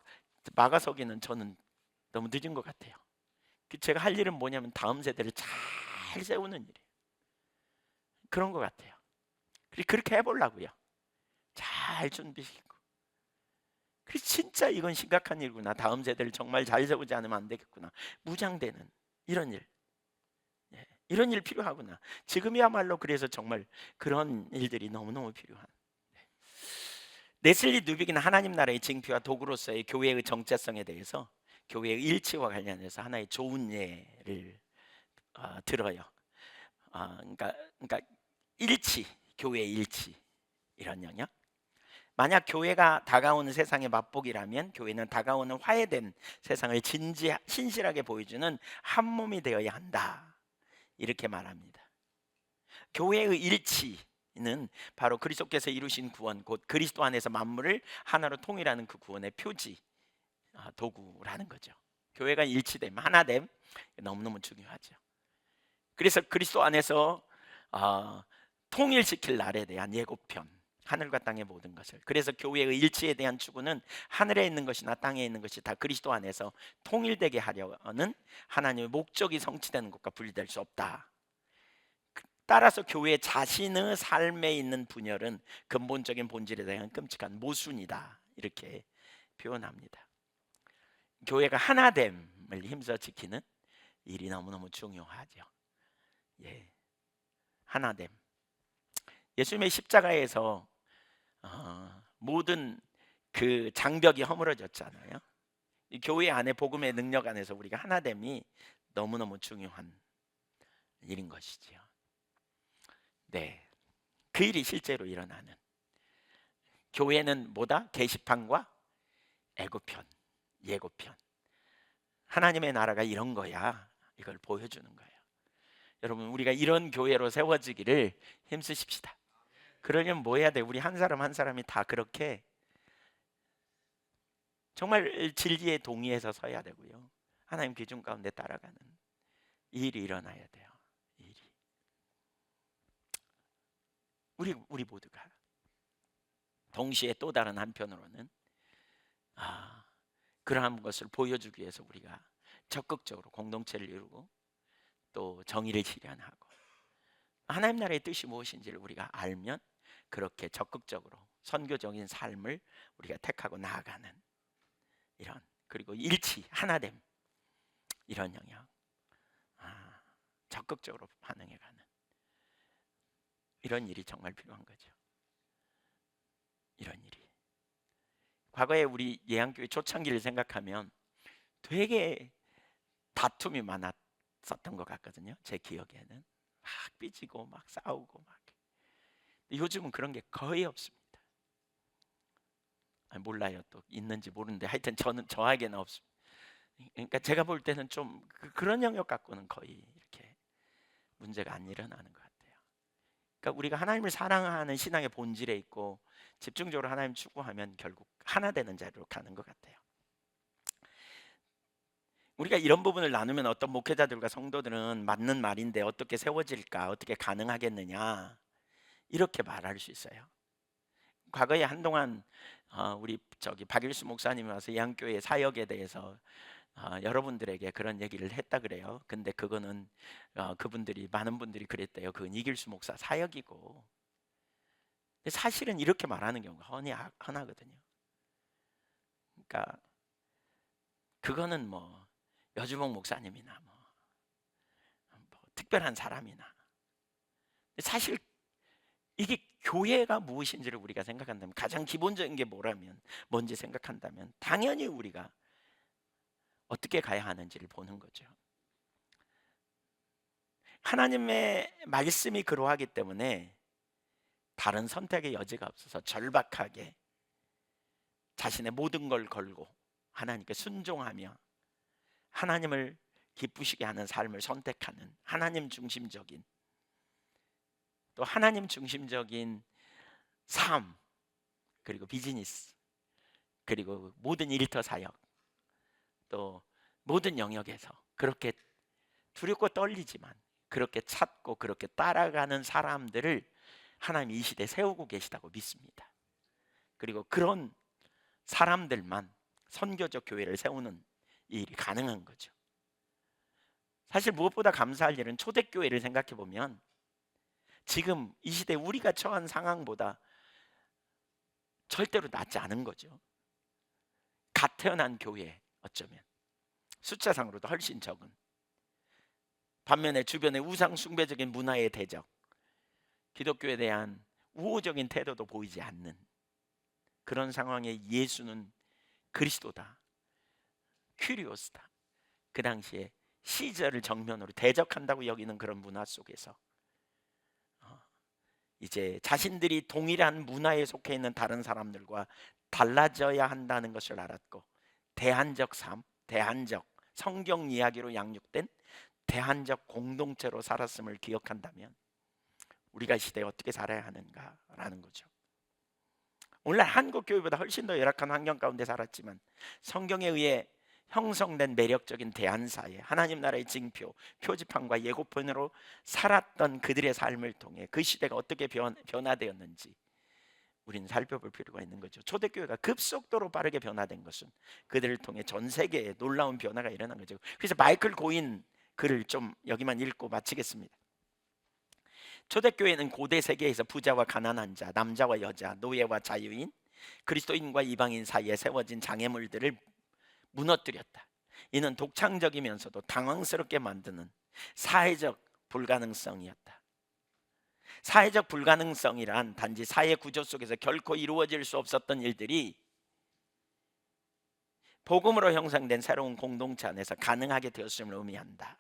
막아서기는 저는 너무 늦은 것 같아요. 제가 할 일은 뭐냐면 다음 세대를 잘 세우는 일이에요. 그런 것 같아요. 그렇게 해보려고요. 잘 준비시키고. 그래서 진짜 이건 심각한 일구나. 다음 세대를 정말 잘 세우지 않으면 안 되겠구나. 무장되는 이런 일. 예, 이런 일 필요하구나. 지금이야말로 그래서 정말 그런 일들이 너무너무 필요한. 네슬리 누빅은 하나님 나라의 징표와 도구로서의 교회의 정체성에 대해서 교회의 일치와 관련해서 하나의 좋은 예를 들어요. 그러니까 일치, 교회의 일치 이런 영역. 만약 교회가 다가오는 세상의 맛보기라면 교회는 다가오는 화해된 세상을 신실하게 보여주는 한 몸이 되어야 한다. 이렇게 말합니다. 교회의 일치는 바로 그리스도께서 이루신 구원, 곧 그리스도 안에서 만물을 하나로 통일하는 그 구원의 표지, 도구라는 거죠. 교회가 일치됨, 하나됨 너무너무 중요하죠. 그래서 그리스도 안에서 통일시킬 날에 대한 예고편, 하늘과 땅의 모든 것을. 그래서 교회의 일치에 대한 추구는 하늘에 있는 것이나 땅에 있는 것이 다 그리스도 안에서 통일되게 하려는 하나님의 목적이 성취되는 것과 분리될 수 없다. 따라서 교회 자신의 삶에 있는 분열은 근본적인 본질에 대한 끔찍한 모순이다. 이렇게 표현합니다. 교회가 하나됨을 힘써 지키는 일이 너무너무 중요하죠. 예, 하나됨. 예수님의 십자가에서 모든 그 장벽이 허물어졌잖아요. 이 교회 안에 복음의 능력 안에서 우리가 하나됨이 너무너무 중요한 일인 것이지요. 네, 그 일이 실제로 일어나는. 교회는 뭐다? 게시판과 애고편, 예고편. 하나님의 나라가 이런 거야. 이걸 보여주는 거예요. 여러분, 우리가 이런 교회로 세워지기를 힘쓰십시다. 그러려면 뭐 해야 돼? 우리 한 사람 한 사람이 다 그렇게 정말 진리에 동의해서 서야 되고요. 하나님 기준 가운데 따라가는 이 일이 일어나야 돼요. 이 일이. 우리 모두가 동시에 또 다른 한편으로는 그러한 것을 보여주기 위해서 우리가 적극적으로 공동체를 이루고 또 정의를 실현하고 하나님 나라의 뜻이 무엇인지를 우리가 알면 그렇게 적극적으로 선교적인 삶을 우리가 택하고 나아가는 이런, 그리고 일치, 하나됨, 이런 영역, 적극적으로 반응해가는 이런 일이 정말 필요한 거죠. 이런 일이. 과거에 우리 예양교회 초창기를 생각하면 되게 다툼이 많았었던 것 같거든요. 제 기억에는 막 삐지고 막 싸우고 막. 요즘은 그런 게 거의 없습니다. 몰라요, 또 있는지 모르는데 하여튼 저에게는 없습니다. 그러니까 제가 볼 때는 좀 그런 영역 갖고는 거의 이렇게 문제가 안 일어나는 것 같아요. 그러니까 우리가 하나님을 사랑하는 신앙의 본질에 있고 집중적으로 하나님 추구하면 결국 하나 되는 자리로 가는 것 같아요. 우리가 이런 부분을 나누면 어떤 목회자들과 성도들은 맞는 말인데 어떻게 세워질까, 어떻게 가능하겠느냐 이렇게 말할 수 있어요. 과거에 한동안 우리 박일수 목사님이 와서 양교회 사역에 대해서 여러분들에게 그런 얘기를 했다 그래요. 근데 그거는 그분들이 많은 분들이 그랬대요. 그건 이길수 목사 사역이고. 근데 사실은 이렇게 말하는 경우가 흔하거든요. 그러니까 그거는 뭐 여주봉 목사님이나 뭐 특별한 사람이나. 사실 이게 교회가 무엇인지를 우리가 생각한다면 가장 기본적인 게 뭔지 생각한다면 당연히 우리가 어떻게 가야 하는지를 보는 거죠. 하나님의 말씀이 그러하기 때문에 다른 선택의 여지가 없어서 절박하게 자신의 모든 걸 걸고 하나님께 순종하며 하나님을 기쁘시게 하는 삶을 선택하는 하나님 중심적인, 또 하나님 중심적인 삶, 그리고 비즈니스, 그리고 모든 일터 사역, 또 모든 영역에서 그렇게 두렵고 떨리지만 그렇게 찾고 그렇게 따라가는 사람들을 하나님이 이 시대에 세우고 계시다고 믿습니다. 그리고 그런 사람들만 선교적 교회를 세우는 이 일이 가능한 거죠. 사실 무엇보다 감사할 일은 초대교회를 생각해 보면 지금 이 시대 우리가 처한 상황보다 절대로 낫지 않은 거죠. 갓 태어난 교회, 어쩌면 숫자상으로도 훨씬 적은, 반면에 주변의 우상 숭배적인 문화의 대적, 기독교에 대한 우호적인 태도도 보이지 않는 그런 상황에 예수는 그리스도다, 큐리오스다, 그 당시에 시저를 정면으로 대적한다고 여기는 그런 문화 속에서 이제 자신들이 동일한 문화에 속해 있는 다른 사람들과 달라져야 한다는 것을 알았고, 대한적 삶, 대한적 성경 이야기로 양육된 대한적 공동체로 살았음을 기억한다면 우리가 이 시대에 어떻게 살아야 하는가라는 거죠. 오늘날 한국 교회보다 훨씬 더 열악한 환경 가운데 살았지만 성경에 의해 형성된 매력적인 대한사회, 하나님 나라의 징표, 표지판과 예고편으로 살았던 그들의 삶을 통해 그 시대가 어떻게 변화되었는지 우리는 살펴볼 필요가 있는 거죠. 초대교회가 급속도로 빠르게 변화된 것은 그들을 통해 전 세계에 놀라운 변화가 일어난 거죠. 그래서 마이클 고인 글을 좀 여기만 읽고 마치겠습니다. 초대교회는 고대 세계에서 부자와 가난한 자, 남자와 여자, 노예와 자유인, 그리스도인과 이방인 사이에 세워진 장애물들을 무너뜨렸다. 이는 독창적이면서도 당황스럽게 만드는 사회적 불가능성이었다. 사회적 불가능성이란 단지 사회 구조 속에서 결코 이루어질 수 없었던 일들이 복음으로 형성된 새로운 공동체 안에서 가능하게 되었음을 의미한다.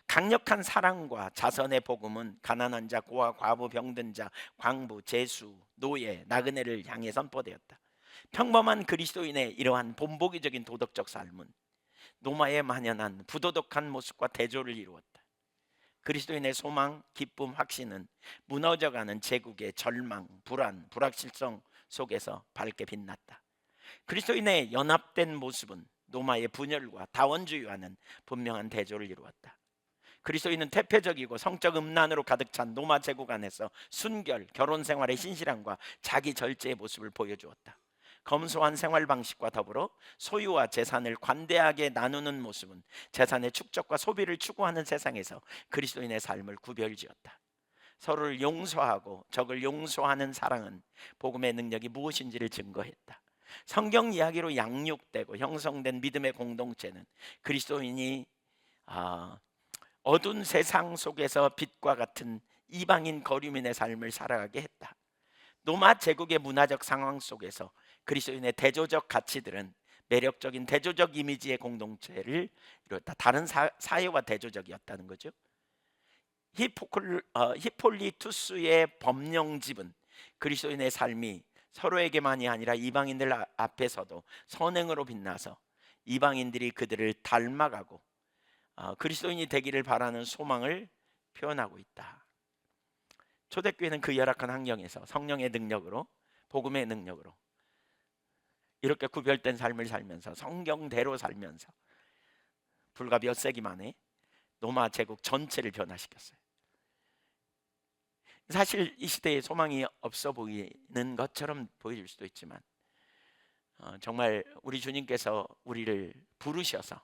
강력한 사랑과 자선의 복음은 가난한 자, 고아, 과부, 병든 자, 광부, 재수, 노예, 나그네를 향해 선포되었다. 평범한 그리스도인의 이러한 본보기적인 도덕적 삶은 노마에 만연한 부도덕한 모습과 대조를 이루었다. 그리스도인의 소망, 기쁨, 확신은 무너져가는 제국의 절망, 불안, 불확실성 속에서 밝게 빛났다. 그리스도인의 연합된 모습은 노마의 분열과 다원주의와는 분명한 대조를 이루었다. 그리스도인은 태폐적이고 성적 음란으로 가득 찬 노마 제국 안에서 순결, 결혼 생활의 신실함과 자기 절제의 모습을 보여주었다. 검소한 생활 방식과 더불어 소유와 재산을 관대하게 나누는 모습은 재산의 축적과 소비를 추구하는 세상에서 그리스도인의 삶을 구별지었다. 서로를 용서하고 적을 용서하는 사랑은 복음의 능력이 무엇인지를 증거했다. 성경 이야기로 양육되고 형성된 믿음의 공동체는 그리스도인이 어두운 세상 속에서 빛과 같은 이방인 거류민의 삶을 살아가게 했다. 노마 제국의 문화적 상황 속에서 그리스도인의 대조적 가치들은 매력적인 대조적 이미지의 공동체를 이뤘다. 다른 사회와 대조적이었다는 거죠. 히폴리투스의 법령집은 그리스도인의 삶이 서로에게만이 아니라 이방인들 앞에서도 선행으로 빛나서 이방인들이 그들을 닮아가고 그리스도인이 되기를 바라는 소망을 표현하고 있다. 초대교회는 그 열악한 환경에서 성령의 능력으로, 복음의 능력으로 이렇게 구별된 삶을 살면서 성경대로 살면서 불과 몇 세기 만에 로마 제국 전체를 변화시켰어요. 사실 이 시대에 소망이 없어 보이는 것처럼 보일 수도 있지만 정말 우리 주님께서 우리를 부르셔서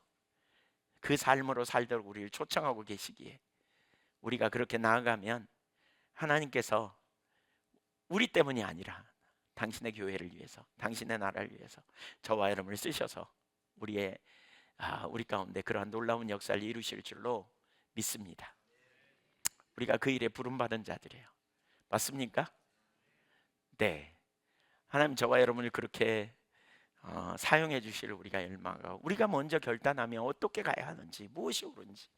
그 삶으로 살도록 우리를 초청하고 계시기에 우리가 그렇게 나아가면 하나님께서 우리 때문이 아니라 당신의 교회를 위해서, 당신의 나라를 위해서 저와 여러분을 쓰셔서 우리 가운데 그러한 놀라운 역사를 이루실 줄로 믿습니다. 우리가 그 일에 부름받은 자들이에요. 맞습니까? 네. 하나님 저와 여러분을 그렇게 사용해 주시를 우리가 열망하고, 우리가 먼저 결단하면 어떻게 가야 하는지, 무엇이 옳은지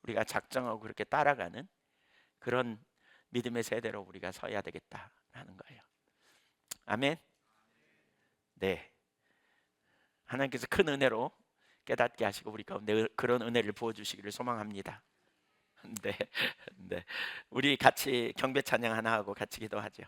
우리가 작정하고 그렇게 따라가는 그런 믿음의 세대로 우리가 서야 되겠다라는 거예요. 아멘. 네. 하나님께서 큰 은혜로 깨닫게 하시고 우리 가운데 그런 은혜를 부어주시기를 소망합니다. 네, 네. 우리 같이 경배 찬양 하나 하고 같이 기도하죠.